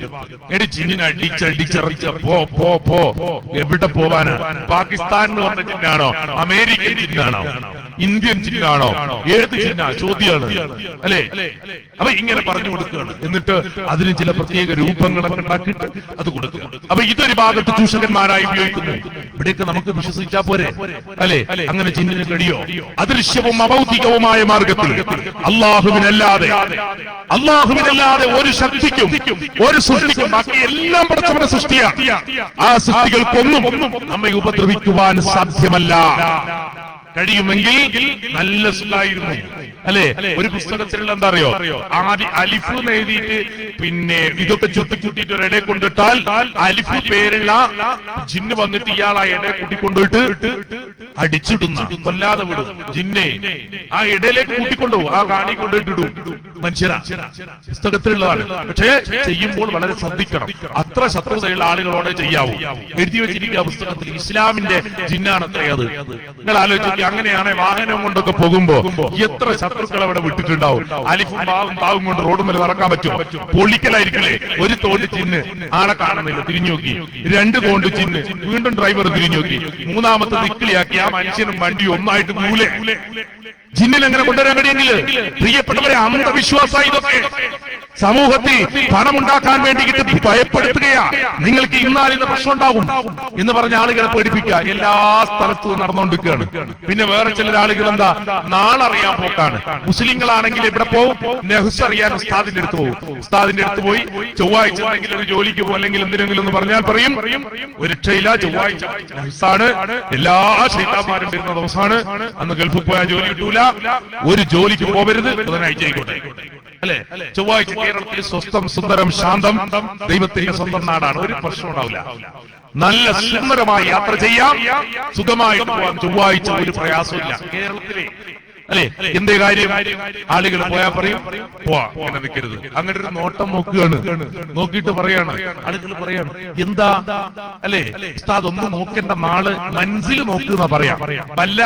ജിന്നിനെ അടിച്ചടിച്ചറിച്ച പോ എവിടെ പോവാന്? പാകിസ്ഥാൻ ജിന്നാണോ? അമേരിക്കൻ ജിന്നാണോ? ഇന്ത്യൻ ജിന്നാണോ? ഏത് ജിന്ന? ചോദ്യമാണ് അല്ലെ? അപ്പൊ ഇങ്ങനെ പറഞ്ഞു കൊടുക്കുകയാണ്. എന്നിട്ട് അതിന് ചില പ്രത്യേക രൂപങ്ങളൊക്കെ ഉണ്ടാക്കിയിട്ട് അത് കൊടുക്കുക. അപ്പൊ ഇതൊരു ഭാഗത്ത് ചൂഷകന്മാരായി ഉപയോഗിക്കുന്നു. ഇവിടെയൊക്കെ നമുക്ക് വിശ്വസിച്ചാ പോരെ അല്ലെ? അങ്ങനെ ജിന്നിന് കഴിയോ? അദൃശ്യവും അഭൗതികവുമായ മാർഗത്തിൽ അള്ളാഹുവിനല്ലാതെ ഒരു ശക്തിക്കും ഒരു സൃഷ്ടിക്കും, ബാക്കി എല്ലാം പടച്ചവന്റെ സൃഷ്ടിയാണ്. ആ സൃഷ്ടികൾക്കൊന്നും നമ്മെ ഉപദ്രവിക്കുവാൻ സാധ്യമല്ല. കഴിയുമെങ്കിൽ നല്ല സുഖായിരുന്നു അല്ലെ? ഒരു പുസ്തകത്തിലുള്ള എന്താ അറിയോ? ആദ്യം അലിഫ് എന്ന് എഴുതിയിട്ട് പിന്നെ ഇതൊക്കെ ചുട്ടിക്കൂട്ടിയിട്ട് ഒരു ഇടയെ കൊണ്ടിട്ടാൽ അലിഫ് പേരുള്ള ജിന്ന് വന്നിട്ട് ഇയാൾ ആ ഇടയെ കൂട്ടിക്കൊണ്ടുപോയിട്ട് അടിച്ചിടുന്ന കൊല്ലാതെ വിടും ജിന്നെ. ആ ഇടയിലേക്ക് കൂട്ടിക്കൊണ്ടുപോകും. ആ കാണി കൊണ്ടിട്ടിടും മനുഷ്യരാ. പുസ്തകത്തിലുള്ളതാണ്. പക്ഷേ ചെയ്യുമ്പോൾ വളരെ ശ്രദ്ധിക്കണം. അത്ര ശത്രുതയുള്ള ആളുകളോടെ ചെയ്യാവൂ. എഴുതി വെച്ചിരിക്കുക പുസ്തകത്തിൽ. ഇസ്ലാമിന്റെ ജിന്നാണത്രേ അത്. നിങ്ങൾ ആലോചിക്കുക, അങ്ങനെയാണ് വാഹനം കൊണ്ടൊക്കെ പോകുമ്പോ എത്ര ശത്രുക്കൾ അവിടെ വിട്ടിട്ടുണ്ടാവും. അലിഫും ബാവും കൊണ്ട് റോഡ് മേലെ നടക്കാൻ പറ്റുമോ? പൊളിക്കലായിരിക്കില്ലേ? ഒരു തോണ്ട് ചിന്ന് ആളെ കാണുന്നില്ല, തിരിഞ്ഞു നോക്കി. 2 തോണ്ട് ചിന്ന്, വീണ്ടും ഡ്രൈവർ തിരിഞ്ഞു നോക്കി. 3ാമത്തെ നിക്കിളിയാക്കി ആ മനുഷ്യനും വണ്ടിയും ഒന്നായിട്ട് മൂലെ. ജിന്നിൽ അങ്ങനെ കൊണ്ടുവരാൻ കഴിയെങ്കിൽ പ്രിയപ്പെട്ടവരെ, അന്ധവിശ്വാസമായി ഇതൊക്കെ. സമൂഹത്തിൽ പണമുണ്ടാക്കാൻ വേണ്ടിയിട്ട് ഭയപ്പെടുത്തുകയാ. നിങ്ങൾക്ക് ഇന്നാലിന്ന് പ്രശ്നം ഉണ്ടാകും എന്ന് പറഞ്ഞ ആളുകളെ പേടിപ്പിക്കുക. എല്ലാ സ്ഥലത്തും നടന്നുകൊണ്ടിരിക്കുകയാണ്. പിന്നെ വേറെ ചില ആളുകൾ എന്താ, നാളറിയാൻ പോക്കാണ്. മുസ്ലിങ്ങളാണെങ്കിൽ ഇവിടെ പോകും, നെഹ്സ് അറിയാൻ ഉസ്താദിന്റെ അടുത്ത് പോകും. ഉസ്താദിന്റെ അടുത്ത് പോയി ചൊവ്വാഴ്ച ഒരു ജോലിക്ക് പോകും അല്ലെങ്കിൽ എന്തിനെങ്കിലും എന്ന് പറഞ്ഞാൽ പറയും ഒരു രക്ഷയില്ല, ചൊവ്വാഴ്ച നെഹ്സാണ്, എല്ലാ ശൈത്താന്മാരും വരുന്ന ദിവസമാണ്, അന്ന് ഗൾഫിൽ പോയാൽ ജോലി കിട്ടൂല, ഒരു ജോലിക്ക് പോകരുത്, ബുധനാഴ്ച ആയിക്കോട്ടെ അല്ലെ? ചൊവ്വാഴ്ച കേരളത്തിൽ സ്വസ്ഥം സുന്ദരം ശാന്തം ദൈവത്തിന്റെ സ്വന്തം നാടാണ്. ഒരു പ്രശ്നം ഉണ്ടാവില്ല. നല്ല സുന്ദരമായി യാത്ര ചെയ്യാം, സുഖമായിട്ട് പോവാം. ചൊവ്വാഴ്ച ഒരു പ്രയാസമില്ല കേരളത്തിലെ അല്ലെ? എന്തേ കാര്യം? ആളുകൾ പോയാൽ പറയും പോവാ, അങ്ങനെ നിൽക്കരുത്. അങ്ങനെ ഒരു നോട്ടം നോക്കുകയാണ്. നോക്കിയിട്ട് പറയാണ്, ആളുകൾ പറയാണ് എന്താ അല്ലെ ഉസ്താദ് ഒന്നും നോക്കേണ്ട, നാള് മനസ്സിൽ നോക്കുന്ന പറയാം. വല്ല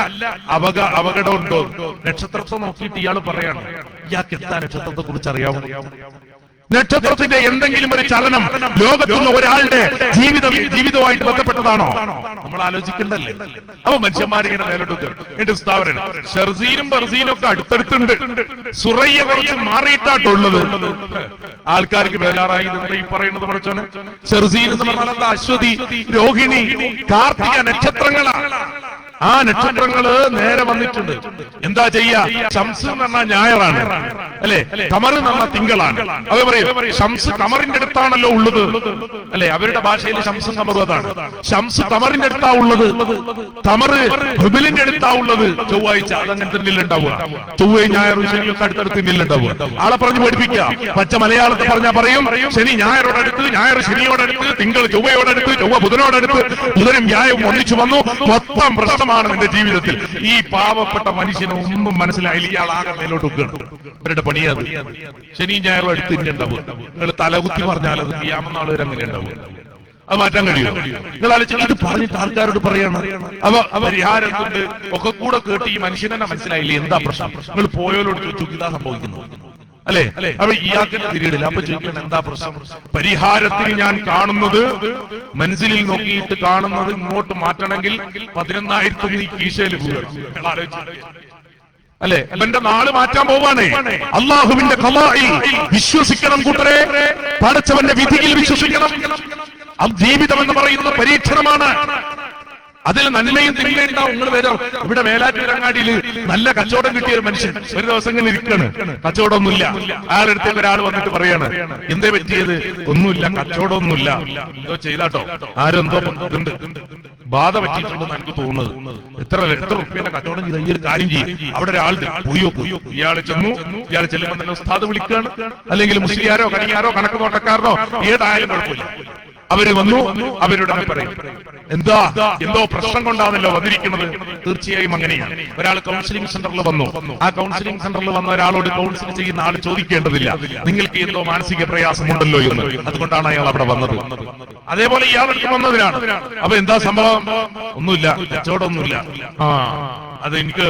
അപകടം ഉണ്ടോ? നക്ഷത്രത്തെ നോക്കിയിട്ട് ഇയാൾ പറയാണ്, ഇയാൾക്ക് എന്താ നക്ഷത്രത്തെ കുറിച്ച് അറിയാമോ? നക്ഷത്രത്തിന്റെ എന്തെങ്കിലും ഒരു ചലനം ലോകത്തുള്ള ഒരാളുടെ ജീവിതവുമായിട്ട് ബന്ധപ്പെട്ടതാണോ? നമ്മൾ ആലോചിക്കണ്ടല്ലേ? അപ്പൊ മനുഷ്യന്മാരിങ്ങനെ മേലോട്ട് എന്റെ സ്ഥാപനം ഷെർസീനും ബർസീനും ഒക്കെ അടുത്തടുത്തുണ്ട്. സുറയ്യ കുറച്ച് മാറിയിട്ടാട്ടുള്ളത്. ആൾക്കാർക്ക് വേലാറായി ഈ പറയുന്നത് പഠിച്ചാണ്. ഷെർസീൻ എന്ന് പറഞ്ഞാൽ അശ്വതി, രോഹിണി, കാർത്തിക നക്ഷത്രങ്ങളാണ്. ആ നക്ഷത്രങ്ങള് നേരെ വന്നിട്ടുണ്ട്. എന്താ ചെയ്യാ? ശംസ് എന്ന് പറഞ്ഞാൽ ഞായറാണ് അല്ലെ, കമർ എന്ന് പറഞ്ഞാൽ തിങ്കളാണ്. അത് പറയും ശംസ് കമറിന്റെ അടുത്താണല്ലോ ഉള്ളത് അല്ലെ, അവരുടെ ഭാഷയിൽ ശംസും കമറും അതാണ്. ശംസ് കമറിന്റെ അടുത്താ ഉള്ളത്, കമറ് ഹുബിലിന്റെ അടുത്താ ഉള്ളത്. ചൊവ്വാഴ്ച അതങ്ങനെ തന്നെ ഉണ്ടാവുക. ചൊവ്വയും ഞായറും ശനിയൊക്കെ അടുത്തടുത്ത് തന്നെ ഉണ്ടാവുക. ആളെ പറഞ്ഞു പഠിപ്പിക്കുക. പച്ച മലയാളത്തിൽ പറഞ്ഞാൽ പറയും ശനി ഞായറോടടുത്ത്, ഞായർ ശനിയോടടുത്ത്, തിങ്കൾ ചൊവ്വയോടടുത്ത്, ചൊവ്വ ബുധനോടടുത്ത്, ബുധനും വ്യാഴവും ഒന്നിച്ചു വന്നു. മൊത്തം പ്രശ്നമാണ് നിന്റെ ജീവിതത്തിൽ. ഈ പാവപ്പെട്ട മനുഷ്യന് ഒന്നും മനസ്സിലായില്ല. ഇയാൾ ആകെ മേലോട്ട് വെക്കുകയാണ്. ഇവരുടെ പണിയത് ശനിയും ഞായറും അടുത്ത് തന്നെ ഉണ്ടാവുക. നിങ്ങൾ തലകുത്തി പറഞ്ഞാൽ അത് ചെയ്യാമെന്നാൾ വരെ അങ്ങനെ ഉണ്ടാവുക. അത് മാറ്റാൻ കഴിയും. നിങ്ങൾ ആലോചിച്ച് ഇത് പറഞ്ഞിട്ട് ആൾക്കാരോട് പറയണം. അപ്പൊ പരിഹാരം കൊണ്ട് ഒക്കെ കൂടെ കേട്ട് ഈ മനുഷ്യനെ മനസ്സിലായില്ലേ എന്താ പ്രശ്നം. നിങ്ങൾ പോയോലോട് ചോദിച്ചു ഇതാ സംഭവിക്കുന്നു അല്ലെ. അപ്പൊ ഇയാൾക്ക് തിരിയിടില്ല. അപ്പൊ ചോദിക്കണം എന്താ പ്രശ്നം. പരിഹാരത്തിന് ഞാൻ കാണുന്നത്, മനസ്സിലിൽ നോക്കിയിട്ട് കാണുന്നത് ഇങ്ങോട്ട് മാറ്റണമെങ്കിൽ 11,000 ഈ കീശയിൽ അല്ലെ. എന്റെ നാള് മാറ്റാൻ പോവാണ്. അള്ളാഹുവിന്റെ ഖളാഇൽ വിശ്വസിക്കണം കൂട്ടരെ. പടച്ചവന്റെ വിധിയിൽ വിശ്വസിക്കണം. ജീവിതം എന്ന് പറയുന്നത് പരീക്ഷണമാണ്. അതിൽ നന്മയും തിന്മയും ഉണ്ടാവും. നിങ്ങൾ വരും ഇവിടെ മേലാറ്റൂരങ്ങാടിയിൽ നല്ല കച്ചവടം കിട്ടിയ ഒരു മനുഷ്യൻ ഒരു ദിവസം ഇങ്ങനെ ഇരിക്കാണ്, കച്ചവടമൊന്നുമില്ല. ആരുടെ അടുത്തേക്ക് ഒരാൾ വന്നിട്ട് പറയാണ് എന്തേ പറ്റിയത്? ഒന്നുമില്ല, കച്ചവടമൊന്നുമില്ല. എന്തോ ചെയ്താട്ടോ, ആരെന്തോ ഇതുണ്ട്, ബാധ പറ്റിയിട്ടുണ്ടെന്ന് എനിക്ക് തോന്നുന്നത്. എത്ര റുപ്യന്റെ കച്ചവടം ചെയ്ത ഈ ഒരു കാര്യം ചെയ്യും. അവിടെ ഒരാൾ പോയോ ഇയാള് ചെന്നു. ഇയാൾ ചെല്ലുമ്പോൾ തന്നെ ഉസ്താദ് വിളിക്കുകയാണ്, അല്ലെങ്കിൽ മുസ്ലിയാരോ കണിയാരോ കണക്ക് നോട്ടക്കാരനോ ഏതായാലും കുഴപ്പമില്ല. അവര് വന്നു, അവരുടെ പറയും എന്താ എന്തോ പ്രശ്നം കൊണ്ടാണല്ലോ വന്നിരിക്കുന്നത്. തീർച്ചയായും അങ്ങനെയാണ്. ഒരാൾ കൗൺസിലിംഗ് സെന്ററിൽ വന്നു. ആ കൗൺസിലിംഗ് സെന്ററിൽ വന്ന ഒരാളോട് കൗൺസിൽ ചെയ്യുന്ന ആൾ ചോദിക്കേണ്ടതില്ല നിങ്ങൾക്ക് എന്തോ മാനസിക പ്രയാസമുണ്ടല്ലോ എന്ന്. അതുകൊണ്ടാണ് അയാൾ അവിടെ വന്നത്. അതേപോലെ ഇയാളെടുത്ത് വന്നതിനാണ്. അപ്പൊ എന്താ സംഭവം? ഒന്നുമില്ല, കച്ചവടമൊന്നുമില്ല. അത് എനിക്ക്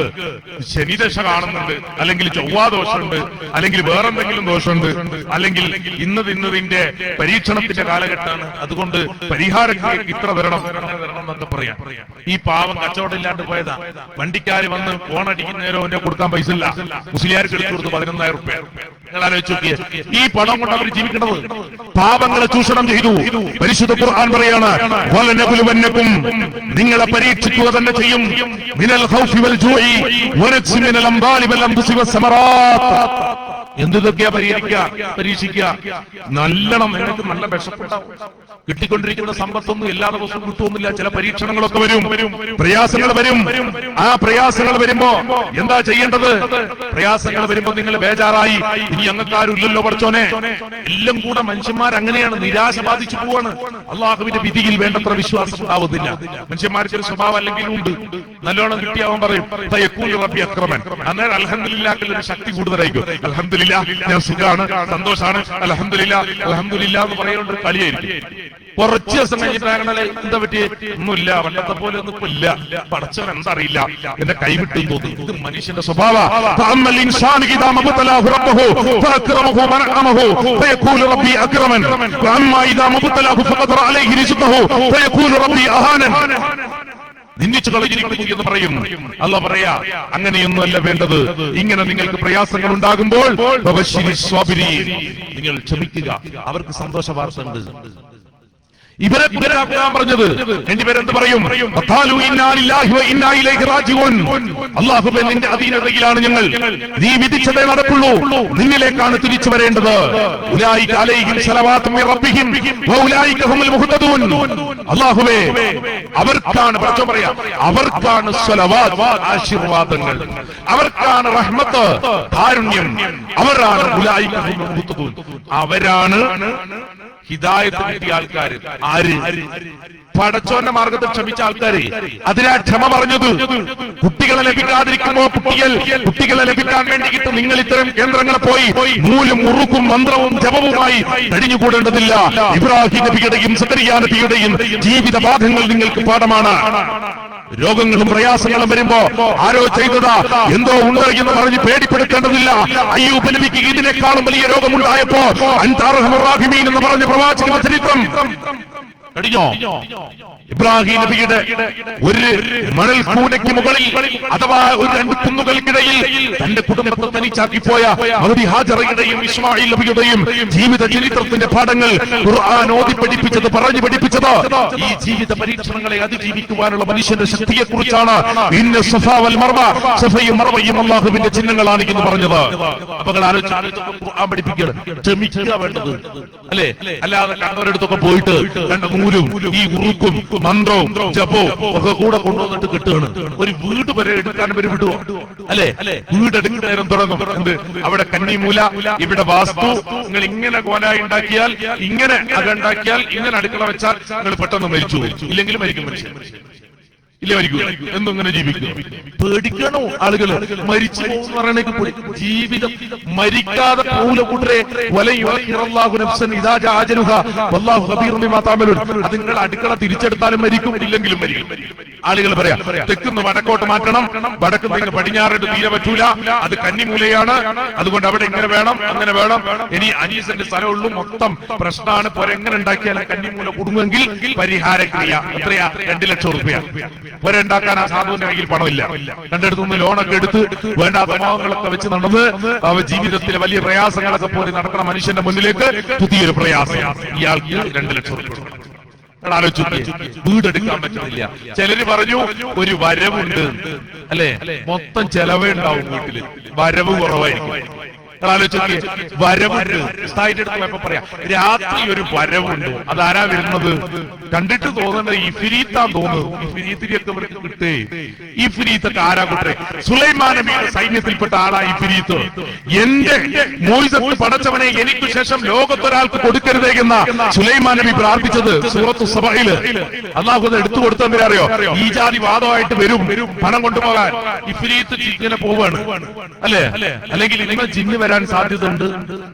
ശനിദശ കാണുന്നുണ്ട്, അല്ലെങ്കിൽ ചൊവ്വാദോഷമുണ്ട്, അല്ലെങ്കിൽ വേറെന്തെങ്കിലും ദോഷമുണ്ട്, അല്ലെങ്കിൽ ഇന്നതിന്റെ പരീക്ഷണത്തിന്റെ കാലഘട്ടമാണ്, അതുകൊണ്ട് പരിഹാരത്തിലേക്ക് ഇത്ര വരണം എന്നൊക്കെ പറയാം. ഈ പാവം കച്ചവടം ഇല്ലാണ്ട് പോയതാ. വണ്ടിക്കാര് വന്ന് ഫോണടിക്കുന്നേരോ എന്നെ കൊടുക്കാൻ പൈസ ഇല്ല. മുസ്ലിയാർക്ക് എടുത്തു കൊടുത്ത് 11,000 റുപ്യ. നിങ്ങൾ ആലോചിച്ച് നോക്കിയേ, ഈ പണം കൊണ്ട് അവർ ജീവിക്കുന്നത്. പാവങ്ങളെ ചൂഷണം ചെയ്തു. പരിശുദ്ധ ഖുർആൻ പറയാണ് വലനബുലുവന്നകും, നിങ്ങളെ പരീക്ഷിക്കുക തന്നെ ചെയ്യും. മിനൽ ഖൗഫി വൽ ജൂഇ വനക്സി മിനൽ അംവാലി വൽ അൻഫുസി വസ്സമറാത്ത്. എന്തൊക്കെയാ പരീക്ഷിക്കുക? നല്ലോണം നിങ്ങൾക്ക് നല്ല വിശപ്പുണ്ടാവും. കിട്ടിക്കൊണ്ടിരിക്കുന്ന സമ്പത്തൊന്നും എല്ലാ ദിവസവും കിട്ടുമെന്നില്ല. ചില പരീക്ഷണങ്ങളൊക്കെ വരും, പ്രയാസങ്ങൾ വരും. ആ പ്രയാസങ്ങൾ വരുമ്പോ എന്താ ചെയ്യേണ്ടത്? പ്രയാസങ്ങൾ വരുമ്പോ നിങ്ങൾ ബേജാറായി ഇനി ഞങ്ങൾക്കാരും ഇല്ലല്ലോ പഠിച്ചോനെ. എല്ലാം കൂടെ മനുഷ്യന്മാർ അങ്ങനെയാണ്, നിരാശ ബാധിച്ചു പോവാണ്. അള്ളാഹുവിന്റെ വിധിയിൽ വേണ്ടത്ര വിശ്വാസം ഉണ്ടാവുന്നില്ല. മനുഷ്യന്മാർക്ക് ഒരു സ്വഭാവം അല്ലെങ്കിൽ ഉണ്ട്. നല്ലോണം കിട്ടിയാവൻ പറയും റബ്ബി അക്രമൻ. അന്നേരം അൽഹംദുലില്ലാഹ് ഒരു ശക്തി കൂടുതലായിരിക്കും. അൽഹംദുലില്ലാഹ് ഞാൻ സുഖാണ്, സന്തോഷാണ്, അൽഹംദുലില്ലാഹ് അൽഹംദുലില്ലാഹ് എന്ന് പറയുന്നത് കളിയായിരിക്കും. കുറച്ച് ദിവസം കഴിഞ്ഞിട്ടാണല്ലേ എന്താ പറ്റി? ഒന്നുമില്ല, പണ്ടത്തെ പോലെ ഒന്നും ഇപ്പൊ ഇല്ല. പടച്ചവൻ എന്തറിയില്ല, എന്റെ കൈവിട്ടു തോന്നി. ഇത് മനുഷ്യന്റെ സ്വഭാവം. നിന്ദിച്ചു കളഞ്ഞിരിക്കുന്നു എന്ന് പറയും. അല്ലാഹ് പറയാ അങ്ങനെയൊന്നുമല്ല വേണ്ടത്. ഇങ്ങനെ നിങ്ങൾക്ക് പ്രയാസങ്ങൾ ഉണ്ടാകുമ്പോൾ നിങ്ങൾ ക്ഷമിക്കുക. അവർക്ക് സന്തോഷ വാർത്ത ഉണ്ട്. ഇവരെ പറഞ്ഞത് രണ്ടുപേരെന്ത് പറയും? അല്ലാഹുവേ നിന്റെ അധീനതയിലാണ് ഞങ്ങൾ, നീ വിധിച്ചതേ നടക്കുള്ളൂ, നിന്നിലേക്കാണ് തിരിച്ചു വരേണ്ടത്. അല്ലാഹുവേ അവർക്കാണ് പറയാ, അവർക്കാണ് സ്വലവാത്ത്, ആശീർവാദങ്ങൾ, അവർക്കാണ് റഹ്മത്ത്, കാരുണ്യം, അവരാണ് അവരാണ് ഹിദായത്ത് കിട്ടിയ ആൾക്കാര്. ആര്? പടച്ചോന്റെ മാർഗത്തിൽ ക്ഷമിച്ച ആൾക്കാര്. അതിനാ ക്ഷമ പറഞ്ഞത്. കുട്ടികളെ ലഭിക്കാതിരിക്കുമ്പോ കുട്ടികളെ ലഭിക്കാൻ വേണ്ടിയിട്ട് നിങ്ങൾ ഇത്തരം കേന്ദ്രങ്ങളെ പോയി നൂലും മുറുക്കും മന്ത്രവും ജപവുമായി കഴിഞ്ഞുകൂടേണ്ടതില്ല. ഇബ്രാഹിം നബിയുടെയും സക്കരിയ നബിയുടെയും ജീവിത പാഠങ്ങൾ നിങ്ങൾക്ക് പാഠമാണ്. രോഗങ്ങളും പ്രയാസങ്ങളും വരുമ്പോ ആരോ ചെയ്തതാ എന്തോ ഉണ്ട് എന്ന് പറഞ്ഞ് പേടിപ്പെടുത്തേണ്ടതില്ല. അയ്യൂബ് നബിക്ക് ഇതിനേക്കാളും വലിയ രോഗമുണ്ടായപ്പോ അൻത അർഹമുർ റഹീമീൻ എന്ന് പറഞ്ഞ പ്രവാചക ചരിത്രം കഴിഞ്ഞോ? ഇബ്രാഹിം നബിയുടെ ഒരു മണൽ കൂനയ്ക്ക് മുകളിൽ അഥവാ ഒരു രണ്ട് കുന്നുകൾക്കിടയിൽ തന്റെ കുടുംബത്തെ തനിച്ചാക്കിപ്പോയ മഹദി ഹാജറയുടെയും ഇസ്മായിൽ നബിയുടെയും ജീവിത ചരിത്രത്തിന്റെ പാഠങ്ങൾ ഖുർആൻ ഓതി പഠിപ്പിച്ചത്, പറഞ്ഞു പഠിപ്പിച്ചത് ഈ ജീവിത പരീക്ഷണങ്ങളെ അതിജീവിക്കുവാനുള്ള മനുഷ്യന്റെ ശക്തിയെ കുറിച്ചാണ്. ഇന്ന സഫാ വൽ മർവ, സഫയും മർവയും അല്ലാഹുവിന്റെ ചിഹ്നങ്ങളാണ് എന്ന് പറഞ്ഞത്. അപ്പോൾ ഖുർആൻ പഠിപ്പിക്കുകയാണ്, ക്ഷമിക്കുക വേണ്ടത് അല്ലേ? അല്ലാതെ കണ്ടവരെടുത്തൊക്കെ പോയിട്ട് കണ്ട നൂലും ഈ ഉറുക്കും മന്ത്രവും ജപവും ഒക്കെ കൂടെ കൊണ്ടുവന്നിട്ട് കിട്ടുകയാണ്. ഒരു വീട് വരെ എടുക്കാൻ വരെ വിടുവോ അല്ലെ? വീടെടുക്കുന്ന നേരം തുടങ്ങും എന്ത്, അവിടെ കന്നിമൂല, ഇവിടെ വാസ്തു, നിങ്ങൾ ഇങ്ങനെ കോലായി ഉണ്ടാക്കിയാൽ, ഇങ്ങനെ അകണ്ടാക്കിയാൽ, ഇങ്ങനെ അടുക്കള വെച്ചാൽ നിങ്ങൾ പെട്ടെന്ന് മരിച്ചു, ഇല്ലെങ്കിൽ മരിക്കും മനുഷ്യൻ. ഇല്ല മരിക്കൂ, എന്തിങ്ങനെ ജീവിക്കും? പേടിക്കണോ ആളുകള്? മരിച്ചു പോകുന്ന പറയണേക്ക് പോയി ജീവിതം മരിക്കാതെ പോല കൂട്ടരെ അത് നിങ്ങൾ അടുക്കള തിരിച്ചെടുത്താലും മരിക്കും, ഇല്ലെങ്കിലും മരിക്കും. ആളുകൾ പറയാം തെക്കുന്ന് വടക്കോട്ട് മാറ്റണം, വടക്ക് പടിഞ്ഞാറോട്ട് തീരെ പറ്റൂല, അത് കന്നിമൂലയാണ്, അതുകൊണ്ട് അവിടെ ഇങ്ങനെ വേണം, അങ്ങനെ വേണം. ഇനി 5 സെന്റ് സ്ഥലമുള്ളൂ, മൊത്തം പ്രശ്നമാണ്. എങ്ങനെ ഉണ്ടാക്കിയാലും കന്നിമൂല കുടുങ്ങുമെങ്കിൽ പരിഹാരക്രിയ എത്രയാ? 2 ലക്ഷം റുപ്യ. ഉണ്ടാക്കാൻ ആ സാധുവിന്റെ കയ്യിൽ പണമില്ല. രണ്ടിടത്തുനിന്ന് ലോണൊക്കെ എടുത്ത് വേണ്ട പ്രഭാവങ്ങളൊക്കെ വെച്ച് നടന്ന് ജീവിതത്തിലെ വലിയ പ്രയാസങ്ങളൊക്കെ പോലെ നടക്കുന്ന മനുഷ്യന്റെ മുന്നിലേക്ക് പുതിയൊരു പ്രയാസം. ഇയാൾക്ക് 2 ലക്ഷം റുപ്യ വീടെടുക്കാൻ പറ്റുന്നില്ല. ചിലര് പറഞ്ഞു ഒരു വരവുണ്ട് അല്ലെ, മൊത്തം ചെലവേ ഉണ്ടാവും വീട്ടില്, വരവ് കുറവായിരിക്കും. വരവുണ്ട് സ്ഥായിട്ടെടുത്തപ്പോ പറയാം രാത്രി ഒരു വരവുണ്ട്. അതാരാ വരുന്നത്? കണ്ടിട്ട് തോന്നുന്നത് ഇഫ്രീത്താന്ന് തോന്നുന്നു. ഇഫ്രീത്തിനെയൊക്കെ ഇവർക്ക് കിട്ടേ. ഇഫ്രീത്തൊക്കെ ആരാ കൂട്ടരെ? സുലൈമാൻ നബിയുടെ സൈന്യത്തിൽപ്പെട്ട ആളാ ഇഫ്രീത്ത്. എന്റെ മോയിസത്ത് പടച്ചവനെ എനിക്ക് ശേഷം ലോകത്തൊരാൾക്ക് കൊടുക്കരുതേ എന്ന സുലൈമാൻ നബി പ്രാർത്ഥിച്ചത് സൂറത്തു സബയില്. അല്ലാഹു അത് എടുത്തു കൊടുത്തെന്തിനാ അറിയോ? ഈ ജാതി വാദമായിട്ട് വരും പണം കൊണ്ടുപോകാൻ. ഇഫ്രീത്ത് ഇങ്ങനെ പോവാണ് അല്ലെ? അല്ലെങ്കിൽ നിങ്ങൾ ജിന്ന് വരാൻ സാധ്യതയുണ്ട്,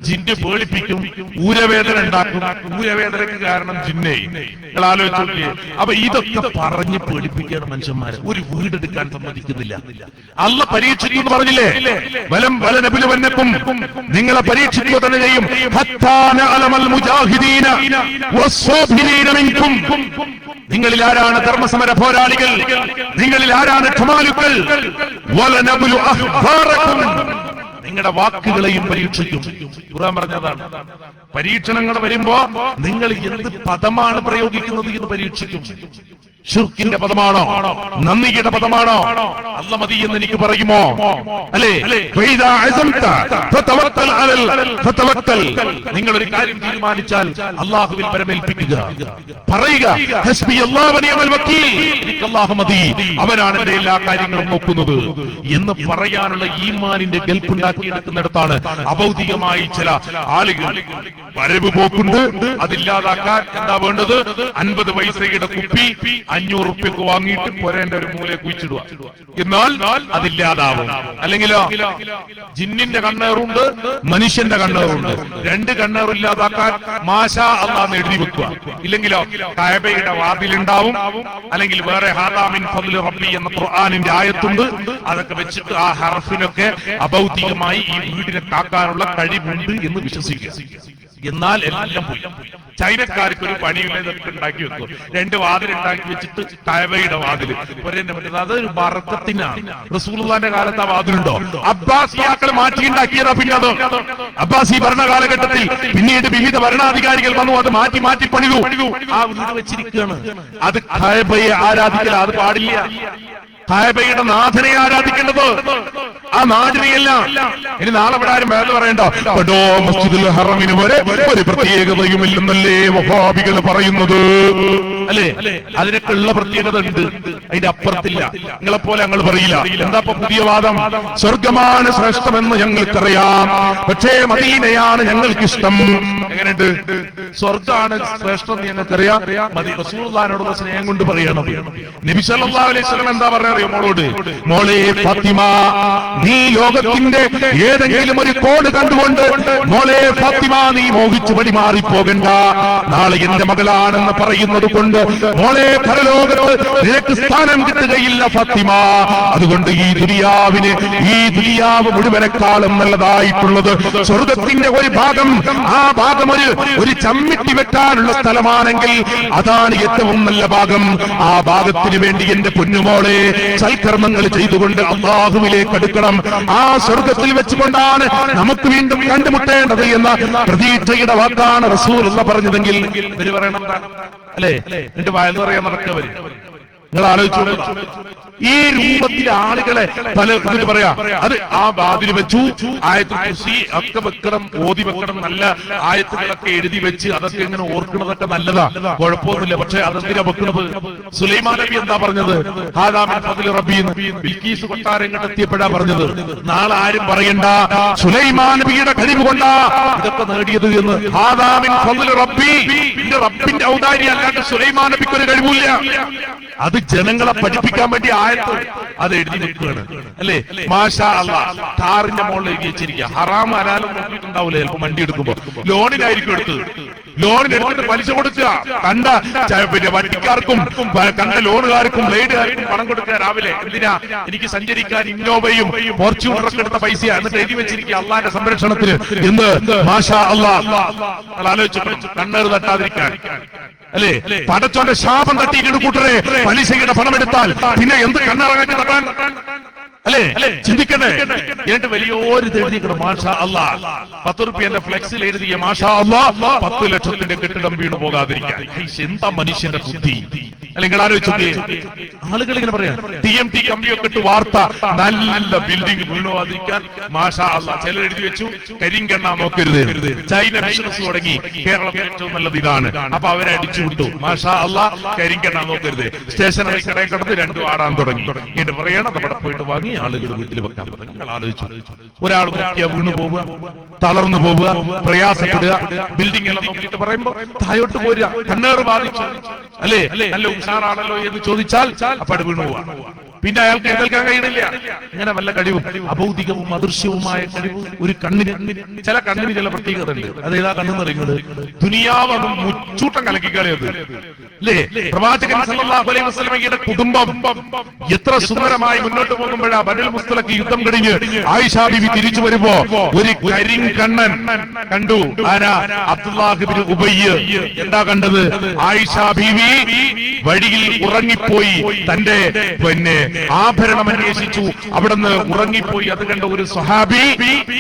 ജിന്ന് പേടിപ്പിക്കും, ഊരവേദന ഉണ്ടാക്കും. ഊരവേദനക്ക് കാരണം ജിന്നെ. നിങ്ങൾ ആലോചിച്ചോക്കിയേ. അപ്പൊ ഇതൊക്കെ പറഞ്ഞ് പേടിപ്പിക്കുകയാണ് മനുഷ്യന്മാരെ. ഒരു വീടെടുക്കാൻ സമ്മതിക്കുന്നില്ല. അള്ള പരീക്ഷിക്കും എന്ന് പറഞ്ഞില്ലേ? വലം വലനബിലുവന്നക്കും, നിങ്ങളെ പരീക്ഷിക്കുക തന്നെ ചെയ്യും. നിങ്ങളിൽ ആരാണ് ധർമ്മസമര പോരാളികൾ? നിങ്ങളിൽ ആരാണ് ഖമാലുക്കൾ? വലനബിലു അഖ്ബാറക്കും, നിങ്ങളുടെ വാക്കുകളെയും പരീക്ഷിക്കും. ഖുർആൻ പറഞ്ഞതാണ്. പരീക്ഷണങ്ങൾ വരുമ്പോ നിങ്ങൾ എന്ത് പദമാണ് പ്രയോഗിക്കുന്നത് എന്ന് പരീക്ഷിക്കും. ശിർക്കിന്റെ പദമാണോ? നന്ദിയുടെ പദമാണോ? അല്ല മതി എന്ന് എനിക്ക് പറയുമോ? അല്ലേ? നിങ്ങൾ ഒരു കാര്യം തീരുമാനിച്ചാൽ അള്ളാഹുവിൽ പരമേൽപ്പിക്കുക, പറയുക അല്ലാഹു മതി, അവനാണ് എന്റെ എല്ലാ കാര്യങ്ങളും നോക്കുന്നത് എന്ന് പറയാനുള്ള ഈമാനിന്റെ ഗൽപ്പുണ്ടാക്കിയെടുക്കുന്നിടത്താണ് അഭൗതികമായി ചില ആളുകൾ വരവ് പോക്കുണ്ട്. അതില്ലാതാക്കാൻ എന്താ വേണ്ടത്? 50 പൈസയുടെ കുപ്പി 500 റുപ്യക്ക് വാങ്ങിയിട്ട് പൊരേന്റെ ഒരു മൂലയെ കുഴിച്ചിടുക. എന്നാൽ അതില്ലാതാവും. അല്ലെങ്കിലോ ജിന്നിന്റെ കണ്ണേറുണ്ട്, മനുഷ്യന്റെ കണ്ണേറുണ്ട്. 2 കണ്ണേറും ഇല്ലാതാക്കാൻ മാഷാ അല്ലാഹ് എഴുതി വെക്കുക. ഇല്ലെങ്കിലോ കഅബയുടെ വാതിലുണ്ടാവും, അല്ലെങ്കിൽ വേറെ ഹാദാമിൻ ഫദ്ലി റബ്ബി എന്ന ഖുർആനിന്റെ ആയത്തുണ്ട്. അതൊക്കെ വെച്ചിട്ട് ആ ഹർഫിനൊക്കെ അഭൗതികമായി ഈ വീടിനെ കാക്കാനുള്ള കഴിവുണ്ട് എന്ന് വിശ്വസിക്കുക. എന്നാൽ എല്ലാം പോയി. ചൈനക്കാർക്ക് ഒരു പണിയുള്ളതൊക്കെ ഉണ്ടാക്കി വെക്കും. 2 വാതിൽ ഉണ്ടാക്കി വെച്ചിട്ട് കഅബയുടെ വാതിൽ അതൊരു ബർക്കത്തിനാണ്. റസൂലുള്ളാഹിന്റെ കാലത്ത് ആ വാതിലുണ്ടോ? അബ്ബാസിയാക്കൾ മാറ്റിയുണ്ടാക്കിയതാ. പിന്നെ അത് അബ്ബാസി ഭരണകാലഘട്ടത്തിൽ പിന്നീട് വിവിധ ഭരണാധികാരികൾ വന്നു, അത് മാറ്റി മാറ്റി പണിതു. ആ വീട് വെച്ചിരിക്കുകയാണ്. അത് കഅബയെ ആരാധിക്കല, അത് പാടില്ല. കഅബയുടെ നാഥനെ ആരാധിക്കേണ്ടത്, ആ നാഥനെയല്ല. ഇനി നാളെ ഇവിടെ ആരും വേദന പറയണ്ടോ? മസ്ജിദുൽ ഹറമിന് വരെ ഒരു പ്രത്യേകതയുമില്ലെന്നല്ലേ വഹാബികൾ പറയുന്നത് അല്ലേ? അതിനൊക്കെ ഉള്ള പ്രത്യേകത ഉണ്ട്, അതിന്റെ അപ്പുറത്തില്ല. നിങ്ങളെപ്പോലെ ഞങ്ങൾ പറയില്ല. എന്താ പുതിയ വാദം? സ്വർഗമാണ് ശ്രേഷ്ഠമെന്ന് ഞങ്ങൾക്കറിയാം, പക്ഷേ മദീനയാണ് ഞങ്ങൾക്കിഷ്ടം. എങ്ങനെയുണ്ട്? സ്വർഗമാണ് ശ്രേഷ്ഠം ഞങ്ങൾക്കറിയാം, റസൂലുള്ളാഹിനോടുള്ള സ്നേഹം കൊണ്ട് പറയണം. നബി സല്ലല്ലാഹു അലൈഹി വസല്ലം എന്താ പറഞ്ഞത്? പറയും മോളോട്, മോളെ ഫാത്തിമ, നീ ലോകത്തിന്റെ ഏതെങ്കിലും ഒരു കോഡ് കണ്ടുകൊണ്ട് മോളെ ഫാത്തിമ നീ മോഹിച്ചു പടിമാറിപ്പോകണ്ട. നാളെ എന്റെ മകളാണെന്ന് പറയുന്നത് കൊണ്ട് മോളെ പരലോകത്ത് നിനക്ക് സ്ഥാനം കിട്ടുകയില്ല ഫാത്തിമ. അതുകൊണ്ട് ഈ ദുനിയാവ് മുഴുവനേക്കാളും നല്ലതായിട്ടുള്ളത് സ്വർഗത്തിന്റെ ഒരു ഭാഗം, ആ ഭാഗം ഒരു ചമ്മിട്ടി വെക്കാനുള്ള സ്ഥലമാണെങ്കിൽ അതാണ് ഏറ്റവും നല്ല ഭാഗം. ആ ഭാഗത്തിന് വേണ്ടി എന്റെ പൊന്നുമോളെ സൽക്കർമ്മങ്ങൾ ചെയ്തുകൊണ്ട് അല്ലാഹുവിലേക്ക് അടുക്കണം. ആ സ്വർഗത്തിൽ വെച്ചുകൊണ്ടാണ് നമുക്ക് വീണ്ടും കണ്ടുമുട്ടേണ്ടത് എന്ന പ്രതീക്ഷയുടെ വാക്കാണ് റസൂലുള്ള പറഞ്ഞതെങ്കിൽ ഇവര് പറയണം അല്ലേ, എന്റെ വയലു പറയാൻ നടക്കവര്. നിങ്ങൾ ആലോചിച്ചു, ഈ രൂപത്തിൽ ആളുകളെ പല പറയാ, അത് ആ ബാതിൽ വെച്ചു ആയത്തുൽ കുർസി ഒക്കെ വെക്കണം, ഓതി വെക്കണം, നല്ല ആയത്തുകളൊക്കെ എഴുതി വെച്ച് അതൊക്കെ ഇങ്ങനെ ഓർക്കുന്നതൊക്കെ നല്ലതാ, കുഴപ്പമൊന്നുമില്ല. പക്ഷെ അതെന്തിനാ വെക്കുന്നത്? സുലൈമാൻ നബി എന്താ പറഞ്ഞത്? ഹാദാമിൻ ഫദ്ലി റബ്ബി. ബിൽക്കീസ് കൊട്ടാരം കണ്ടെത്തിയപ്പോഴാ പറഞ്ഞത്, നാളെ ആരും പറയണ്ട സുലൈമാൻ നബിയുടെ കഴിവ് കൊണ്ടാ ഇതൊക്കെ നേടിയത് എന്ന്. ഹാദാമിൻ ഫദ്ലി റബ്ബി, റബ്ബിന്റെ ഔദാര്യം അല്ലാണ്ട് സുലൈമാൻ നബിക്ക് ഒരു കഴിവില്ല. അത് ജനങ്ങളെ പഠിപ്പിക്കാൻ വേണ്ടി ആയത്ത് അത് എഴുതി വെക്കുകയാണ് അല്ലേ. മാഷാ അല്ലാഹ്, കാറിന്റെ മുകളിൽ എഴുതി വെച്ചിരിക്കുക. ഹറാം ഹലാലും നോക്കിയിട്ടുണ്ടാവില്ല ചിലപ്പോ. വണ്ടി എടുക്കുമ്പോ ലോണിനായിരിക്കും എടുത്തത്, ലോണിനെടുത്തിട്ട് പലിശ കൊടുക്കുക. കണ്ട പിന്നെ വണ്ടിക്കാർക്കും കണ്ട ലോണുകാർക്കും ബ്ലേഡുകാർക്കും പണം കൊടുക്കുക രാവിലെ. എന്തിനാ? എനിക്ക് സഞ്ചരിക്കാൻ ഇന്നോവയും ഫോർച്യൂണറൊക്കെ എടുത്ത പൈസ എന്നിട്ട് എഴുതി വെച്ചിരിക്കുക അള്ളാന്റെ സംരക്ഷണത്തിന് എന്ന്. മാഷാ അല്ലാഹ്, ആലോചിച്ചു കണ്ണേറ് തട്ടാതിരിക്കാൻ അല്ലേ. പടച്ചോന്റെ ശാപം തട്ടിയിട്ട് കൂട്ടരെ പലിശയുടെ പണം എടുത്താൽ പിന്നെ എന്ത് കണ്ണിറങ്ങാൻ തട്ടാൻ അല്ലേ? ചിന്തിക്കണേ. എന്നിട്ട് വലിയൊരു എഴുതിക്കണം മാഷാ അല്ലാഹ്. 10 റുപ്യന്റെ ഫ്ലെക്സിൽ എഴുതിയ മാഷാ അല്ലാഹ് 10 ലക്ഷത്തിന്റെ കെട്ടിടം വീണു പോകാതിരിക്കാൻ. എന്താ മനുഷ്യന്റെ ബുദ്ധി അല്ലെങ്കിൽ ആലോചിച്ചേ. ആളുകൾ ഇങ്ങനെ പറയാം, TMT കമ്പിയൊക്കെ ഇട്ട് വാർത്ത, നല്ല ബിൽഡിംഗ് വീണുപോകാതിരിക്കാൻ മാഷാ അല്ലാഹ്. ചിലർ എഴുതി വെച്ചു കരിങ്കണ്ണ നോക്കരുത്, ചൈന ബിസിനസ് തുടങ്ങി, കേരളത്തിൽ ഏറ്റവും നല്ലത് ഇതാണ്. അപ്പൊ അവരെ അടിച്ചു വിട്ടു. മാഷാ അല്ലാഹ്, കരിങ്കണ്ണ നോക്കരുത്. സ്റ്റേഷനറി കടയിൽ കിടന്ന് 2 ആടാൻ തുടങ്ങി. എന്നിട്ട് പറയണം അവിടെ പോയിട്ട് വാങ്ങി ആളുകൾ വീട്ടിൽ വെക്കാൻ തുടങ്ങി. നിങ്ങൾ ആലോചിച്ചു, ഒരാൾ വീണു പോവുക, തളർന്നു പോവുക, പ്രയാസപ്പെടുക, ബിൽഡിംഗ് എല്ലാം നോക്കിയിട്ട് പറയുമ്പോ താഴോട്ട് പോരുക, കണ്ണേറ് ബാധിച്ചു അല്ലേ, നല്ല ഉഷാറാണല്ലോ എന്ന് ചോദിച്ചാൽ അപ്പാട് വീണു പോവാ. പിന്നെ അയാൾക്ക് എഴുന്നേൽക്കാൻ കഴിയണില്ല. ഇങ്ങനെ വല്ല കഴിവും അഭൗതികവും അദൃശ്യവുമായ കഴിവ് ഒരു കണ്ണിന്, ചില കണ്ണിന് ചില പ്രത്യേകത ഉണ്ട്. അത് ഏതാ കണ്ണെന്ന് പറയുന്നത്? ദുനിയാവ് മുച്ചൂട്ടം കലക്കിക്കളിയത് അല്ലേ. പ്രവാചകൻ സല്ലല്ലാഹു അലൈഹി വസല്ലമയുടെ കുടുംബം എത്ര സുന്ദരമായി മുന്നോട്ട് പോകുമ്പോഴാ ബദൽ മുസ്തലക്ക് യുദ്ധം കഴിഞ്ഞ് ആയിഷ ബീവി തിരിച്ചു വരുമ്പോ ഒരു കരിങ്കണ്ണൻ കണ്ടു. ആരാ? അബ്ദുല്ലാഹ് ഇബ്നു ഉബയ്യ്. എന്താ കണ്ടത്? ആയിഷ ബീവി വഴിയിൽ ഉറങ്ങിപ്പോയി, തന്റെ പിന്നെ ആഭരണം അന്വേഷിച്ചു, അവിടുന്ന് ഉറങ്ങിപ്പോയി. അത് കണ്ട ഒരു സ്വഹാബി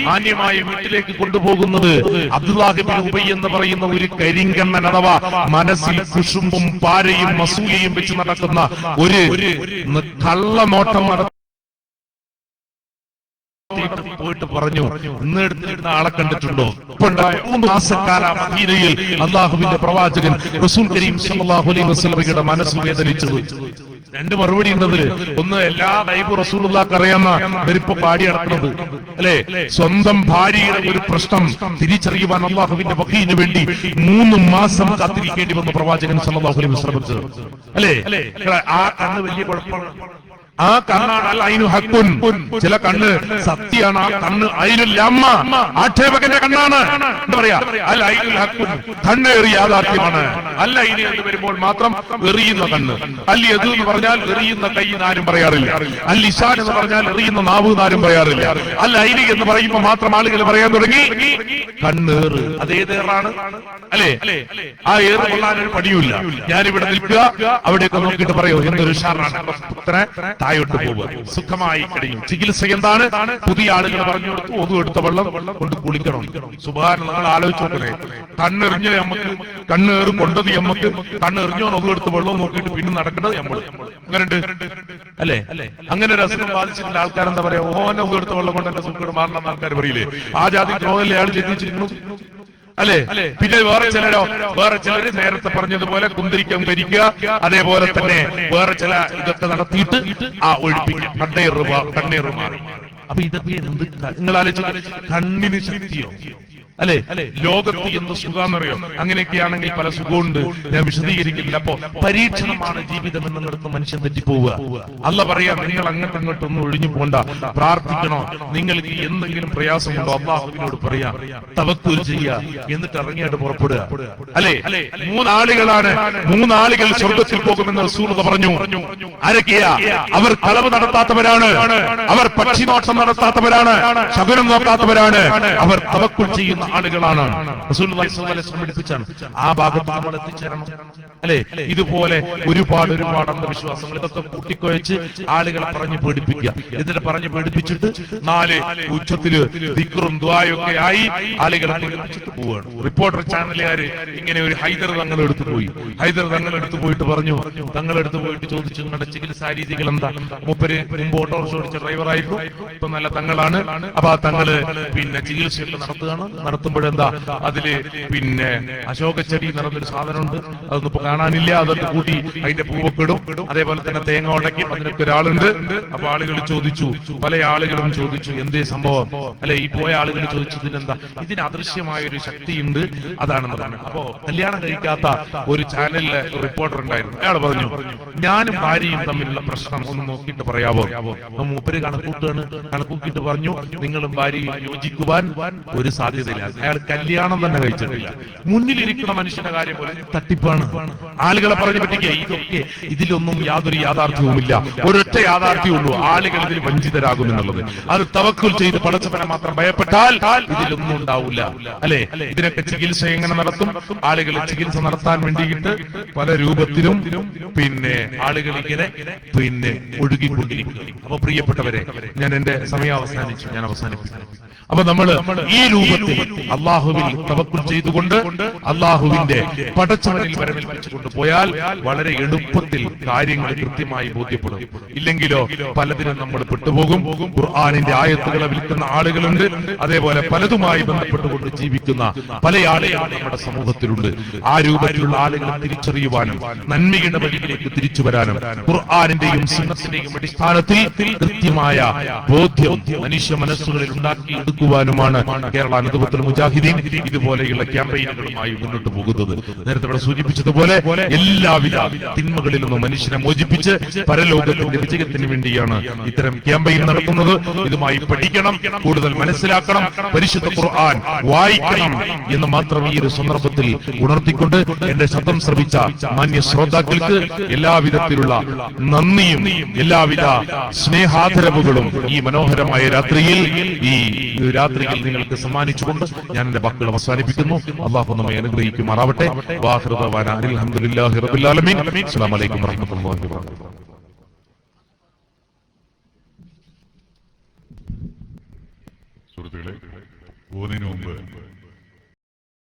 മാന്യമായി വീട്ടിലേക്ക് കൊണ്ടുപോകുന്നത് അബ്ദുല്ലാഹ് ഇബ്നു ഉബയ്യ് എന്ന് പറയുന്ന ഒരു കരിങ്കണ്ണൻ, അഥവാ മനസ്സിൽ കുശുമ്പും പാരയും അസൂയയും വെച്ച് നടക്കുന്ന ഒരു കള്ളനോട്ടം പോയിട്ട് പറഞ്ഞു, ഇന്ന് എടുത്തിരുന്ന ആളെ കണ്ടിട്ടുണ്ടോ? 3 മാസക്കാല മദീനയിൽ അള്ളാഹുവിന്റെ പ്രവാചകൻ റസൂൽ കരീം സല്ലല്ലാഹു അലൈഹി വസല്ലമയുടെ മനസ്സ് വേദനിച്ചത്. 2 മറുപടി ഉണ്ടതില്. ഒന്ന്, എല്ലാ ദൈവ റസൂലുള്ളാഹിക്ക് അറിയാവുന്ന ഇവരിപ്പോ പാടി നടക്കുന്നത് അല്ലെ, സ്വന്തം ഭാര്യയുടെ ഒരു പ്രശ്നം തിരിച്ചറിയുവാൻ അള്ളാഹുവിന്റെ വഹീന് വേണ്ടി 3 മാസം കാത്തിരിക്കേണ്ടി വന്ന പ്രവാചകൻ സല്ലല്ലാഹു അലൈഹി വസല്ലം അല്ലെ. ആ കണ്ണ് വലിയ കുഴപ്പമാണ്. ആ കണ്ണാണ് അൽ ഐനു ഹഖുൻ. ചില കണ്ണ് സത്യാണ്. ആ കണ്ണ് ഐനുൽ ലമ്മ, ആക്ഷേപകന്റെ കണ്ണാണ്. എന്താ പറയാ? അൽ ഐനുൽ ഹഖുൻ, കണ്ണേറി യാഥാർത്ഥ്യമാണ്. അൽ ഐന് എന്ന് വരുമ്പോൾ മാത്രം എറിയുന്ന കണ്ണ്. അൽ യദ് എന്ന് പറഞ്ഞാൽ എറിയുന്ന കൈ എന്നാരും പറയാറില്ല. അൽ ലിസാൻ എന്ന് പറഞ്ഞാൽ എറിയുന്ന നാവ് എന്നാരും പറയാറില്ല. അൽ ഐന് എന്ന് പറയുമ്പോൾ മാത്രം ആളുകൾ പറയാൻ തുടങ്ങി കണ്ണേറ്. അതേതേറാണ് അല്ലേ? ആ ഏറ് കൊള്ളാനൊരു പണിയുമില്ല. ഞാനിവിടെ നിൽക്കുക, അവിടെയൊക്കെ നോക്കിയിട്ട് പറയോ എന്തൊരു ഉഷാറാണ്, പുത്രനെ തായോട്ട് പോവുക, സുഖമായി കഴിഞ്ഞു. ചികിത്സ എന്താണ്? പുതിയ ആളുകൾ പറഞ്ഞു കൊടുത്തു, ഒതുവെടുത്ത വെള്ളം കൊണ്ട് കുളിക്കണം. സുബ്ഹാനല്ലാഹ്, നിങ്ങൾ ആലോചിച്ച് നോക്കണേ. കണ്ണെറിഞ്ഞ നമുക്ക്, കണ്ണേറ് കൊണ്ടത് നമുക്ക്, കണ്ണെറിഞ്ഞോ ഒതുവെടുത്ത വെള്ളം നോക്കിയിട്ട് പിന്നെ നടക്കേണ്ടത് നമ്മൾ. അങ്ങനെയുണ്ട് അല്ലേ? അങ്ങനെ ഒരു അസുഖം ബാധിച്ചിട്ടുള്ള ആൾക്കാരെന്താ പറയാ, ഓനെ ഒതുവെടുത്ത വെള്ളം കൊണ്ട് എന്റെ സുഖം മാറണമെന്ന് ആൾക്കാർ പറയില്ലേ? ആ ജാതി ദ്രോഹല്ലേ അയാൾ ചിന്തിച്ചിരുന്നു അല്ലെ. പിന്നെ വേറെ ചിലര് നേരത്തെ പറഞ്ഞതുപോലെ കുന്തിരിക്കം ധരിക്കുക, അതേപോലെ തന്നെ വേറെ ചില ഇതൊക്കെ നടത്തിയിട്ട് ആ ഒഴിപ്പിക്കുക, കണ്ണേറ് മാറി. അപ്പൊ ഇതൊക്കെ എന്ത്? നിങ്ങൾ ആലോചിച്ചു, കണ്ണിന് ശക്തിയോ? അല്ലെ? ലോകത്ത് എന്ത് സുഖാന്നറിയോ? അങ്ങനെയൊക്കെയാണെങ്കിൽ പല സുഖമുണ്ട്, ഞാൻ വിശദീകരിക്കില്ല. അപ്പോ പരീക്ഷണമാണ് ജീവിതം എന്നിടത്ത് മനുഷ്യൻ തെറ്റിപ്പോവുക. അല്ല പറയാ, നിങ്ങൾ അങ്ങോട്ടും ഇങ്ങോട്ടൊന്നും ഒഴിഞ്ഞു പോണ്ട, പ്രാർത്ഥിക്കണോ, നിങ്ങൾക്ക് എന്തെങ്കിലും പ്രയാസമുണ്ടോ അള്ളാഹുവിനോട് പറയാ, തവക്കുൽ ചെയ്യുക, എന്നിട്ട് ഇറങ്ങിയായിട്ട് പുറപ്പെടുക. അല്ലെ? മൂന്നാളുകൾ സ്വർഗത്തിൽ പോകുമെന്ന് റസൂൽ പറഞ്ഞു. ആരൊക്കെയാ? അവർ കളവ് നടത്താത്തവരാണ്, അവർ പക്ഷിനോട്ടം നടത്താത്തവരാണ്, ശകുനം നോക്കാത്തവരാണ്, അവർ തവക്കുൽ ചെയ്യുന്ന ആളുകളാണ്. റസൂലുള്ളാഹി സ്വല്ലല്ലാഹു അലൈഹി വസല്ലം പഠിപ്പിച്ചാണ്. ആ ഭാഗത്ത് നമ്മൾ എത്തിച്ചേരണം. അല്ലെ? ഇതുപോലെ ഒരുപാട് അന്ധവിശ്വാസങ്ങൾ, ഇതൊക്കെ കൂട്ടിക്കൊഴിച്ച് ആളുകളെ പറഞ്ഞു പേടിപ്പിക്കുക. എന്നിട്ട് പറഞ്ഞു പേടിപ്പിച്ചിട്ട് 4 ഉച്ചത്തില് ദിക്റും ദുആയും ഒക്കെ ആയി ആളുകളെ പേടിപ്പിച്ചിട്ട് പോവുകയാണ്. റിപ്പോർട്ടർ ചാനലുകാര് ഇങ്ങനെ ഒരു ഹൈദർ തങ്ങൾ എടുത്തു പോയിട്ട് പറഞ്ഞു, തങ്ങളെടുത്ത് പോയിട്ട് ചോദിച്ചു, നിങ്ങളുടെ ചികിത്സാ രീതികൾ എന്താ? മൂപ്പര് മുമ്പ് ഓട്ടോറിക്ഷ ഓടിച്ച ഡ്രൈവറായിരുന്നു, ഇപ്പൊ നല്ല തങ്ങളാണ്. അപ്പൊ ആ തങ്ങള് ചികിത്സയൊക്കെ നടത്തുമ്പോഴെന്താ അതില് അശോക ചെടി നിറഞ്ഞൊരു സാധനമുണ്ട്, അതൊന്നും ഇപ്പൊ കാണാനില്ല, അതൊക്കെ കൂട്ടി അതിന്റെ പൂവൊക്കെ ഇടും, അതേപോലെ തന്നെ തേങ്ങ ഉടക്കി അതിനൊക്കെ ഒരാളുണ്ട്. അപ്പൊ ആളുകൾ ചോദിച്ചു, പല ആളുകളും ചോദിച്ചു, എന്തേ സംഭവം? അല്ലെ, ഈ പോയ ആളുകൾ ചോദിച്ചതിനെന്താ? ഇതിന് അദൃശ്യമായ ഒരു ശക്തിയുണ്ട്, അതാണെന്ന് പറഞ്ഞു. അപ്പോ കല്യാണം കഴിക്കാത്ത ഒരു ചാനലിലെ റിപ്പോർട്ടർ ഉണ്ടായിരുന്നു. അയാൾ പറഞ്ഞു, ഞാനും ഭാര്യയും തമ്മിലുള്ള പ്രശ്നം ഒന്ന് നോക്കിയിട്ട് പറയാവോ? മൂപ്പര് കണക്കൂക്കിയിട്ട് പറഞ്ഞു, നിങ്ങളും ഭാര്യയും യോജിക്കുവാൻ ഒരു സാധ്യതയില്ല. അയാൾ കല്യാണം തന്നെ കഴിച്ചിട്ടില്ല. മുന്നിലിരിക്കുന്ന മനുഷ്യന്റെ കാര്യം പോലെ തട്ടിപ്പാണ്, ആളുകളെ പറഞ്ഞു പറ്റിക്കുക. ഇതൊക്കെ ഇതിലൊന്നും യാതൊരു യാഥാർത്ഥ്യവുമില്ല. ഒരൊറ്റ യാഥാർത്ഥ്യമുള്ളൂ, ആളുകൾ ഇതിൽ വഞ്ചിതരാകുമെന്നുള്ളത്. അത് തവക്കുൽ ചെയ്ത് പടച്ചവനെ മാത്രം ഭയപ്പെട്ടാൽ ഇതിലൊന്നും ഉണ്ടാവില്ല. അല്ലെ? ഇതിനൊക്കെ ചികിത്സ എങ്ങനെ നടത്തും? ആളുകൾ ചികിത്സ നടത്താൻ വേണ്ടിയിട്ട് പല രൂപത്തിലും ആളുകൾ ഇങ്ങനെ ഒഴുകിക്കൊണ്ടിരിക്കുക. അപ്പൊ പ്രിയപ്പെട്ടവരെ, ഞാൻ എന്റെ സമയം അവസാനിച്ചു, ഞാൻ അവസാനിപ്പിക്കുന്നു. അപ്പൊ നമ്മൾ ഈ രൂപത്തിൽ അള്ളാഹുവിൽ തവക്കുൽ ചെയ്തുകൊണ്ട് അള്ളാഹുവിന്റെ പടച്ചവനിൽ വരമേൽപ്പിച്ചുകൊണ്ട് പോയാൽ വളരെ എളുപ്പത്തിൽ കാര്യങ്ങൾ കൃത്യമായി ബോധ്യപ്പെടും. ഇല്ലെങ്കിലോ പലതിനും നമ്മൾ പെട്ടുപോകും. ഖുർആനിന്റെ ആയത്തുകളെ വിൽക്കുന്ന ആളുകളുണ്ട്, അതേപോലെ പലതുമായി ബന്ധപ്പെട്ടുകൊണ്ട് ജീവിക്കുന്ന പല ആളുകളും നമ്മുടെ സമൂഹത്തിലുണ്ട്. ആ രൂപത്തിലുള്ള ആളുകളെ തിരിച്ചറിയുവാനും നന്മയുടെ വഴിയിലേക്ക് തിരിച്ചു വരാനും ഖുർആനിന്റെയും സുന്നത്തിന്റെയും അടിസ്ഥാനത്തിൽ കൃത്യമായ ബോധ്യം മനുഷ്യ മനസ്സുകളിൽ ഉണ്ടാക്കിയെടുക്കുവാനുമാണ് കേരള നദ്വത്തുൽ മുജാഹിദീൻ ഇതുപോലെയുള്ള ക്യാമ്പയിനുകളുമായി മുന്നോട്ട് പോകുന്നത്. നേരത്തെ ഇവിടെ സൂചിപ്പിച്ചതുപോലെ എല്ലാവിധ തിന്മകളിൽ നിന്നും മനുഷ്യനെ മോചിപ്പിച്ച് പരലോകത്തിന്റെ വിജയത്തിന് വേണ്ടിയാണ് ഇത്തരം ക്യാമ്പയിൻ നടത്തുന്നത്. ഇതുമായി പഠിക്കണം, കൂടുതൽ മനസ്സിലാക്കണം, പരിശുദ്ധ ഖുർആൻ വായിക്കണം എന്ന് മാത്രം ഈ ഒരു സന്ദർഭത്തിൽ ഉണർത്തിക്കൊണ്ട് എന്റെ ശബ്ദം ശ്രവിച്ച മാന്യ ശ്രോതാക്കൾക്ക് എല്ലാവിധത്തിലുള്ള നന്ദിയും എല്ലാവിധ സ്നേഹാദരവുകളും ഈ മനോഹരമായ രാത്രിയിൽ നിങ്ങൾക്ക് സമ്മാനിച്ചുകൊണ്ട് ഞാൻ എന്റെ വാക്കുകൾ അവസാനിപ്പിക്കുന്നു. അല്ലാഹു നമ്മെ അനുഗ്രഹിക്കുമാറാവട്ടെ. വാഖിറു ദഅവാനാ അൽഹംദുലില്ലാഹി റബ്ബിൽ ആലമീൻ. അസ്സലാമു അലൈക്കും വറഹ്മത്തുള്ളാഹി വബറകാതുഹു. സുഹൃത്തുക്കളെ, പോകുന്നതിന് മുമ്പ്